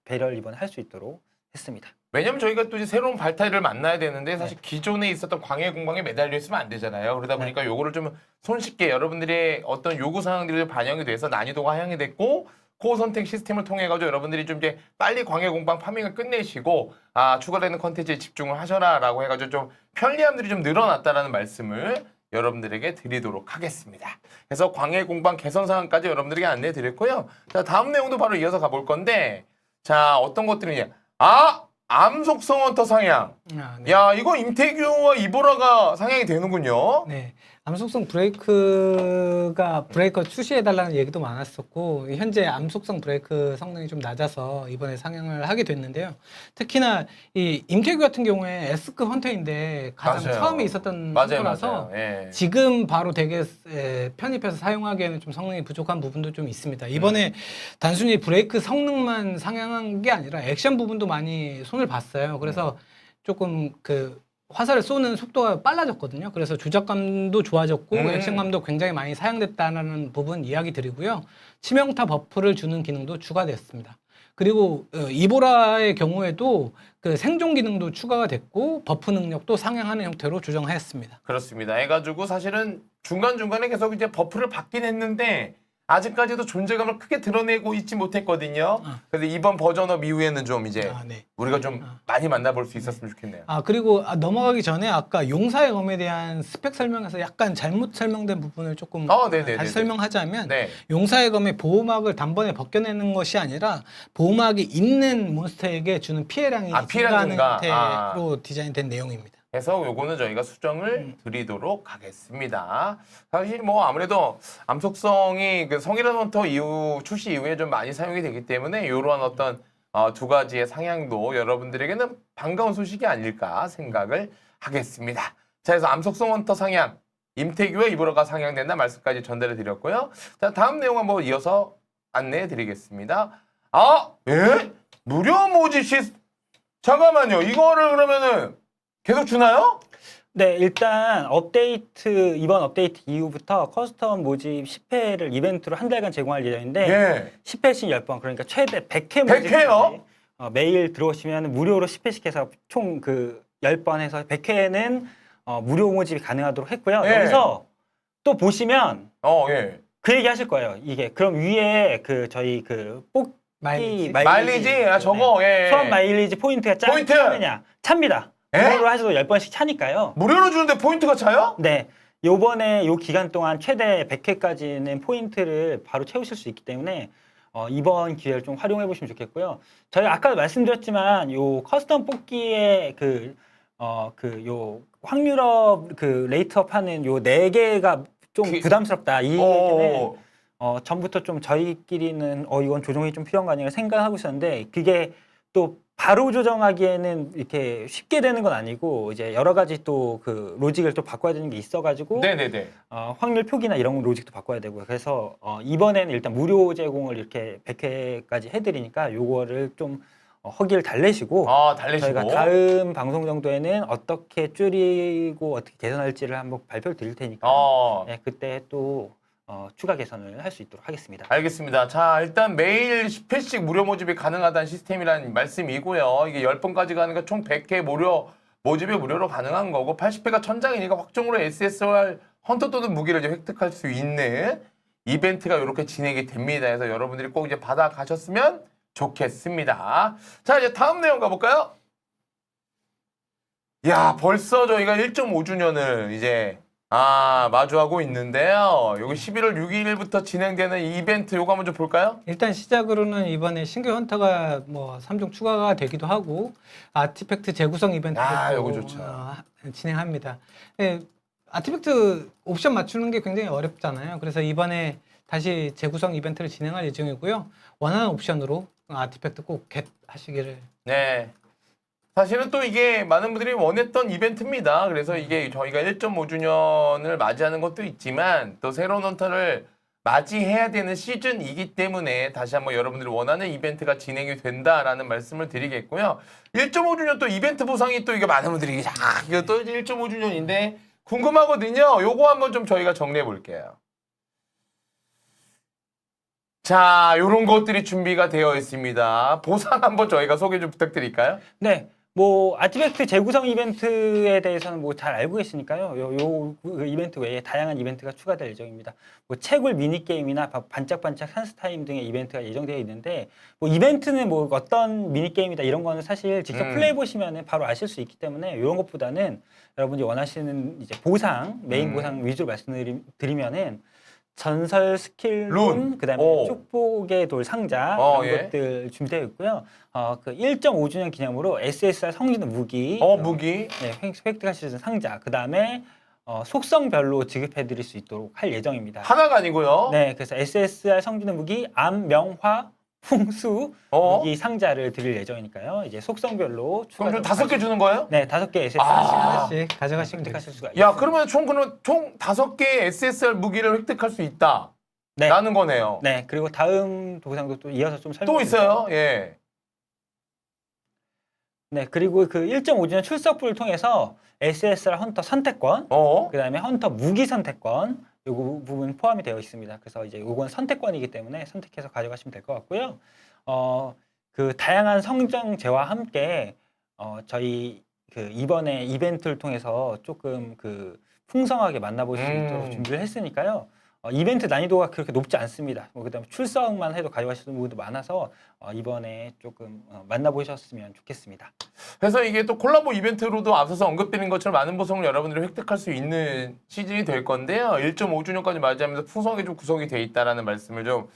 [SPEAKER 2] 배려를 이번에 할 수 있도록 했습니다.
[SPEAKER 1] 왜냐면 저희가 또 이제 새로운 발타이를 만나야 되는데 사실 기존에 있었던 광해공방에 매달려 있으면 안 되잖아요. 그러다 보니까 요거를 좀 손쉽게 여러분들의 어떤 요구 사항들이 반영이 돼서 난이도가 하향이 됐고 코어 선택 시스템을 통해 가지고 여러분들이 좀 이제 빨리 광해공방 파밍을 끝내시고 추가되는 컨텐츠에 집중을 하셔라라고 해가지고 좀 편리함들이 좀 늘어났다라는 말씀을 여러분들에게 드리도록 하겠습니다. 그래서 광해공방 개선 사항까지 여러분들에게 안내해 드렸고요. 자, 다음 내용도 바로 이어서 가볼 건데 자, 어떤 것들이냐? 암속성 헌터 상향.
[SPEAKER 3] 네.
[SPEAKER 1] 야, 이거 임태규와 이보라가 상향이 되는군요.
[SPEAKER 3] 네. 암속성 브레이커 출시해달라는 얘기도 많았었고 현재 암속성 브레이크 성능이 좀 낮아서 이번에 상향을 하게 됐는데요. 특히나 이 임태규 같은 경우에 S급 헌터인데 가장
[SPEAKER 1] 맞아요.
[SPEAKER 3] 처음에 있었던 헌터라서
[SPEAKER 1] 예.
[SPEAKER 3] 지금 바로 덱에 편입해서 사용하기에는 좀 성능이 부족한 부분도 좀 있습니다. 이번에 단순히 브레이크 성능만 상향한 게 아니라 액션 부분도 많이 손을 봤어요. 그래서 조금 그 화살을 쏘는 속도가 빨라졌거든요. 그래서 조작감도 좋아졌고 액션감도 굉장히 많이 사용됐다는 부분 이야기 드리고요. 치명타 버프를 주는 기능도 추가됐습니다. 그리고 이보라의 경우에도 그 생존 기능도 추가가 됐고 버프 능력도 상향하는 형태로 조정하였습니다.
[SPEAKER 1] 그렇습니다. 해가지고 사실은 중간중간에 계속 이제 버프를 받긴 했는데 아직까지도 존재감을 크게 드러내고 있지 못했거든요. 그래서 이번 버전업 이후에는 좀 이제
[SPEAKER 3] 네.
[SPEAKER 1] 우리가 좀 많이 만나볼 수 있었으면 좋겠네요.
[SPEAKER 3] 그리고 넘어가기 전에 아까 용사의 검에 대한 스펙 설명에서 약간 잘못 설명된 부분을 조금 다시 설명하자면
[SPEAKER 1] 네.
[SPEAKER 3] 용사의 검의 보호막을 단번에 벗겨내는 것이 아니라 보호막이 있는 몬스터에게 주는 피해량이
[SPEAKER 1] 피해량
[SPEAKER 3] 증가하는
[SPEAKER 1] 증가.
[SPEAKER 3] 형태로 디자인된 내용입니다.
[SPEAKER 1] 그래서 요거는 저희가 수정을 드리도록 하겠습니다. 사실 뭐 아무래도 암속성이 그 성일환 헌터 출시 이후에 좀 많이 사용이 되기 때문에 이러한 어떤 두 가지의 상향도 여러분들에게는 반가운 소식이 아닐까 생각을 하겠습니다. 자, 그래서 암속성 헌터 상향, 임태규와 이보라가 상향된다 말씀까지 전달해 드렸고요. 자, 다음 내용 한번 이어서 안내해 드리겠습니다. 예? 무료 모집 잠깐만요. 이거를 그러면은 계속 주나요?
[SPEAKER 2] 네, 일단 이번 업데이트 이후부터 커스텀 모집 10회를 이벤트로 한 달간 제공할 예정인데
[SPEAKER 1] 예.
[SPEAKER 2] 10회씩 10번, 그러니까 최대 100회
[SPEAKER 1] 100회요?
[SPEAKER 2] 모집까지 매일 들어오시면 무료로 10회씩 해서 총 그 10번 해서 100회는 무료 모집이 가능하도록 했고요.
[SPEAKER 1] 예.
[SPEAKER 2] 여기서 또 보시면
[SPEAKER 1] 예.
[SPEAKER 2] 그 얘기 하실 거예요. 이게 그럼 위에 그 저희 그 뽑기
[SPEAKER 3] 마일리지.
[SPEAKER 1] 마일리지? 아, 저거, 예.
[SPEAKER 2] 수업 마일리지 포인트가
[SPEAKER 1] 포인트!
[SPEAKER 2] 차느냐? 찹니다.
[SPEAKER 1] 예?
[SPEAKER 2] 무료로 하셔도 10번씩 차니까요.
[SPEAKER 1] 무료로 주는데 포인트가 차요?
[SPEAKER 2] 네. 요번에 요 기간 동안 최대 100회까지는 포인트를 바로 채우실 수 있기 때문에 이번 기회를 좀 활용해 보시면 좋겠고요. 저희가 아까도 말씀드렸지만 요 커스텀 뽑기의 요 확률업 레이트업 하는 요 4개가 좀 부담스럽다. 이 얘기는 전부터 좀 저희끼리는 이건 조정이 좀 필요한 거 아닌가 생각하고 있었는데 그게 또 바로 조정하기에는 이렇게 쉽게 되는 건 아니고 이제 여러 가지 또 그 로직을 또 바꿔야 되는 게 있어가지고
[SPEAKER 1] 네네네.
[SPEAKER 2] 확률 표기나 이런 로직도 바꿔야 되고요. 그래서 이번에는 일단 무료 제공을 이렇게 100회까지 해드리니까 요거를 좀 허기를 달래시고
[SPEAKER 1] 달래시고.
[SPEAKER 2] 저희가 다음 방송 정도에는 어떻게 줄이고 어떻게 개선할지를 한번 발표를 드릴 테니까 네, 그때 또 추가 개선을 할 수 있도록 하겠습니다.
[SPEAKER 1] 알겠습니다. 자, 일단 매일 10회씩 무료 모집이 가능하다는 시스템이라는 말씀이고요. 이게 10번까지 가니까 총 100회 모집이 무료로 가능한 거고 80회가 천장이니까 확정으로 SSR 헌터 또는 무기를 이제 획득할 수 있는 이벤트가 이렇게 진행이 됩니다. 그래서 여러분들이 꼭 이제 받아가셨으면 좋겠습니다. 자, 이제 다음 내용 가볼까요? 야, 벌써 저희가 1.5주년을 이제 마주하고 있는데요. 여기 11월 6일부터 진행되는 이 이벤트 요거 한번 좀 볼까요?
[SPEAKER 3] 일단 시작으로는 이번에 신규 헌터가 뭐 3종 추가가 되기도 하고 아티팩트 재구성 이벤트도
[SPEAKER 1] 요거 좋죠.
[SPEAKER 3] 진행합니다. 네, 아티팩트 옵션 맞추는 게 굉장히 어렵잖아요. 그래서 이번에 다시 재구성 이벤트를 진행할 예정이고요. 원하는 옵션으로 아티팩트 꼭 겟하시기를.
[SPEAKER 1] 네. 사실은 또 이게 많은 분들이 원했던 이벤트입니다. 그래서 이게 저희가 1.5주년을 맞이하는 것도 있지만 또 새로운 헌터를 맞이해야 되는 시즌이기 때문에 다시 한번 여러분들이 원하는 이벤트가 진행이 된다라는 말씀을 드리겠고요. 1.5주년 또 이벤트 보상이 또 이게 많은 분들이 이거 또 1.5주년인데 궁금하거든요. 요거 한번 좀 저희가 정리해 볼게요. 자, 요런 것들이 준비가 되어 있습니다. 보상 한번 저희가 소개 좀 부탁드릴까요?
[SPEAKER 2] 네. 뭐 아티팩트 재구성 이벤트에 대해서는 뭐 잘 알고 계시니까요. 그 이벤트 외에 다양한 이벤트가 추가될 예정입니다. 뭐 채굴 미니 게임이나 반짝반짝 산스타임 등의 이벤트가 예정되어 있는데 뭐 이벤트는 뭐 어떤 미니 게임이다 이런 거는 사실 직접 플레이 보시면은 바로 아실 수 있기 때문에 이런 것보다는 여러분이 원하시는 이제 보상 메인 보상 위주로 말씀드리면은 전설 스킬룬, 그다음에 축복의 돌 상자 이런 것들 준비되어 있고요. 그 1.5주년 기념으로 SSR 성지는 무기,
[SPEAKER 1] 무기,
[SPEAKER 2] 네, 획득하실 수 있는 상자, 그다음에 속성별로 지급해드릴 수 있도록 할 예정입니다.
[SPEAKER 1] 하나가 아니고요.
[SPEAKER 2] 네, 그래서 SSR 성지는 무기, 암, 명화, 풍수 무기 상자를 드릴 예정이니까요. 이제 속성별로
[SPEAKER 1] 그럼 좀 5개 주는 거예요?
[SPEAKER 2] 네, 5개 SSR
[SPEAKER 3] 하나씩 가져가시면
[SPEAKER 2] 획득하실 수가
[SPEAKER 1] 야,
[SPEAKER 2] 있습니다.
[SPEAKER 1] 그러면 총 5개의 SSR 무기를 획득할 수 있다.
[SPEAKER 2] 네.
[SPEAKER 1] 라는 거네요.
[SPEAKER 2] 네, 그리고 다음 보상도 또 이어서 좀 설명.
[SPEAKER 1] 또 있어요. 예.
[SPEAKER 2] 네, 그리고 그 1.5주년 출석부를 통해서 SSR 헌터 선택권, 그다음에 헌터 무기 선택권, 요거 부분 포함이 되어 있습니다. 그래서 이제 요건 선택권이기 때문에 선택해서 가져가시면 될 것 같고요. 그 다양한 성장제와 함께 저희 그 이번에 이벤트를 통해서 조금 그 풍성하게 만나볼 수 있도록 준비를 했으니까요. 이벤트 난이도가 그렇게 높지 않습니다. 그다음에 출석만 해도 가져가시는 분들도 많아서 이번에 조금 만나보셨으면 좋겠습니다.
[SPEAKER 1] 그래서 이게 또 콜라보 이벤트로도 앞서서 언급드린 것처럼 많은 보상을 여러분들이 획득할 수 있는 시즌이 될 건데요. 1.5주년까지 맞이하면서 풍성하게 좀 구성이 돼 있다라는 말씀을 좀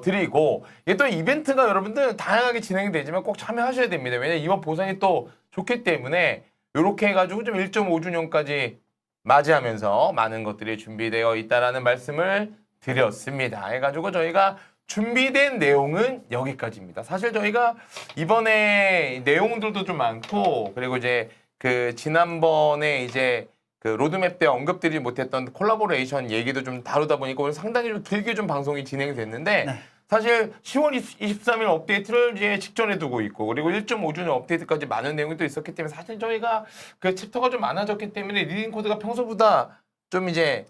[SPEAKER 1] 드리고, 이게 또 이벤트가 여러분들 다양하게 진행이 되지만 꼭 참여하셔야 됩니다. 왜냐면 이번 보상이 또 좋기 때문에 이렇게 해가지고 좀 1.5주년까지 맞이하면서 많은 것들이 준비되어 있다라는 말씀을 드렸습니다. 해가지고 저희가 준비된 내용은 여기까지입니다. 사실 저희가 이번에 내용들도 좀 많고, 그리고 이제 그 지난번에 이제 그 로드맵 때 언급드리지 못했던 콜라보레이션 얘기도 좀 다루다 보니까 오늘 상당히 좀 길게 좀 방송이 진행이 됐는데 사실 10월 23일 업데이트를 이제 직전에 두고 있고 그리고 1.5주년 업데이트까지 많은 내용이 또 있었기 때문에 사실 저희가 그 챕터가 좀 많아졌기 때문에 리딩 코드가 평소보다 좀 이제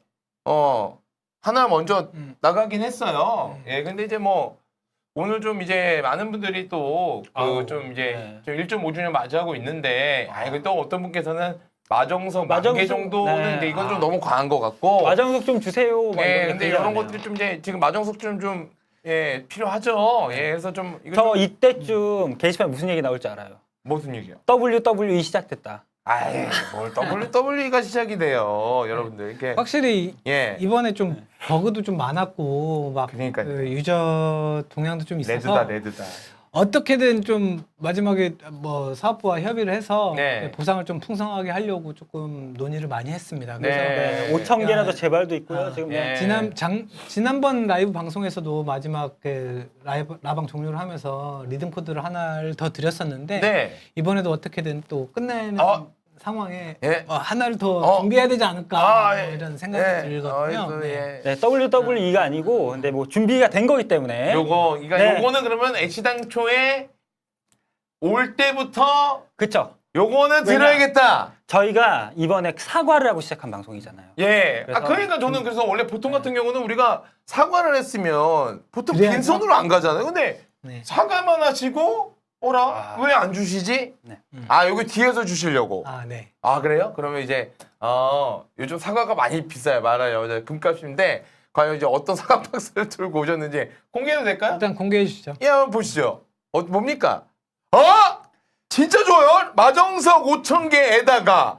[SPEAKER 1] 하나 먼저 나가긴 했어요. 예, 근데 이제 뭐 오늘 좀 이제 많은 분들이 또 그 좀 이제 좀 1.5주년 맞이하고 있는데 이거 또 어떤 분께서는 마정석 만개 정도는 근데 이건 좀 너무 과한 것 같고
[SPEAKER 2] 마정석 좀 주세요. 막
[SPEAKER 1] 예,
[SPEAKER 2] 이런
[SPEAKER 1] 근데
[SPEAKER 2] 얘기가
[SPEAKER 1] 이런
[SPEAKER 2] 많아요.
[SPEAKER 1] 것들이 좀 이제 지금 마정석 좀 예, 필요하죠. 예, 그래서 좀 이거
[SPEAKER 2] 저
[SPEAKER 1] 좀
[SPEAKER 2] 이때쯤 게시판 무슨 얘기 나올 줄 알아요?
[SPEAKER 1] 무슨 얘기요?
[SPEAKER 2] WWE 시작됐다.
[SPEAKER 1] 아이, 뭘 WWE가 시작이 돼요, 여러분들. 이렇게
[SPEAKER 3] 확실히
[SPEAKER 1] 예,
[SPEAKER 3] 이번에 좀 버그도 좀 많았고 막
[SPEAKER 1] 그러니까요.
[SPEAKER 3] 그 유저 동향도 좀 있어서
[SPEAKER 1] 레드다.
[SPEAKER 3] 어떻게든 좀 마지막에 뭐 사업부와 협의를 해서
[SPEAKER 1] 네.
[SPEAKER 3] 보상을 좀 풍성하게 하려고 조금 논의를 많이 했습니다. 그래서
[SPEAKER 1] 네.
[SPEAKER 2] 5,000개나 더
[SPEAKER 3] 야,
[SPEAKER 2] 재발도 있고요. 지금
[SPEAKER 1] 예.
[SPEAKER 3] 지난번 라이브 방송에서도 마지막 그 라방 종료를 하면서 리듬 코드를 하나를 더 드렸었는데
[SPEAKER 1] 네.
[SPEAKER 3] 이번에도 어떻게든 또 끝내는 상황에
[SPEAKER 1] 예.
[SPEAKER 3] 하나를 더 준비해야 되지 않을까 뭐 이런 생각이 들거든요. 네.
[SPEAKER 2] 네, WWE가 아니고 근데 뭐 준비가 된 거기 때문에
[SPEAKER 1] 요거는 그러면 애시당초에 올 때부터
[SPEAKER 2] 그쵸.
[SPEAKER 1] 요거는
[SPEAKER 2] 왜냐?
[SPEAKER 1] 들어야겠다.
[SPEAKER 2] 저희가 이번에 사과를 하고 시작한 방송이잖아요.
[SPEAKER 1] 예.
[SPEAKER 2] 그래서
[SPEAKER 1] 그러니까 저는 그래서 원래 보통 같은 경우는 우리가 사과를 했으면 보통
[SPEAKER 3] 그래야죠.
[SPEAKER 1] 빈손으로 안 가잖아요. 근데
[SPEAKER 3] 네.
[SPEAKER 1] 사과만 하시고 왜 안 주시지?
[SPEAKER 2] 네.
[SPEAKER 1] 여기 뒤에서 주시려고.
[SPEAKER 3] 네.
[SPEAKER 1] 그래요? 그러면 이제 요즘 사과가 많이 비싸요. 말아요. 이제 금값인데 과연 이제 어떤 사과 박스를 들고 오셨는지 공개해도 될까요?
[SPEAKER 3] 일단 공개해 주시죠.
[SPEAKER 1] 예, 한번 보시죠. 뭡니까? 진짜 좋아요. 마정석 5,000개에다가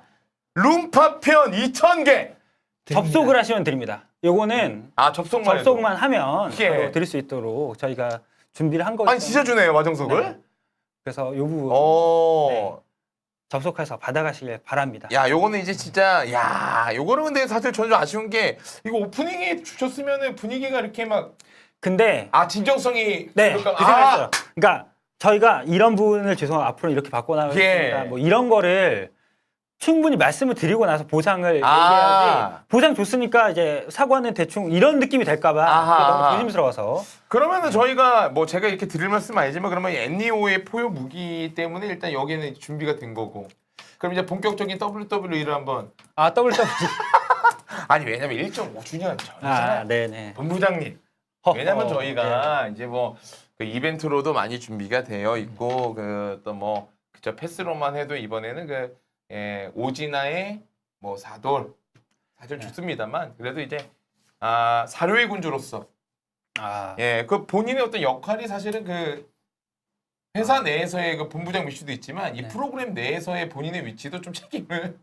[SPEAKER 1] 룸파편 2,000개.
[SPEAKER 2] 접속을 하시면 드립니다. 요거는
[SPEAKER 1] 접속만 해도.
[SPEAKER 2] 접속만 하면
[SPEAKER 1] 예.
[SPEAKER 2] 바로 드릴 수 있도록 저희가 준비를 한 거기
[SPEAKER 1] 아니 진짜 주네요, 마정석을.
[SPEAKER 2] 네. 그래서 요 부분 네. 접속해서 받아가시길 바랍니다.
[SPEAKER 1] 야, 요거는 이제 진짜 요거는 근데 사실 저는 좀 아쉬운 게 이거 오프닝에 주셨으면은 분위기가 이렇게 막
[SPEAKER 2] 근데
[SPEAKER 1] 진정성이
[SPEAKER 2] 네, 그
[SPEAKER 1] 그러니까,
[SPEAKER 2] 생각했어요. 그러니까 저희가 이런 부분을 죄송하고 앞으로 이렇게 바꿔나가겠습니다. 뭐 이런 거를 충분히 말씀을 드리고 나서 보상을 얘기해야지. 보상 줬으니까 이제 사과는 대충 이런 느낌이 될까봐 너무 조심스러워서.
[SPEAKER 1] 그러면은 저희가 뭐 제가 이렇게 드릴 말씀 아니지만 그러면 NEO의 포효 무기 때문에 일단 여기는 준비가 된 거고. 그럼 이제 본격적인 WWE를 한번.
[SPEAKER 2] WWE.
[SPEAKER 1] 아니 왜냐면 1.5주년 전이잖아요.
[SPEAKER 2] 네네.
[SPEAKER 1] 본부장님. 왜냐면 저희가 이제 뭐 그 이벤트로도 많이 준비가 되어 있고 그 또 뭐 그저 패스로만 해도 이번에는 그 오진아의 뭐 사돌 사실 좋습니다만 그래도 이제 사료의 군주로서 그 본인의 어떤 역할이 사실은 그 회사 내에서의 그 본부장 위치도 있지만 이 프로그램 내에서의 본인의 위치도 좀 책임을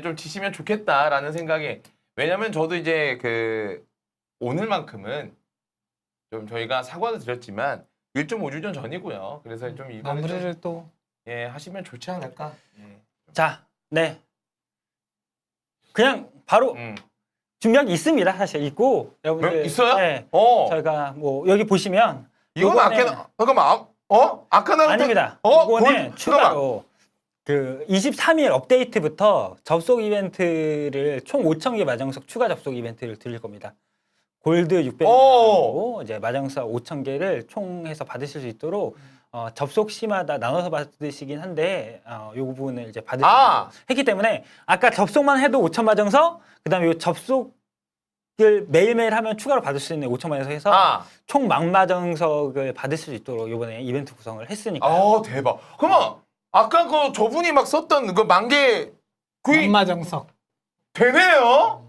[SPEAKER 1] 좀 지시면 좋겠다라는 생각이 왜냐면 저도 이제 그 오늘만큼은 좀 저희가 사과를 드렸지만 1.5주년 전이고요. 그래서 좀 이거는
[SPEAKER 3] 마무리를 또
[SPEAKER 1] 하시면 좋지 않을까.
[SPEAKER 2] 자, 네. 그냥 바로 준비한 게 있습니다. 사실 있고 여러분들
[SPEAKER 1] 있어요?
[SPEAKER 2] 네. 저희가 뭐 여기 보시면
[SPEAKER 1] 이건 잠깐만 아까나
[SPEAKER 2] 아닙니다. 이거는 추가로 그 23일 업데이트부터 접속 이벤트를 총 5,000개 마정석 추가 접속 이벤트를 드릴 겁니다. 골드 600개, 이제 마정석 5,000개를 총 해서 받으실 수 있도록 접속 시마다 나눠서 받으시긴 한데 이 부분을 이제 받으시고 했기 때문에 아까 접속만 해도 5,000 마정석, 그다음에 이 접속을 매일매일 하면 추가로 받을 수 있는 5,000 마정석 해서 총 10,000마정석을 받으실 수 있도록 이번에 이벤트 구성을 했으니까.
[SPEAKER 1] 대박. 그러면 아까 그 저분이 막 썼던 그 만개
[SPEAKER 3] 만마정석
[SPEAKER 1] 되네요.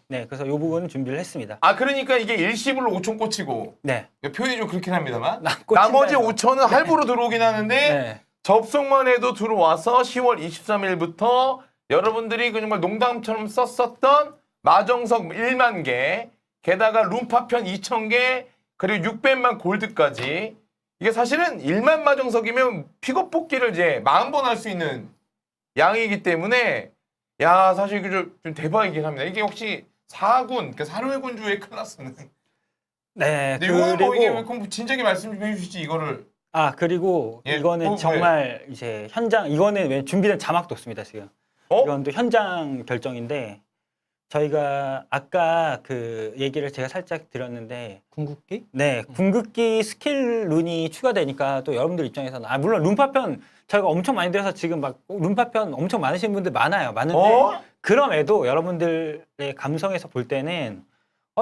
[SPEAKER 2] 네, 그래서 이 부분은 준비를 했습니다.
[SPEAKER 1] 그러니까 이게 일시불로 5,000 꽂히고.
[SPEAKER 2] 네.
[SPEAKER 1] 표현이 좀 그렇긴 합니다만.
[SPEAKER 2] 꽂힌다
[SPEAKER 1] 나머지
[SPEAKER 2] 해서.
[SPEAKER 1] 5,000은 할부로 들어오긴 하는데 접속만 해도 들어와서 10월 23일부터 여러분들이 그 정말 농담처럼 썼었던 마정석 1만 개, 게다가 룸파편 2,000개, 그리고 600만 골드까지. 이게 사실은 1만 마정석이면 픽업 뽑기를 이제 40번 할 수 있는 양이기 때문에 사실 이게 좀 대박이긴 합니다. 이게 혹시 4군, 그 사료의 군주의 클래스는.
[SPEAKER 2] 네.
[SPEAKER 1] 이거는 뭐 이게 진작에 말씀 좀 해주시지 이거를.
[SPEAKER 2] 그리고 이거는 정말 이제 현장 이거는 왜 준비된 자막도 없습니다 지금. 이건 또 현장 결정인데 저희가 아까 그 얘기를 제가 살짝 드렸는데
[SPEAKER 3] 궁극기?
[SPEAKER 2] 네, 궁극기 스킬 룬이 추가되니까 또 여러분들 입장에서는 물론 룬파편 저희가 엄청 많이 들어서 지금 막 룬파편 엄청 많으신 분들 많은데 그럼에도 여러분들의 감성에서 볼 때는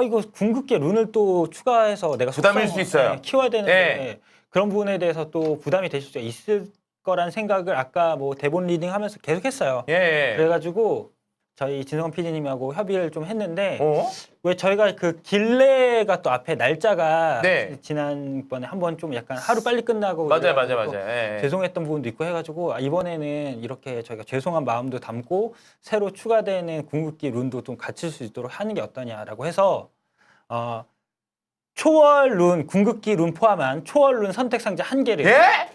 [SPEAKER 2] 이거 궁극기 룬을 또 추가해서 내가
[SPEAKER 1] 부담일 수 있어요.
[SPEAKER 2] 키워야 되는데
[SPEAKER 1] 네.
[SPEAKER 2] 그런 부분에 대해서 또 부담이 되실 수 있을 거란 생각을 아까 뭐 대본 리딩하면서 계속했어요.
[SPEAKER 1] 예.
[SPEAKER 2] 그래가지고 저희 진성원 PD님하고 협의를 좀 했는데
[SPEAKER 1] 어?
[SPEAKER 2] 왜 저희가 그 길레가 또 앞에 날짜가
[SPEAKER 1] 네.
[SPEAKER 2] 지난번에 한번 좀 약간 하루 빨리 끝나고
[SPEAKER 1] 맞아요.
[SPEAKER 2] 이래가지고
[SPEAKER 1] 예.
[SPEAKER 2] 죄송했던 부분도 있고 해가지고 이번에는 이렇게 저희가 죄송한 마음도 담고 새로 추가되는 궁극기 룬도 좀 갖출 수 있도록 하는 게 어떠냐라고 해서 초월 룬 궁극기 룬 포함한 초월 룬 선택 상자 1개를
[SPEAKER 1] 예?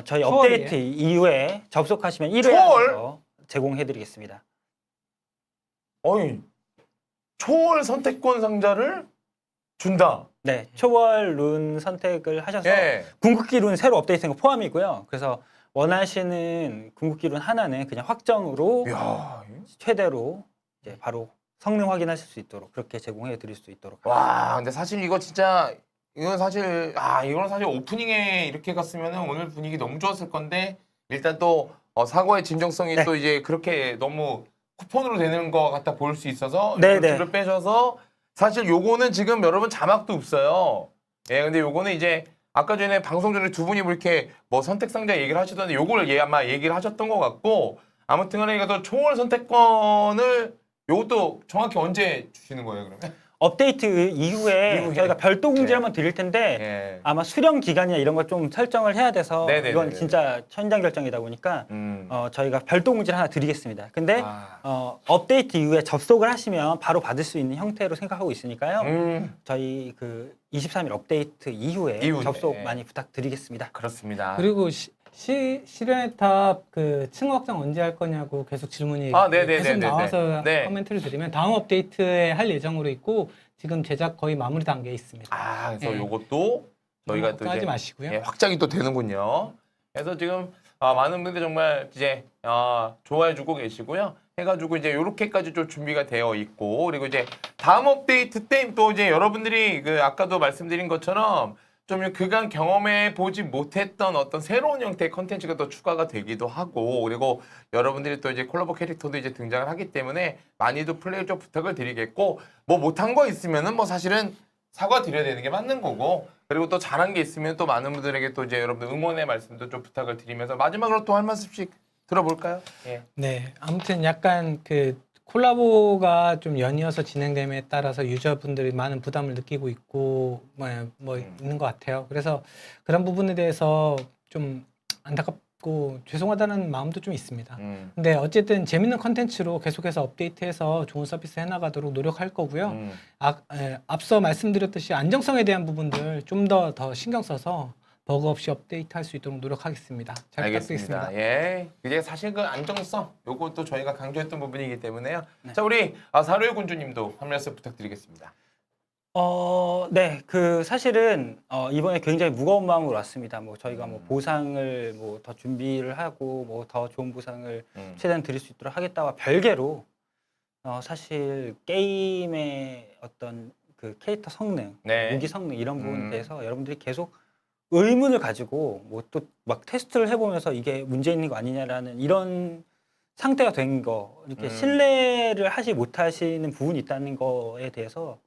[SPEAKER 2] 저희
[SPEAKER 3] 초월이에요?
[SPEAKER 2] 업데이트 이후에 접속하시면 1회
[SPEAKER 1] 초월?
[SPEAKER 2] 안에서 제공해드리겠습니다.
[SPEAKER 1] 어이. 초월 선택권 상자를 준다.
[SPEAKER 2] 네, 초월 룬 선택을 하셔서
[SPEAKER 1] 예.
[SPEAKER 2] 궁극기 룬 새로 업데이트된 거 포함이고요. 그래서 원하시는 궁극기 룬 하나는 그냥 확정으로
[SPEAKER 1] 야.
[SPEAKER 2] 최대로 이제 바로 성능 확인하실 수 있도록 그렇게 제공해 드릴 수 있도록.
[SPEAKER 1] 와, 근데 사실 이거 진짜 이건 사실 이거는 사실 오프닝에 이렇게 갔으면은 오늘 분위기 너무 좋았을 건데 일단 또 사고의 진정성이
[SPEAKER 2] 네.
[SPEAKER 1] 또 이제 그렇게 너무 쿠폰으로 되는 것 같아 보일 수 있어서
[SPEAKER 2] 네,
[SPEAKER 1] 줄을 빼셔서 사실 요거는 지금 여러분 자막도 없어요. 예, 근데 요거는 이제 아까 전에 방송 전에 두 분이 뭐 이렇게 뭐 선택 상자 얘기를 하시던데 요거를 아마 얘기를 하셨던 것 같고 아무튼간에 이거 총월 선택권을 요것도 정확히 언제 주시는 거예요, 그러면?
[SPEAKER 2] 업데이트 이후에 저희가 별도 공지를
[SPEAKER 1] 네.
[SPEAKER 2] 한번 드릴 텐데
[SPEAKER 1] 예.
[SPEAKER 2] 아마 수령 기간이나 이런 걸 좀 설정을 해야 돼서
[SPEAKER 1] 네네네네.
[SPEAKER 2] 이건 진짜 현장 결정이다 보니까 저희가 별도 공지를 하나 드리겠습니다. 근데 업데이트 이후에 접속을 하시면 바로 받을 수 있는 형태로 생각하고 있으니까요. 저희 그 23일 업데이트 이후에
[SPEAKER 1] 이후에.
[SPEAKER 2] 접속 많이 부탁드리겠습니다.
[SPEAKER 1] 그렇습니다.
[SPEAKER 3] 그리고 실현의 탑 그 층 확장 언제 할 거냐고 계속 질문이
[SPEAKER 1] 네네네네네.
[SPEAKER 3] 계속 나와서
[SPEAKER 1] 네.
[SPEAKER 3] 코멘트를 드리면 다음 업데이트에 할 예정으로 있고 지금 제작 거의 마무리 단계에 있습니다.
[SPEAKER 1] 그래서
[SPEAKER 3] 네.
[SPEAKER 1] 요것도 저희가 또
[SPEAKER 3] 하지
[SPEAKER 1] 이제
[SPEAKER 3] 마시고요.
[SPEAKER 1] 예, 확장이 또 되는군요. 그래서 지금 많은 분들이 정말 이제 좋아해주고 계시고요. 해가지고 이제 요렇게까지 좀 준비가 되어 있고 그리고 이제 다음 업데이트 때 또 이제 여러분들이 그 아까도 말씀드린 것처럼 좀 그간 경험해 보지 못했던 어떤 새로운 형태의 컨텐츠가 또 추가가 되기도 하고 그리고 여러분들이 또 이제 콜라보 캐릭터도 이제 등장을 하기 때문에 많이도 플레이 좀 부탁을 드리겠고 뭐 못한 거 있으면은 뭐 사실은 사과드려야 되는 게 맞는 거고 그리고 또 잘한 게 있으면 또 많은 분들에게 또 이제 여러분들 응원의 말씀도 좀 부탁을 드리면서 마지막으로 또 한 말씀씩 들어볼까요? 예.
[SPEAKER 3] 네, 아무튼 약간 그 콜라보가 좀 연이어서 진행됨에 따라서 유저분들이 많은 부담을 느끼고 있고 뭐 있는 것 같아요. 그래서 그런 부분에 대해서 좀 안타깝고 죄송하다는 마음도 좀 있습니다. 근데 어쨌든 재밌는 컨텐츠로 계속해서 업데이트해서 좋은 서비스 해나가도록 노력할 거고요. 앞서 말씀드렸듯이 안정성에 대한 부분들 좀 더 신경 써서 버그 없이 업데이트할 수 있도록 노력하겠습니다. 잘 부탁드리겠습니다.
[SPEAKER 1] 알겠습니다. 예. 이제 사실 그 안정성 요것도 저희가 강조했던 부분이기 때문에요.
[SPEAKER 2] 네.
[SPEAKER 1] 자 우리 사료일 군주님도 한 말씀 부탁드리겠습니다.
[SPEAKER 2] 네, 그 사실은 이번에 굉장히 무거운 마음으로 왔습니다. 뭐 저희가 뭐 보상을 뭐 더 준비를 하고 뭐 더 좋은 보상을 최대한 드릴 수 있도록 하겠다와 별개로 사실 게임의 어떤 그 캐릭터 성능,
[SPEAKER 1] 네.
[SPEAKER 2] 무기 성능 이런 부분에 대해서 여러분들이 계속 의문을 가지고 뭐 또 막 테스트를 해보면서 이게 문제 있는 거 아니냐라는 이런 상태가 된 거, 이렇게 신뢰를 하지 못하시는 부분이 있다는 거에 대해서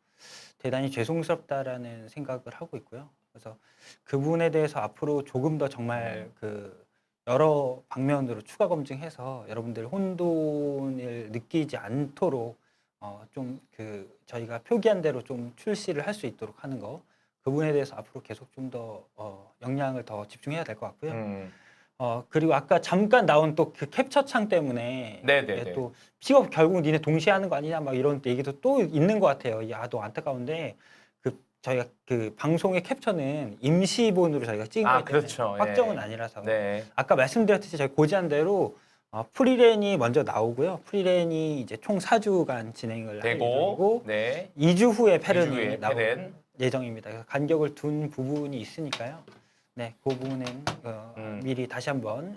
[SPEAKER 2] 대단히 죄송스럽다라는 생각을 하고 있고요. 그래서 그 부분에 대해서 앞으로 조금 더 정말 그 여러 방면으로 추가 검증해서 여러분들 혼돈을 느끼지 않도록 좀 그 저희가 표기한 대로 좀 출시를 할 수 있도록 하는 거, 그 부분에 대해서 앞으로 계속 좀 더 역량을 더 집중해야 될 것 같고요. 그리고 아까 잠깐 나온 또 그 캡처 창 때문에
[SPEAKER 1] 네네네.
[SPEAKER 2] 또 픽업 결국 니네 동시에 하는 거 아니냐 막 이런 얘기도 또 있는 것 같아요. 또 안타까운데 그 저희가 그 방송의 캡처는 임시본으로 저희가 찍은 거기 때문에
[SPEAKER 1] 그렇죠.
[SPEAKER 2] 확정은
[SPEAKER 1] 예.
[SPEAKER 2] 아니라서
[SPEAKER 1] 네.
[SPEAKER 2] 아까 말씀드렸듯이 저희 고지한 대로 프리랜이 먼저 나오고요. 프리랜이 이제 총 4주간 진행을 할 예정이고
[SPEAKER 1] 되고 네. 2주
[SPEAKER 2] 2주 후에
[SPEAKER 1] 후에
[SPEAKER 2] 패런이 나올
[SPEAKER 1] 패런.
[SPEAKER 2] 예정입니다. 그래서 간격을 둔 부분이 있으니까요. 네, 그 부분은 미리 다시 한번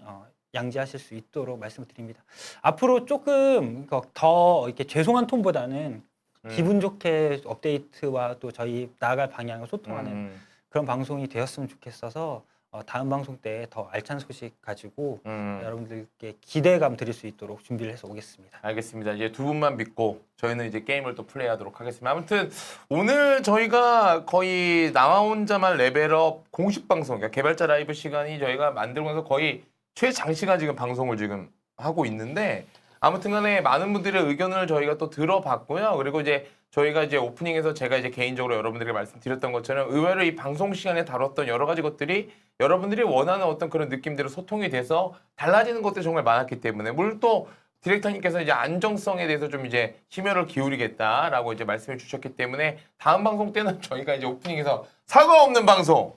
[SPEAKER 2] 양지하실 수 있도록 말씀을 드립니다. 앞으로 조금 더 이렇게 죄송한 톤보다는 기분 좋게 업데이트와 또 저희 나아갈 방향을 소통하는 그런 방송이 되었으면 좋겠어서 다음 방송 때 더 알찬 소식 가지고 여러분들께 기대감 드릴 수 있도록 준비를 해서 오겠습니다.
[SPEAKER 1] 알겠습니다. 이제 두 분만 믿고 저희는 이제 게임을 또 플레이하도록 하겠습니다. 아무튼 오늘 저희가 거의 나 혼자만 레벨업 공식 방송, 그러니까 개발자 라이브 시간이 저희가 만들면서 거의 최장시간 지금 방송을 지금 하고 있는데 아무튼간에 많은 분들의 의견을 저희가 또 들어봤고요. 그리고 이제 저희가 이제 오프닝에서 제가 이제 개인적으로 여러분들에게 말씀드렸던 것처럼 의외로 이 방송 시간에 다뤘던 여러 가지 것들이 여러분들이 원하는 어떤 그런 느낌대로 소통이 돼서 달라지는 것들이 정말 많았기 때문에 물론 또 디렉터님께서 이제 안정성에 대해서 좀 이제 심혈을 기울이겠다라고 이제 말씀해 주셨기 때문에 다음 방송 때는 저희가 이제 오프닝에서 사과 없는 방송,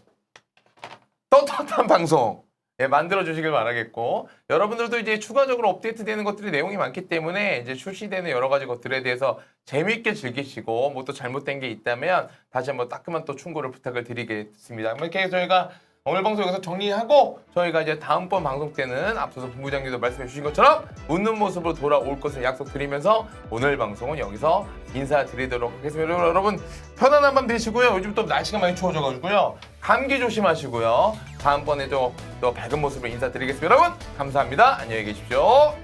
[SPEAKER 1] 떳떳한 방송 만들어 주시길 바라겠고 여러분들도 이제 추가적으로 업데이트되는 것들이 내용이 많기 때문에 이제 출시되는 여러 가지 것들에 대해서 재미있게 즐기시고 뭐 또 잘못된 게 있다면 다시 한번 따끔한 또 충고를 부탁을 드리겠습니다. 이렇게 저희가 오늘 방송 여기서 정리하고 저희가 이제 다음번 방송 때는 앞서서 본부장님도 말씀해 주신 것처럼 웃는 모습으로 돌아올 것을 약속드리면서 오늘 방송은 여기서 인사드리도록 하겠습니다. 여러분 편안한 밤 되시고요. 요즘 또 날씨가 많이 추워져가지고요. 감기 조심하시고요. 다음번에도 또 밝은 모습으로 인사드리겠습니다. 여러분 감사합니다. 안녕히 계십시오.